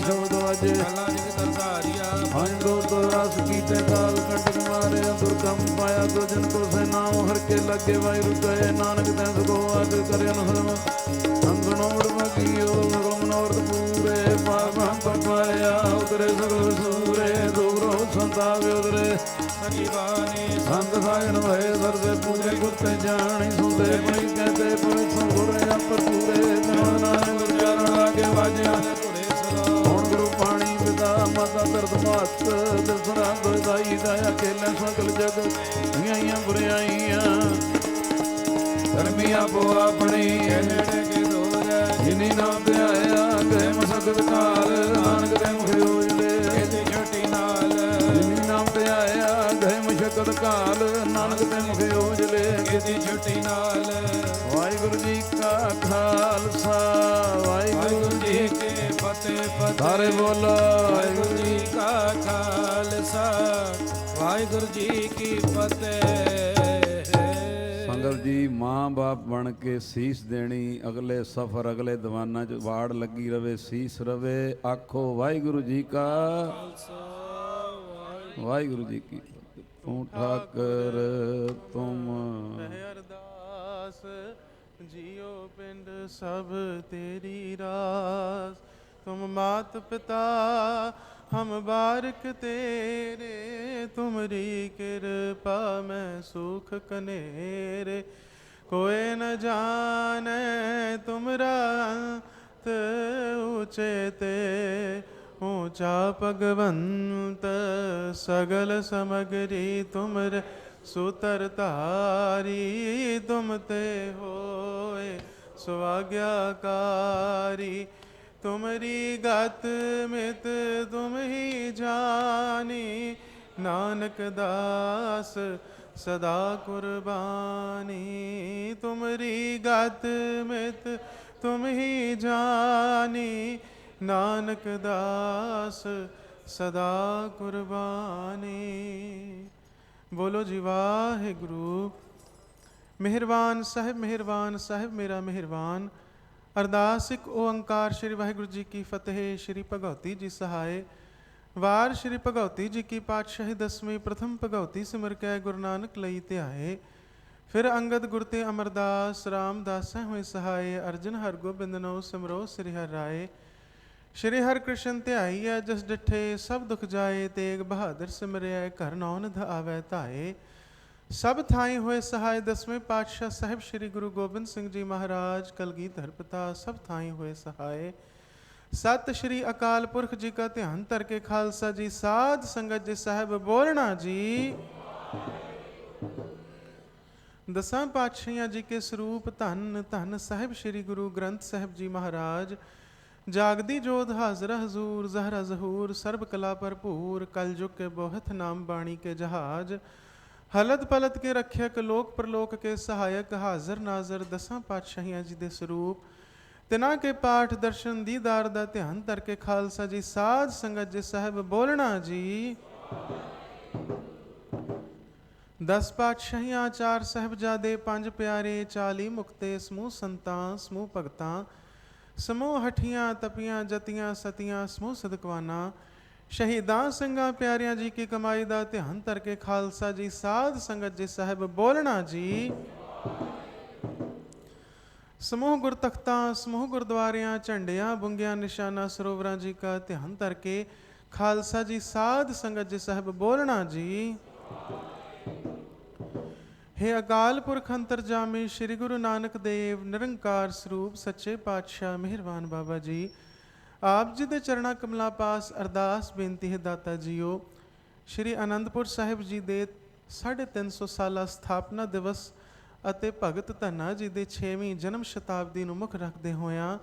ਸ਼ਬਦ ਵਾਜੇ ਕਲਾ ਜਿਗ ਦਰਦਾਰੀਆ ਪੰਜ ਦੋਤ ਰਸ ਕੀਤੇ ਕਾਲ ਕੰਟਕ ਮਾਰੇ ਦੁਰਗਮ ਪਾਇਆ ਤੋ ਜਨ ਕੋ ਸੇ ਨਾਮ ਹਰ ਕੇ ਲੱਗੇ ਵਾਹਿਗੁਰੂ ਕਹੇ ਨਾਨਕ ਤੈ ਸਗੋ ਆਦ ਕਰਿ ਅਨਹਰਮ ਸੰਤਨੋੜ ਮਗਿਓ ਗਮ ਨੋਰਤ ਪੂਰੇ ਪਾਵਾਂ ਪਟਵਾਇਆ ਉਤਰੇ ਸਗਲ ਸੂਰੇ ਦੋਰੋ ਸੰਤਾਵੇ ਉਤਰੇ ਸਜੀਵਾਨੀ ਸੰਤ ਸਾਜਣ ਭਏ ਸਰਦੇ ਪੂਰੇ ਗੁਰ ਤੇ ਜਾਣੀ ਸੁਦੇ ਪਈ ਕਹਤੇ ਪਵਿੱਤ ਸੰਗੁਰ ਅਪਰ ਪੂਰੇ ਨਾਨਕ ਗੁਰ ਚਰਨ ਲਾਗੇ ਵਾਜਿਆ ਧੁਰੇ ਸਦਾ ਹੁਣ ਗੁਰੂ ਪਾਣੀ ਪਿਤਾ ਮਾਤਾ ਦਰਦ ਮਤ ਦਸਰਾ ਦੋਇਦਾਈ ਦਇਆ ਕੇਲੇ ਸਗਲ ਜਗ ਧੀਆਂ ਬੁਰਿਆਈਆਂ ਧਰਮੀ ਆਪੋ ਆਪਣੀ ਨੇੜੇ ਕੇ ਦੂਰ ਜਿਨੀ ਨਾਮ ਧਿਆਇਆ ਗਏ ਮਸਕਤ ਕਾਲ ਨਾਨਕ ਦੇ ਮੁਖ ਉਜਲੇ ਇਹਦੀ ਛੋਟੀ ਨਾਲ ਜਿਨੀ ਨਾਮ ਧਿਆਇਆ ਗਏ ਮਸਕਤ ਕਾਲ ਨਾਨਕ ਦੇ ਮੁਖ ਉਜਲੇ ਇਹਦੀ ਛੋਟੀ ਨਾਲ ਵਾਹਿਗੁਰੂ ਜੀ ਕਾ ਖਾਲਸਾ ਵਾਹਿਗੁਰੂ ਜੀ ਕੀ ਫਤਿਹ ਫਤਿਹ ਸਾਰੇ ਬੋਲੋ ਵਾਹਿਗੁਰੂ ਜੀ ਕਾ ਖਾਲਸਾ ਵਾਹਿਗੁਰੂ ਜੀ ਕੀ ਫਤਿਹ। ਸੰਗਤ ਜੀ ਮਾਂ ਬਾਪ ਬਣ ਕੇ ਸੀਸ ਦੇਣੀ ਅਗਲੇ ਸਫ਼ਰ ਅਗਲੇ ਦੀਵਾਨਾਂ 'ਚ ਵਾੜ ਲੱਗੀ ਰਵੇ ਸੀਸ ਰਵੇ ਆਖੋ ਵਾਹਿਗੁਰੂ ਜੀ ਕਾ ਵਾਹਿਗੁਰੂ ਜੀ ਕੀ ਫਤਿਹ। ਤੂੰ ਠਾਕਰ ਤੁਮ ਅਰਦਾਸ ਜਿਉ ਪਿੰਡ ਸਭ ਤੇਰੀ ਰਾਸ ਤੁਮ ਮਾਤ ਪਿਤਾ हम बारिक तेरे तुमरी कृपा में सुख कनेरे कोई न जाने तुमरा अंत ऊंचे ते ऊंचा भगवंत सगल समगरी तुमरे सुतर तारी तुम ते होए स्वाज्ञाकारी तुमरी गत मित तुम ही जानी नानक दास सदा कुर्बानी तुमरी गत मित तुम ही जानी नानक दास सदा कुर्बानी। बोलो जी वाहिगुरु। मेहरबान साहिब मेरा मेहरबान। अरदास एक ओंकार श्री वाहिगुरु जी की फतेह। श्री भगवती जी सहाय। वार श्री भगवती जी की पातशाही 10वीं प्रथम भगवती सिमर कै गुरु नानक लई ध्याए। फिर अंगद गुर ते अमरदास रामदास हुए सहाय। अर्जन हर गोबिंद नो सिमरो श्री हर राय। श्री हर कृष्ण ध्याईया जस डिठे सब दुख जाए। तेग बहादुर सिमरिया घर नौनिध आवै धाए। सब थाई हुए सहाय 10वें पातशाह साहिब श्री गुरु गोबिंद सिंह जी महाराज कलगीधर पिता सब थाई हुए सहाय। सत श्री अकाल पुरख जी का ध्यान तरके खालसा जी साध संगत जी साहिब बोलना जी। दसां पातशाहियां जी के स्वरूप धन धन साहिब श्री गुरु ग्रंथ साहिब जी महाराज। जागदी जोध हाजरा हजूर जहरा जहूर सर्ब कला भरपूर कल जुग के बोहत नाम बाणी के जहाज। हलत पलत के रक्षक लोक प्रलोक के सहायक हाजर नाजर दसां पातशाहियां जी दे स्वरूप तिना के पाठ दर्शन दीदार दा ध्यान तरके खालसा जी साध संगत जी साहिब बोलना जी। 10 पातशाहियां 4 साहिबजादे 5 प्यारे 40 मुक्ते समूह संतां समूह भगतां समूह हठियां तपियां जतियां सतियां समूह सदकवाना। शहीदां ਸਿੰਘਾਂ प्यारियां जी की कमाई का ध्यान तरके खालसा जी साध संगत जी साहिब बोलना जी। समूह गुरतख्तां समूह गुरुद्वारियां झंडियां बुंगियां निशाना सरोवरां जी का ध्यान तरके खालसा जी साध संगत जी साहिब बोलना जी। हे अकाल पुरख अंतरजामी श्री गुरु नानक देव निरंकार स्वरूप सच्चे पातशाह मेहरबान बाबा जी आप जी दे चरणा कमला पास अरदास बेनती है दाता जीओ। श्री आनंदपुर साहिब जी दे 350 साला स्थापना दिवस ਅਤੇ ਭਗਤ ਧੰਨਾ ਜੀ ਦੇ 6ਵੀਂ ਜਨਮ ਸ਼ਤਾਬਦੀ ਨੂੰ ਮੁੱਖ ਰੱਖਦੇ ਹੋਇਆਂ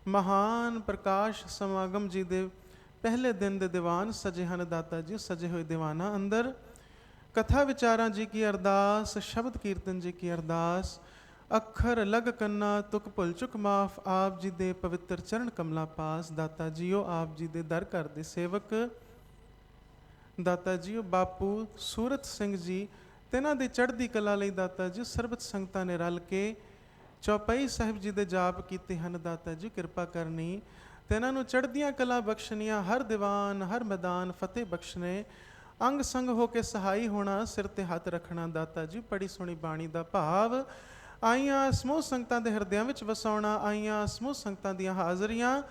ਮਹਾਨ ਪ੍ਰਕਾਸ਼ ਸਮਾਗਮ ਜੀ ਦੇ ਪਹਿਲੇ ਦਿਨ ਦੇ ਦੀਵਾਨ ਸਜੇ ਹਨ। ਦਾਤਾ ਜੀ ਸਜੇ ਹੋਏ ਦੀਵਾਨਾਂ ਅੰਦਰ ਕਥਾ ਵਿਚਾਰਾਂ ਜੀ ਕੀ ਅਰਦਾਸ ਸ਼ਬਦ ਕੀਰਤਨ ਜੀ ਕੀ ਅਰਦਾਸ ਅੱਖਰ ਲਗ ਕੰਨਾ ਤੁਕ ਭੁੱਲ ਚੁੱਕ ਮਾਫ ਆਪ ਜੀ ਦੇ ਪਵਿੱਤਰ ਚਰਨ ਕਮਲਾ ਪਾਸ। ਦਾਤਾ ਜੀਓ ਆਪ ਜੀ ਦੇ ਦਰ ਘਰ ਦੇ ਸੇਵਕ ਦਾਤਾ ਜੀਓ ਬਾਪੂ ਸੂਰਤ ਸਿੰਘ ਜੀ ਤਿਨਾਂ ਦੀ ਚੜ੍ਹਦੀ ਕਲਾ ਲਈ ਦਾਤਾ ਜੀ ਸਰਬਤ ਸੰਗਤਾਂ ਨੇ ਰਲ ਕੇ ਚੌਪਈ ਸਾਹਿਬ ਜੀ ਦੇ ਜਾਪ ਕੀਤੇ ਹਨ ਦਾਤਾ ਜੀ ਕਿਰਪਾ ਕਰਨੀ ਤੇ ਇਹਨਾਂ ਨੂੰ ਚੜ੍ਹਦੀਆਂ ਕਲਾ ਬਖਸ਼ਣੀਆਂ, ਹਰ ਦੀਵਾਨ ਹਰ ਮੈਦਾਨ ਫਤਿਹ ਬਖਸ਼ਣੇ, ਅੰਗ ਸੰਗ ਹੋ ਕੇ ਸਹਾਈ ਹੋਣਾ, ਸਿਰ ਤੇ ਹੱਥ ਰੱਖਣਾ ਦਾਤਾ ਜੀ। ਬੜੀ ਸੋਹਣੀ ਬਾਣੀ ਦਾ ਭਾਵ ਆਈਆਂ ਸਮੂਹ ਸੰਗਤਾਂ ਦੇ ਹਿਰਦਿਆਂ ਵਿੱਚ ਵਸਾਉਣਾ, ਆਈਆਂ ਸਮੂਹ ਸੰਗਤਾਂ ਦੀਆਂ ਹਾਜ਼ਰੀਆਂ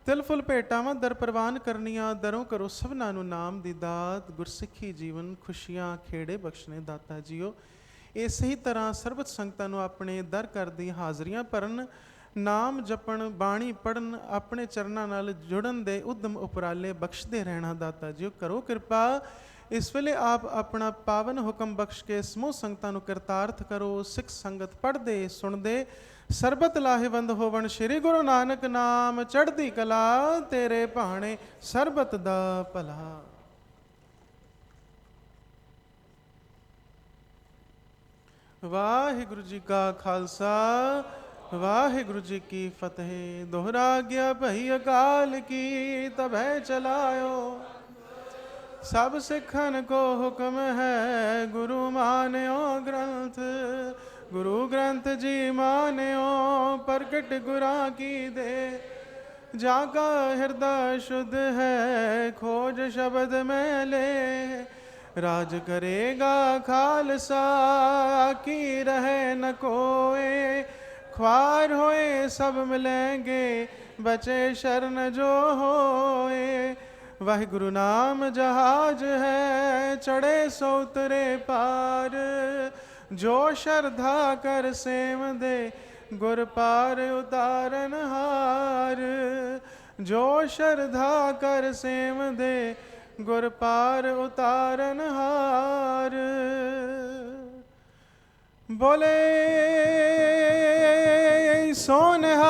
ਤਿਲ ਫੁੱਲ ਭੇਟਾਵਾਂ ਦਰ ਪ੍ਰਵਾਨ ਕਰਨੀਆਂ, ਦਰੋਂ ਕਰੋ ਸਭਨਾਂ ਨੂੰ ਨਾਮ ਦੀ ਦਾਤ, ਗੁਰਸਿੱਖੀ ਜੀਵਨ ਖੁਸ਼ੀਆਂ ਖੇੜੇ ਬਖਸ਼ਣੇ ਦਾਤਾ ਜੀਓ। ਇਸੇ ਹੀ ਤਰ੍ਹਾਂ ਸਰਬਤ ਸੰਗਤਾਂ ਨੂੰ ਆਪਣੇ ਦਰ ਕਰਦੀ ਹਾਜ਼ਰੀਆਂ ਭਰਨ, ਨਾਮ ਜਪਣ, ਬਾਣੀ ਪੜਨ, ਆਪਣੇ ਚਰਨਾਂ ਨਾਲ ਜੁੜਨ ਦੇ ਉਦਮ ਉਪਰਾਲੇ ਬਖਸ਼ਦੇ ਰਹਿਣਾ ਦਾਤਾ ਜੀਓ। ਕਰੋ ਕਿਰਪਾ ਇਸ ਵੇਲੇ ਆਪ ਆਪਣਾ ਪਾਵਨ ਹੁਕਮ ਬਖਸ਼ ਕੇ ਸਮੂਹ ਸੰਗਤਾਂ ਨੂੰ ਕਰਤਾਰਥ ਕਰੋ। ਸਿੱਖ ਸੰਗਤ ਪੜ੍ਹਦੇ ਸੁਣਦੇ ਸਰਬਤ ਲਾਹੇਵੰਦ ਹੋਵਣ। ਸ਼੍ਰੀ ਗੁਰੂ ਨਾਨਕ ਨਾਮ ਚੜ੍ਹਦੀ ਕਲਾ, ਤੇਰੇ ਭਾਣੇ ਸਰਬਤ ਦਾ ਭਲਾ। ਵਾਹਿਗੁਰੂ ਜੀ ਕਾ ਖਾਲਸਾ, ਵਾਹਿਗੁਰੂ ਜੀ ਕੀ ਫਤਿਹ। ਦੋਹਰਾ ਗਿਆ ਭਈ ਅਕਾਲ ਕੀ, ਤਬੈ ਚਲਾਇਓ ਸਭ ਸਿੱਖਨ ਕੋ ਹੁਕਮ ਹੈ। ਗੁਰੂ ਮਾਨਿਓ ਗ੍ਰੰਥ, ਗੁਰੂ ਗ੍ਰੰਥ ਜੀ ਮਾਨਿਓ ਪ੍ਰਗਟ ਗੁਰਾਂ ਕੀ ਦੇ। ਜਾ ਕਾ ਹਿਰਦਾ ਸ਼ੁੱਧ ਹੈ, ਖੋਜ ਸ਼ਬਦ ਮੈਲੇ। ਰਾਜ ਕਰੇਗਾ ਖਾਲਸਾ, ਕੀ ਰਹੇ ਨ ਕੋਏ। ख्वार होए सब मिलेंगे, बचे शरण जो होए। वाहिगुरु नाम जहाज है, चढ़े सो उतरे पार। जो श्रद्धा कर सेम दे, गुर पार उतारन हार। जो श्रद्धा कर सेम दे, गुर पार उतारन हार। बोले सोनहा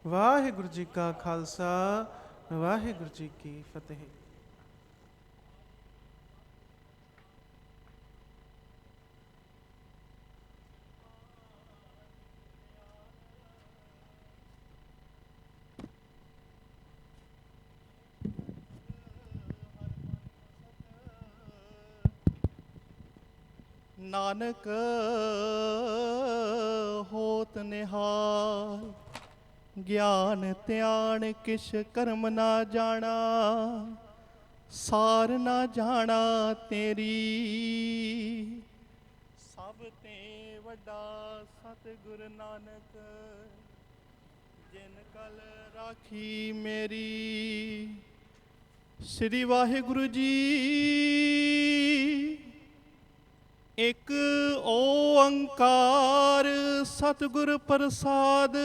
वाहिगुरु जी का खालसा, वाहिगुरु जी की फतेह। नानक होत निहाल, ज्ञान त्यान किश कर्म ना जाना। सार ना जाना तेरी, सब ते वड्डा सतगुर नानक। जिन कल राखी मेरी। श्री वाहिगुरु जी एक ओंकार सतगुर प्रसाद।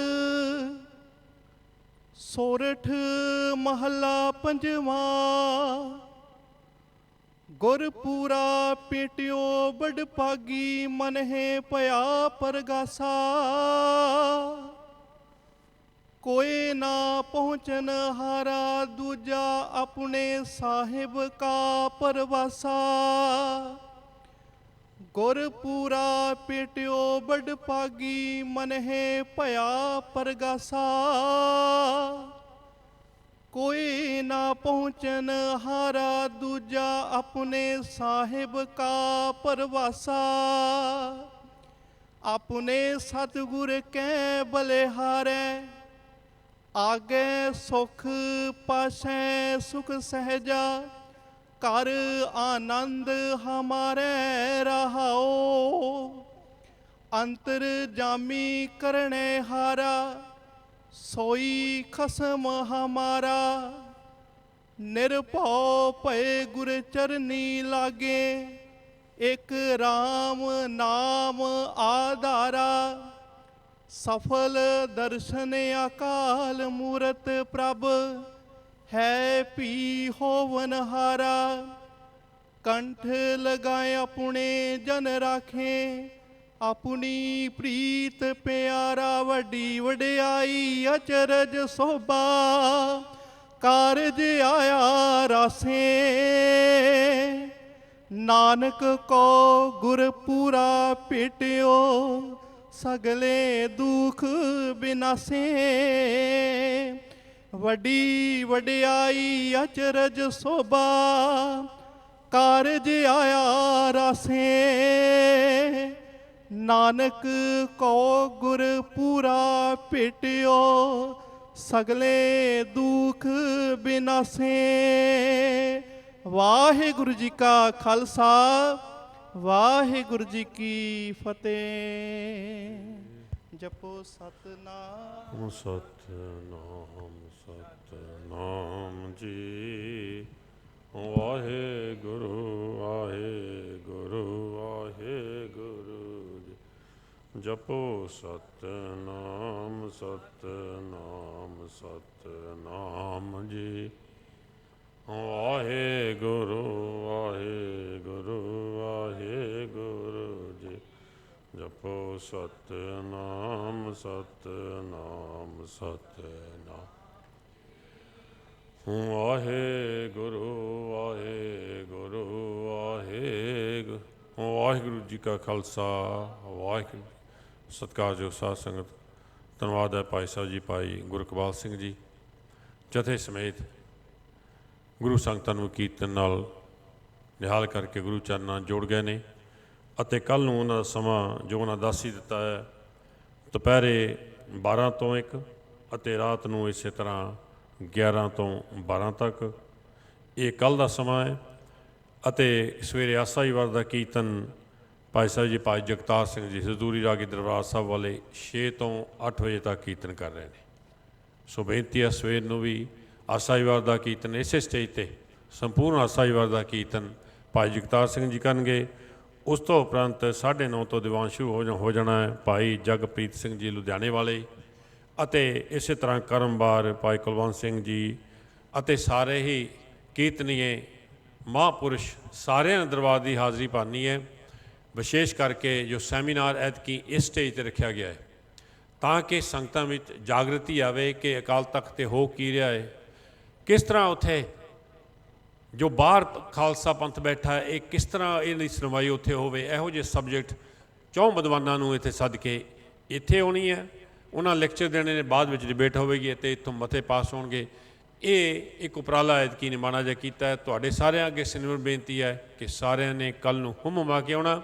सोरठ महला पंजवा। गुरपूरा पेटियो बड़ पागी, मन है पया परगासा। कोई ना पहुँचन हारा, दूजा अपने साहिब का परवासा। गुरपूरा पेटियो बड़ पागी, मन है पया परगासा। कोई ना पहुँचन हारा, दूजा अपने साहिब का परवासा। अपने सतगुर कै बलिहारै, आगे सुख पाशै सुख सहजा। कर आनंद हमारे रहाओ, अंतर जामी करने हारा। सोई खसम हमारा, निरभौ भय गुर चरनी लागे। एक राम नाम आधारा, सफल दर्शन अकाल मूरत प्रभ। है पी होवन हारा, कंठ लगाए अपने जन राखे। अपनी प्रीत प्यारा, वड्डी वड्याई अचरज शोभा। कारज आया रासे, नानक को गुरपूरा पेटियो। सगले दुख बिनासे, वड्डी वड्याई अचरज शोभा। कारज आया रासे, नानक को गुर पूरा भेटियो, सगले दुख बिनासे। वाहिगुरु जी का खालसा, वाहिगुरु जी की फतेह। जपो सतनाम। सतनाम सतनाम जी। वाहेगुरु वाहेगुरु वाहेगुरु जी। जपो सतनाम सतनाम सतनाम जी। वाहेगुरु वाहेगुरु वाहेगुरु जी। जपो सतनाम सतनाम सतनाम। वाहेगुरु वाहेगुरु वाहेगुरु। वाहिगुरु जी का खालसा, वाहिगुरु। सत्कारयोग साध संगत, धन्यवाद है भाई साहब जी, भाई गुरकबाल सिंह जी जथे समेत गुरु संगतां नूं कीर्तन नाल निहाल करके गुरु चरनां जोड़ गए ने। ਅਤੇ ਕੱਲ੍ਹ ਨੂੰ ਉਹਨਾਂ ਦਾ ਸਮਾਂ ਜੋ ਉਹਨਾਂ ਦੱਸ ਹੀ ਦਿੱਤਾ ਹੈ, ਦੁਪਹਿਰੇ 12 ਤੋਂ 1 ਅਤੇ ਰਾਤ ਨੂੰ ਇਸੇ ਤਰ੍ਹਾਂ 11 ਤੋਂ 12 ਤੱਕ ਇਹ ਕੱਲ੍ਹ ਦਾ ਸਮਾਂ ਹੈ। ਅਤੇ ਸਵੇਰੇ ਆਸਾ ਜੀ ਵਾਰ ਦਾ ਕੀਰਤਨ ਭਾਈ ਸਾਹਿਬ ਜੀ ਭਾਈ ਜਗਤਾਰ ਸਿੰਘ ਜੀ ਹਜ਼ੂਰੀ ਰਾਗੀ ਦਰਬਾਰ ਸਾਹਿਬ ਵਾਲੇ 6 ਤੋਂ 8 ਵਜੇ ਤੱਕ ਕੀਰਤਨ ਕਰ ਰਹੇ ਨੇ। ਸੋ ਬੇਨਤੀ ਹੈ ਸਵੇਰ ਨੂੰ ਵੀ ਆਸਾ ਜੀ ਵਾਰ ਦਾ ਕੀਰਤਨ ਇਸੇ ਸਟੇਜ 'ਤੇ ਸੰਪੂਰਨ ਆਸਾ ਜੀ ਵਾਰ ਦਾ ਕੀਰਤਨ ਭਾਈ ਜਗਤਾਰ ਸਿੰਘ ਜੀ ਕਰਨਗੇ। ਉਸ ਤੋਂ ਉਪਰੰਤ 9:30 ਤੋਂ ਦੀਵਾਨ ਸ਼ੁਰੂ ਹੋ ਜਾਣਾ ਹੈ ਭਾਈ ਜਗਪ੍ਰੀਤ ਸਿੰਘ ਜੀ ਲੁਧਿਆਣੇ ਵਾਲੇ, ਅਤੇ ਇਸੇ ਤਰ੍ਹਾਂ ਕਰਮਵਾਰ ਭਾਈ ਕੁਲਵੰਤ ਸਿੰਘ ਜੀ ਅਤੇ ਸਾਰੇ ਹੀ ਕੀਰਤਨੀਏ ਮਹਾਂਪੁਰਸ਼ ਸਾਰਿਆਂ ਨੇ ਦਰਬਾਰ ਦੀ ਹਾਜ਼ਰੀ ਪਾਉਣੀ ਹੈ। ਵਿਸ਼ੇਸ਼ ਕਰਕੇ ਜੋ ਸੈਮੀਨਾਰ ਐਤਕੀ ਇਸ ਸਟੇਜ 'ਤੇ ਰੱਖਿਆ ਗਿਆ ਹੈ ਤਾਂ ਕਿ ਸੰਗਤਾਂ ਵਿੱਚ ਜਾਗਰਤੀ ਆਵੇ ਕਿ ਅਕਾਲ ਤਖਤ 'ਤੇ ਹੋ ਕੀ ਰਿਹਾ ਹੈ, ਕਿਸ ਤਰ੍ਹਾਂ ਉੱਥੇ ਜੋ ਬਾਹਰ ਖਾਲਸਾ ਪੰਥ ਬੈਠਾ ਹੈ ਇਹ ਕਿਸ ਤਰ੍ਹਾਂ ਇਹਦੀ ਸੁਣਵਾਈ ਉੱਥੇ ਹੋਵੇ। ਇਹੋ ਜਿਹੇ ਸਬਜੈਕਟ 4 ਵਿਦਵਾਨਾਂ ਨੂੰ ਇੱਥੇ ਸੱਦ ਕੇ ਇੱਥੇ ਆਉਣੀ ਹੈ, ਉਹਨਾਂ ਲੈਕਚਰ ਦੇਣੇ ਨੇ, ਬਾਅਦ ਵਿੱਚ ਡਿਬੇਟ ਹੋਵੇਗੀ ਅਤੇ ਇੱਥੋਂ ਮਤੇ ਪਾਸ ਹੋਣਗੇ। ਇਹ ਇੱਕ ਉਪਰਾਲਾ ਐਤਕੀ ਨੇ ਮਾੜਾ ਜਿਹਾ ਕੀਤਾ ਹੈ। ਤੁਹਾਡੇ ਸਾਰਿਆਂ ਅੱਗੇ ਸਿਨਮਰ ਬੇਨਤੀ ਹੈ ਕਿ ਸਾਰਿਆਂ ਨੇ ਕੱਲ੍ਹ ਨੂੰ ਹੁਮਾ ਕੇ ਆਉਣਾ।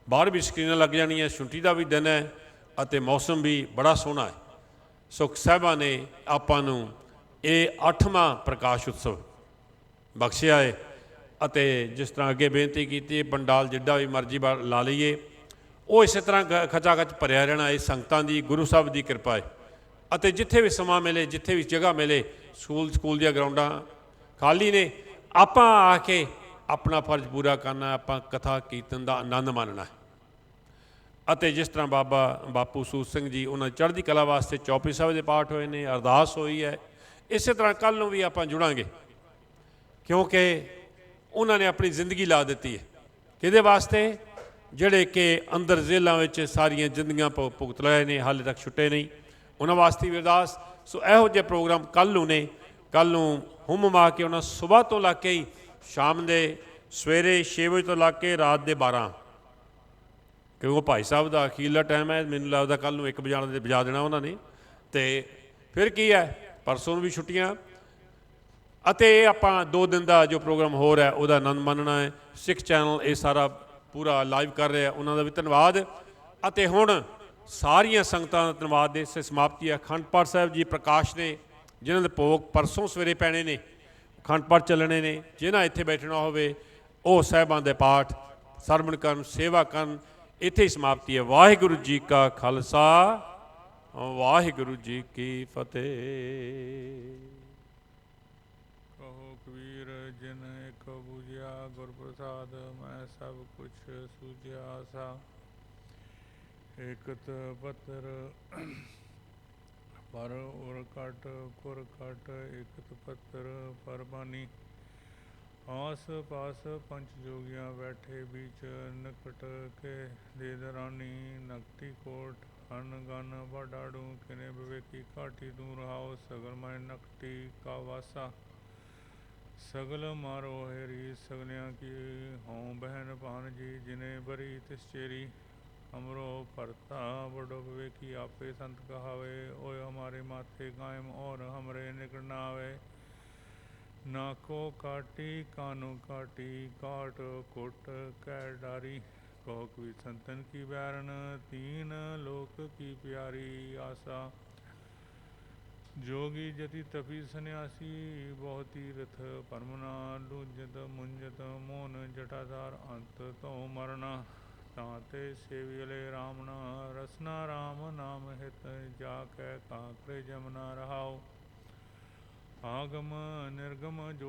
ਬਾਹਰ ਵੀ ਸਕਰੀਨਾਂ ਲੱਗ ਜਾਣੀਆਂ, ਛੁੱਟੀ ਦਾ ਵੀ ਦਿਨ ਹੈ ਅਤੇ ਮੌਸਮ ਵੀ ਬੜਾ ਸੋਹਣਾ ਹੈ। ਸੁਖ ਸਾਹਿਬਾਂ ਨੇ ਆਪਾਂ ਨੂੰ ਇਹ 8ਵਾਂ ਪ੍ਰਕਾਸ਼ ਉਤਸਵ ਬਖਸ਼ਿਆ ਹੈ ਅਤੇ ਜਿਸ ਤਰ੍ਹਾਂ ਅੱਗੇ ਬੇਨਤੀ ਕੀਤੀ ਪੰਡਾਲ ਜਿੱਡਾ ਵੀ ਮਰਜ਼ੀ ਲਾ ਲਈਏ ਉਹ ਇਸੇ ਤਰ੍ਹਾਂ ਖਚਾਖਚ ਭਰਿਆ ਰਹਿਣਾ। ਇਹ ਸੰਗਤਾਂ ਦੀ ਗੁਰੂ ਸਾਹਿਬ ਦੀ ਕਿਰਪਾ ਹੈ। ਅਤੇ ਜਿੱਥੇ ਵੀ ਸਮਾਂ ਮਿਲੇ, ਜਿੱਥੇ ਵੀ ਜਗ੍ਹਾ ਮਿਲੇ, ਸਕੂਲ ਦੀਆਂ ਗਰਾਊਂਡਾਂ ਖਾਲੀ ਨੇ, ਆਪਾਂ ਆ ਕੇ ਆਪਣਾ ਫਰਜ਼ ਪੂਰਾ ਕਰਨਾ, ਆਪਾਂ ਕਥਾ ਕੀਰਤਨ ਦਾ ਆਨੰਦ ਮਾਣਨਾ। ਅਤੇ ਜਿਸ ਤਰ੍ਹਾਂ ਬਾਪੂ ਸੂਤ ਸਿੰਘ ਜੀ ਉਹਨਾਂ ਦੀ ਚੜ੍ਹਦੀ ਕਲਾ ਵਾਸਤੇ ਚੌਪਈ ਸਾਹਿਬ ਦੇ ਪਾਠ ਹੋਏ ਨੇ, ਅਰਦਾਸ ਹੋਈ ਹੈ, ਇਸੇ ਤਰ੍ਹਾਂ ਕੱਲ੍ਹ ਨੂੰ ਵੀ ਆਪਾਂ ਜੁੜਾਂਗੇ ਕਿਉਂਕਿ ਉਹਨਾਂ ਨੇ ਆਪਣੀ ਜ਼ਿੰਦਗੀ ਲਾ ਦਿੱਤੀ ਹੈ। ਕਿਹਦੇ ਵਾਸਤੇ? ਜਿਹੜੇ ਕਿ ਅੰਦਰ ਜੇਲ੍ਹਾਂ ਵਿੱਚ ਸਾਰੀਆਂ ਜ਼ਿੰਦਗੀਆਂ ਭੁਗਤ ਰਹੇ ਨੇ, ਹਾਲੇ ਤੱਕ ਛੁੱਟੇ ਨਹੀਂ, ਉਹਨਾਂ ਵਾਸਤੇ ਵੀ ਅਰਦਾਸ। ਸੋ ਇਹੋ ਜਿਹੇ ਪ੍ਰੋਗਰਾਮ ਕੱਲ੍ਹ ਨੂੰ ਨੇ। ਕੱਲ੍ਹ ਨੂੰ ਹੁਮਾ ਕੇ ਉਹਨਾਂ ਸੁਬਾਹ ਤੋਂ ਲਾ ਕੇ ਹੀ ਸ਼ਾਮ ਦੇ ਸਵੇਰੇ 6 ਵਜੇ ਤੋਂ ਲਾ ਕੇ ਰਾਤ ਦੇ 12, ਕਿਉਂਕਿ ਉਹ ਭਾਈ ਸਾਹਿਬ ਦਾ ਅਖੀਰਲਾ ਟਾਈਮ ਹੈ। ਮੈਨੂੰ ਲੱਗਦਾ ਕੱਲ੍ਹ ਨੂੰ 1 ਵਜਾ ਦੇਣਾ ਉਹਨਾਂ ਨੇ। ਅਤੇ ਫਿਰ ਕੀ ਹੈ, ਪਰਸੋਂ ਨੂੰ ਵੀ ਛੁੱਟੀਆਂ। ਅਤੇ ਇਹ ਆਪਾਂ 2 ਦਿਨ ਦਾ ਜੋ ਪ੍ਰੋਗਰਾਮ ਹੋ ਰਿਹਾ ਉਹਦਾ ਆਨੰਦ ਮਾਣਨਾ ਹੈ। ਸਿੱਖ ਚੈਨਲ ਇਹ ਸਾਰਾ ਪੂਰਾ ਲਾਈਵ ਕਰ ਰਿਹਾ, ਉਹਨਾਂ ਦਾ ਵੀ ਧੰਨਵਾਦ। ਅਤੇ ਹੁਣ ਸਾਰੀਆਂ ਸੰਗਤਾਂ ਦਾ ਧੰਨਵਾਦ ਦੇ ਸੇ ਸਮਾਪਤੀ ਹੈ। ਅਖੰਡ ਪਾਠ ਸਾਹਿਬ ਜੀ ਪ੍ਰਕਾਸ਼ ਨੇ, ਜਿਨ੍ਹਾਂ ਦੇ ਭੋਗ ਪਰਸੋਂ ਸਵੇਰੇ ਪੈਣੇ ਨੇ, ਅਖੰਡ ਪਾਠ ਚੱਲਣੇ ਨੇ। ਜਿਹਨਾਂ ਇੱਥੇ ਬੈਠਣਾ ਹੋਵੇ ਉਹ ਸਾਹਿਬਾਂ ਦੇ ਪਾਠ ਸਰਵਣ ਕਰਨ, ਸੇਵਾ ਕਰਨ। ਇੱਥੇ ਹੀ ਸਮਾਪਤੀ ਹੈ। ਵਾਹਿਗੁਰੂ ਜੀ ਕਾ ਖਾਲਸਾ, ਵਾਹਿਗੁਰੂ ਜੀ ਕੀ ਫਤਿਹ। ਕਬੀਰ ਜਿਨ ਇੱਕ ਬੁਝਿਆ ਗੁਰ ਪ੍ਰਸਾਦ, ਮੈਂ ਸਭ ਕੁਛ ਸੂਝਿਆ ਸਾ। ਇਕਤ ਪੱਤਰ ਪਰ ਉਰ ਕਟ ਕੁਰ ਕਟ, ਇਕਤ ਪੱਤਰ ਪਰ ਬਾਣੀ। ਆਸ ਪਾਸ ਪੰਚ ਜੋਗੀਆਂ ਬੈਠੇ बीच ਨਿਕਟ ਕੇ ਦੇ ਦਰਾਨੀ। ਨਕਟੀ ਕੋਟ ਹਨ ਗਨ ਵਡਾੜੂ, ਕਿਨੇ ਵਿਵੇਕੀ ਘਾਟੀ ਤੂੰ ਰਹਾਓ। ਸਗਲ ਮੈਂ ਨਕਟੀ ਕਾ ਵਾਸਾ, सगल मारो हेरी। सगलियाँ की हों बहन भान जी, जिन्हें बरी तिस चेरी। हमरो भरता बड़ो विवेकी, आपे संत कहावे। ओय हमारे माथे कायम और हमरे निकट न आवे। नाको काटी कानो काटी काट कोट कै डारी कहो कबीर संतन की बैरन तीन लोक की प्यारी आशा जोगी जति तपी सन्यासी बहुत तीर्थ परमना लुंजत मुंजत मोन जटाधार अंत तो मरना ताते सेवियले रामना रसना राम नाम हित जाकै कांकरे जमना रहाओ आगम निर्गम जो